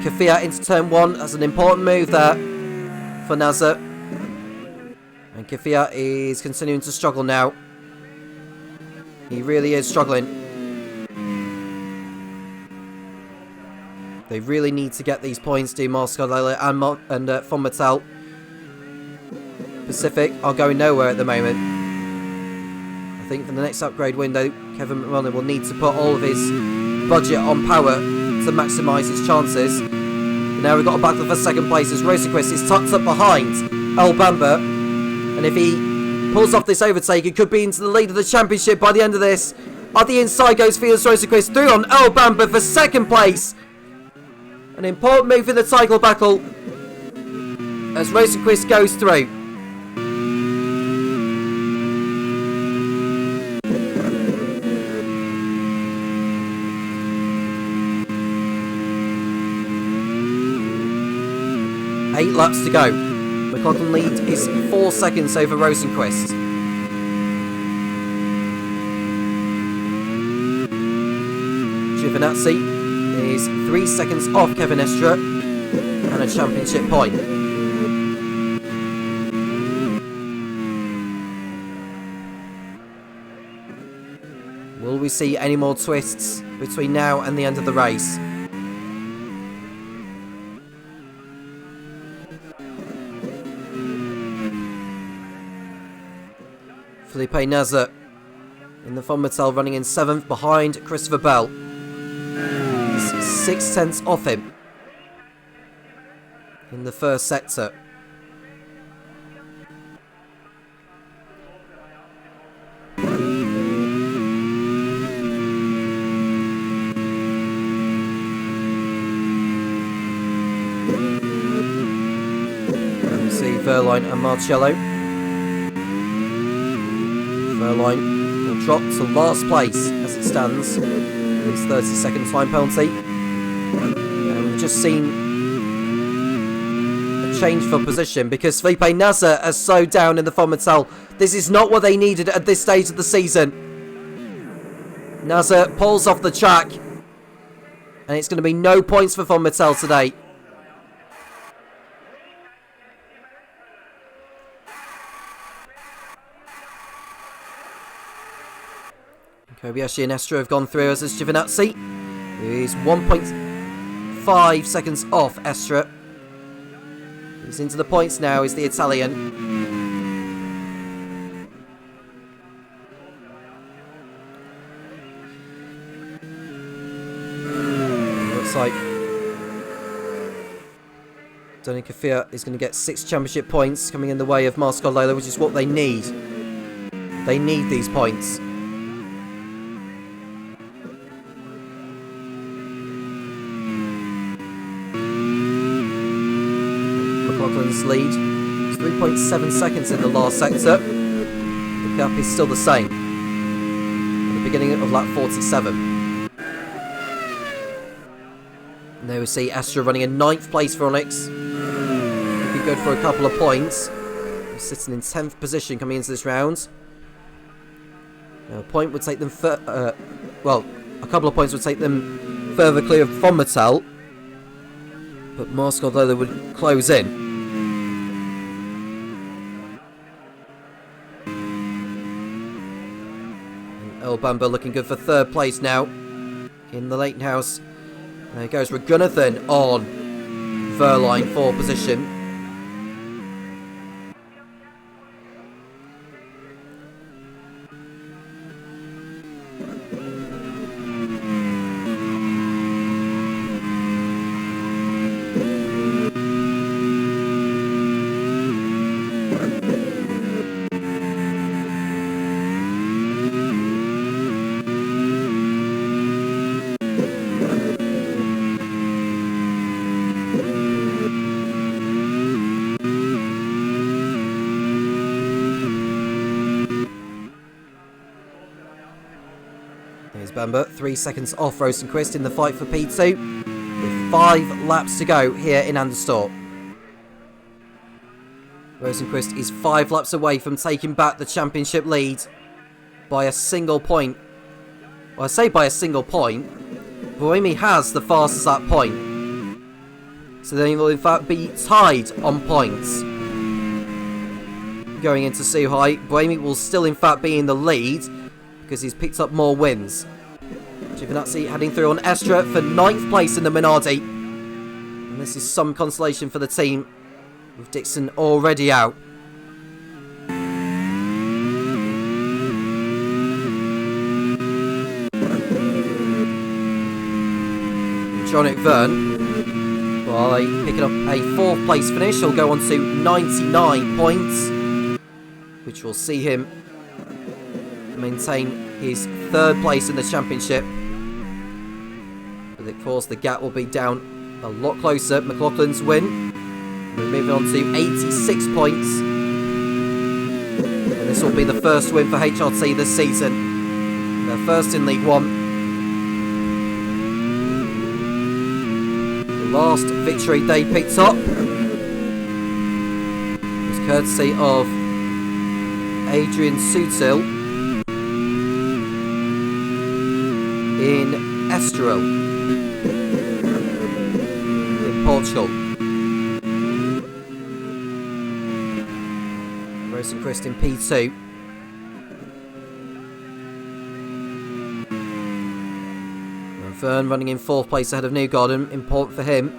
Kafia into turn 1. That's an important move there for Nasser. And Kafia is continuing to struggle now. He really is struggling. They really need to get these points, do Marscalella and Von Mattel. Pacific are going nowhere at the moment. I think for the next upgrade window, Kevin McMullen will need to put all of his budget on power to maximise his chances. Now we've got a battle for 2nd place as Rosenquist is tucked up behind El Bamba. And if he pulls off this overtake, it could be into the lead of the championship by the end of this. At the inside goes Felix Rosenquist through on El Bamba for 2nd place. An important move in the title battle as Rosenquist goes through. Eight laps to go. McLaughlin lead is 4 seconds over Rosenquist. Giovinazzi is 3 seconds off Kevin Estra and a championship point. Will we see any more twists between now and the end of the race? Felipe Nazar in the Von Mattel running in 7th behind Christopher Bell. He's 6 tenths off him in the first sector. You see Verline and Marcello. Verline will drop to last place as it stands. His 30-second time penalty. just seen a change for position because Felipe Nasr has slowed down in the Fomitel. This is not what they needed at this stage of the season. Nasr pulls off the track, and it's going to be no points for Fomitel today. Kobayashi and Estra have gone through, as is Giovinazzi, who's 1.5 seconds off Estra. He's into the points now, is the Italian. Looks like Tony Kafir is going to get 6 championship points coming in the way of Marscott Lola, which is what they need. They need these points. McLaughlin's lead is 3.7 seconds in the last sector. The gap is still the same at the beginning of lap 47. And there we see Astra running in 9th place for Onyx. Could be good for a couple of points. They're sitting in 10th position coming into this round. Now, a point would take them a couple of points would take them further clear of Fomitel, but Marscott Lola would close in. El Bamba looking good for 3rd place now in the Leighton House. There goes Ragunathan on Verline for position. Bamba, 3 seconds off Rosenquist in the fight for P2, with 5 laps to go here in Anderstorp. Rosenquist is 5 laps away from taking back the championship lead by a single point. Well, I say by a single point. Buemi has the fastest lap point, so they will in fact be tied on points. Going into Suhai, Buemi will still in fact be in the lead because he's picked up more wins. Giovinazzi heading through on Estra for 9th place in the Minardi. And this is some consolation for the team, with Dixon already out. Jonic Verne, by picking up a 4th place finish, he'll go on to 99 points, which will see him maintain his 3rd place in the championship. But of course the gap will be down a lot closer. McLaughlin's win. We're moving on to 86 points. And this will be the first win for HRT this season. Their first in League One. The last victory they picked up was courtesy of Adrian Sutil in Estoril in Portugal. Rosenquist in P2. And Verne running in 4th place ahead of Newgarden, important for him.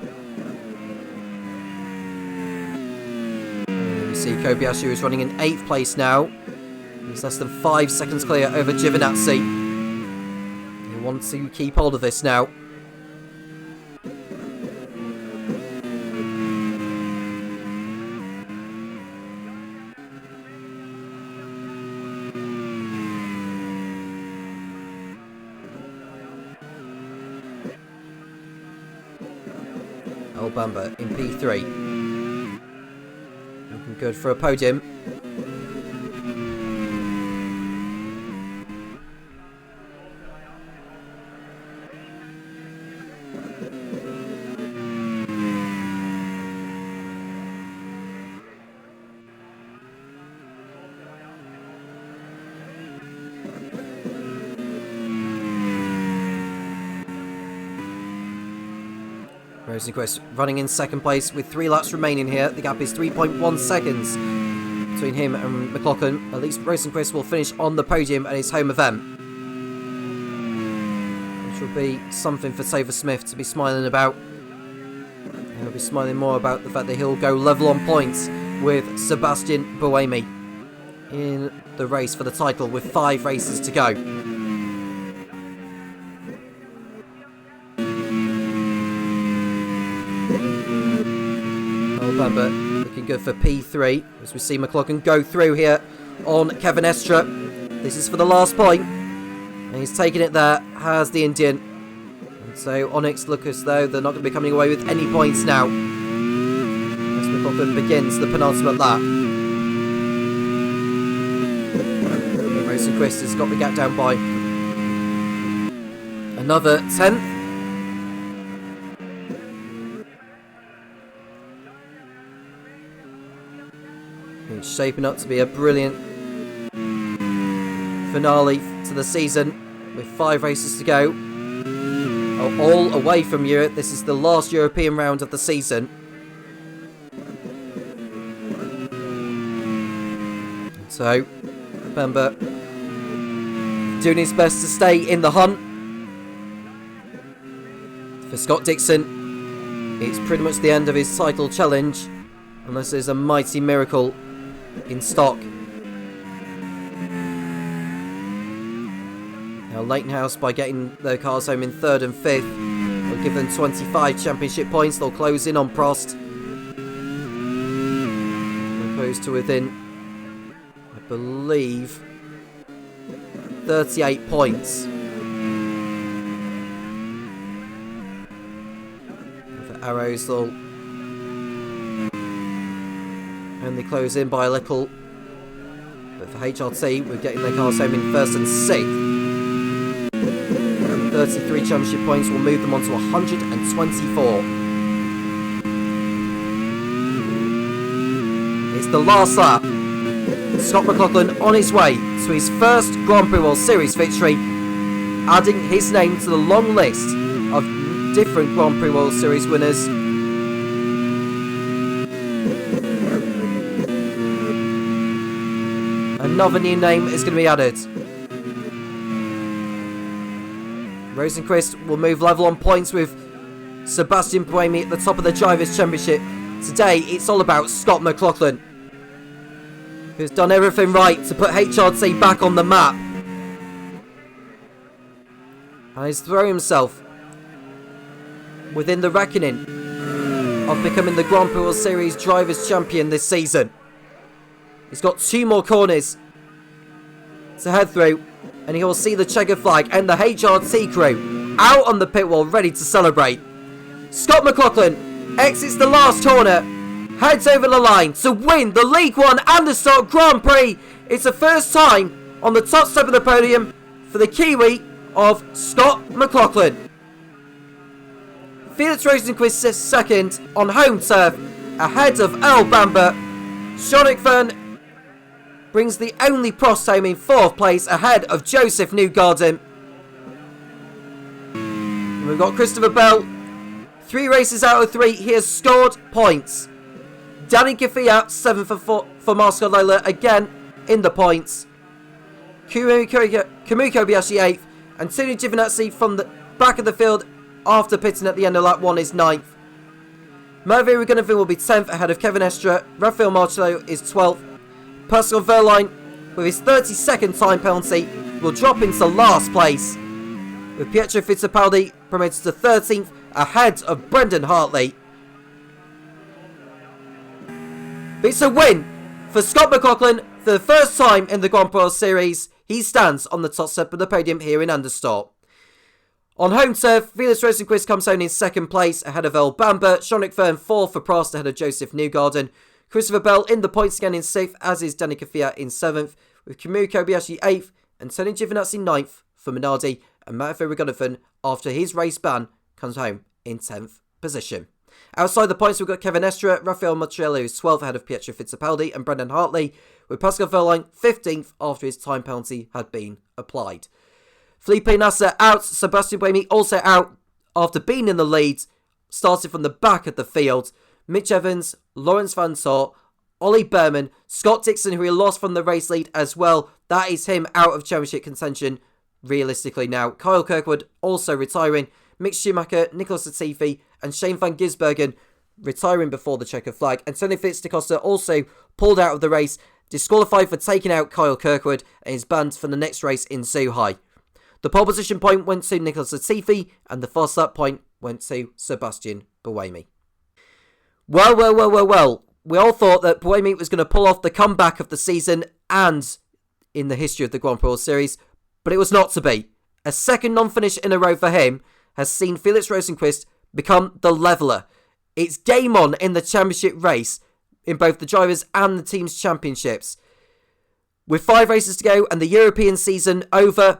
And you see Kobayashi is running in 8th place now. He's less than 5 seconds clear over Giovinazzi. Want to keep hold of this now. El Bamba in P3. Looking good for a podium. Rosenquist running in second place with 3 laps remaining here. The gap is 3.1 seconds between him and McLaughlin. At least Rosenquist will finish on the podium at his home event, which will be something for Topher Smith to be smiling about. He'll be smiling more about the fact that he'll go level on points with Sebastian Buemi in the race for the title with 5 races to go. But looking good for P3 as we see McLaughlin go through here on Kevin Estra. This is for the last point, and he's taking it there, has the Indian. And so Onyx look as though they're not going to be coming away with any points now as McLaughlin begins the penultimate lap. Rosenquist has got the gap down by another 10th. It's shaping up to be a brilliant finale to the season with 5 races to go. All away from Europe. This is the last European round of the season. So, Bemba doing his best to stay in the hunt. For Scott Dixon, it's pretty much the end of his title challenge, unless there's a mighty miracle in stock. Now Leightonhouse, by getting their cars home in 3rd and 5th, will give them 25 championship points. They'll close in on Prost, opposed to within, I believe, 38 points. And for Arrows, they'll only close in by a little. But for HRT, we're getting their cars home in 1st and 6th. 33 championship points will move them on to 124. It's the last lap. Scott McLaughlin on his way to his first Grand Prix World Series victory, adding his name to the long list of different Grand Prix World Series winners. Another new name is going to be added. Rosenquist will move level on points with Sebastian Buemi at the top of the Drivers' Championship. Today, it's all about Scott McLaughlin, who's done everything right to put HRT back on the map. And he's thrown himself within the reckoning of becoming the Grand Prix World Series Drivers' Champion this season. He's got 2 more corners to head through, and he'll see the checkered flag and the HRT crew out on the pit wall ready to celebrate. Scott McLaughlin exits the last corner, heads over the line to win the League 1 Anderstorp Grand Prix. It's the first time on the top step of the podium for the Kiwi of Scott McLaughlin. Felix Rosenquist is second on home turf ahead of Earl Bamber. Sean Fern brings the only Prost home in 4th place ahead of Joseph Newgarden. And we've got Christopher Bell. 3 races out of 3, he has scored points. Danny Kvyat, 7th for Marcel Lola, again in the points. Kamiko Bayashi 8th. And Tony Giovinazzi from the back of the field after pitting at the end of lap 1 is 9th. Mervyn Gunnavan will be 10th ahead of Kevin Estra. Rafael Marcello is 12th. Pascal Wehrlein, with his 32nd time penalty, will drop into last place, with Pietro Fittipaldi promoted to 13th ahead of Brendan Hartley. But it's a win for Scott McLaughlin for the first time in the Grand Prix World Series. He stands on the top step of the podium here in Anderstorp. On home turf, Felix Rosenquist comes home in 2nd place ahead of Earl Bamber. Sean McFern 4th for Prost ahead of Joseph Newgarden. Christopher Bell in the points again in 6th, as is Danny Kvyat in 7th, with Kamui Kobayashi 8th and Tony Giovinazzi 9th for Minardi, and Matthew Gunnavan, after his race ban, comes home in 10th position. Outside the points, we've got Kevin Estra, Rafael Marcello who's 12th ahead of Pietro Fittipaldi and Brendan Hartley, with Pascal Wehrlein 15th after his time penalty had been applied. Felipe Nasser out, Sebastian Buemi also out after being in the lead. started from the back of the field. Mitch Evans, Lawrence Van Tott, Ollie Berman, Scott Dixon, who he lost from the race lead as well. That is him out of championship contention realistically now. Kyle Kirkwood also retiring. Mick Schumacher, Nicholas Latifi and Shane van Gisbergen retiring before the checker flag. Antonio Fitz-DaCosta also pulled out of the race, disqualified for taking out Kyle Kirkwood, and is banned for the next race in Zhuhai. The pole position point went to Nicholas Latifi and the fast lap point went to Sebastian Buemi. Well. We all thought that Buemi was going to pull off the comeback of the season and in the history of the Grand Prix World Series, but it was not to be. A second non-finish in a row for him has seen Felix Rosenqvist become the leveller. It's game on in the championship race in both the drivers and the team's championships. With 5 races to go and the European season over,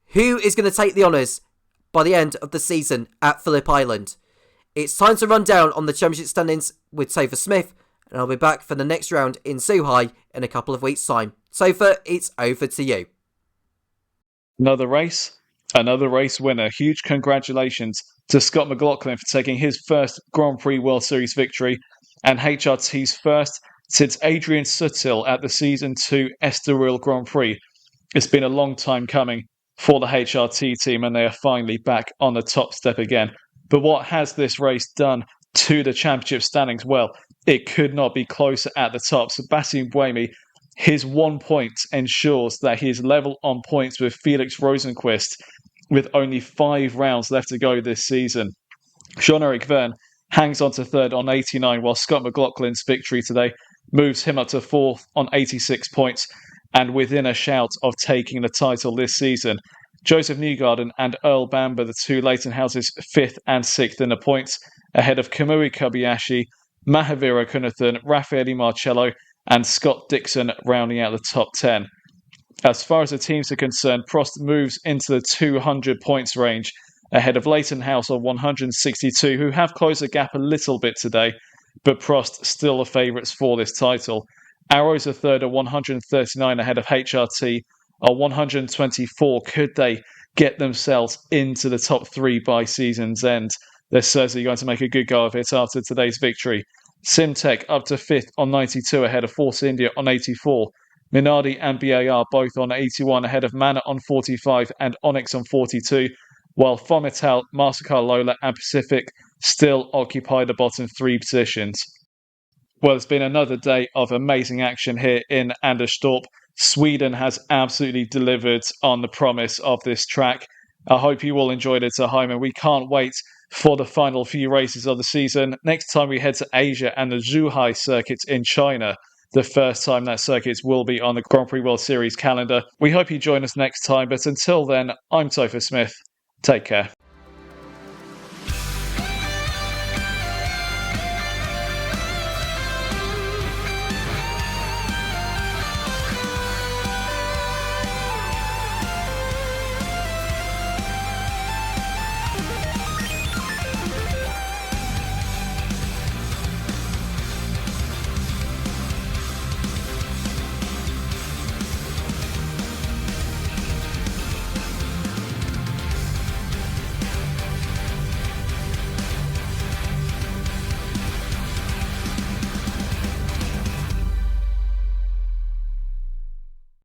who is going to take the honours by the end of the season at Phillip Island? It's time to run down on the championship standings with Topher Smith, and I'll be back for the next round in Zhuhai in a couple of weeks' time. Topher, it's over to you. Another race winner. Huge congratulations to Scott McLaughlin for taking his first Grand Prix World Series victory and HRT's first since Adrian Sutil at the Season 2 Estoril Grand Prix. It's been a long time coming for the HRT team and they are finally back on the top step again. But what has this race done to the championship standings? Well, it could not be closer at the top. Sebastian Buemi, his 1 point ensures that he is level on points with Felix Rosenqvist with only 5 rounds left to go this season. Jean-Eric Verne hangs on to third on 89, while Scott McLaughlin's victory today moves him up to fourth on 86 points and within a shout of taking the title this season. Joseph Newgarden and Earl Bamber, the two Leighton Houses, 5th and 6th in the points, ahead of Kamui Kobayashi, Mahavira Kunathan, Raffaele Marcello and Scott Dixon rounding out the top 10. As far as the teams are concerned, Prost moves into the 200 points range, ahead of Leighton House on 162, who have closed the gap a little bit today, but Prost still the favourites for this title. Arrows are third at 139 ahead of HRT on 124. Could they get themselves into the top 3 by season's end? They're certainly going to make a good go of it after today's victory. Simtech up to 5th on 92 ahead of Force India on 84. Minardi and BAR both on 81 ahead of Manor on 45 and Onyx on 42, while Fometal, Mastercard Lola and Pacific still occupy the bottom 3 positions. Well, it's been another day of amazing action here in Anderstorp. Sweden has absolutely delivered on the promise of this track. I hope you all enjoyed it at home, and we can't wait for the final few races of the season. Next time we head to Asia and the Zhuhai circuit in China, the first time that circuit will be on the Grand Prix World Series calendar. We hope you join us next time, but until then, I'm Topher Smith. Take care.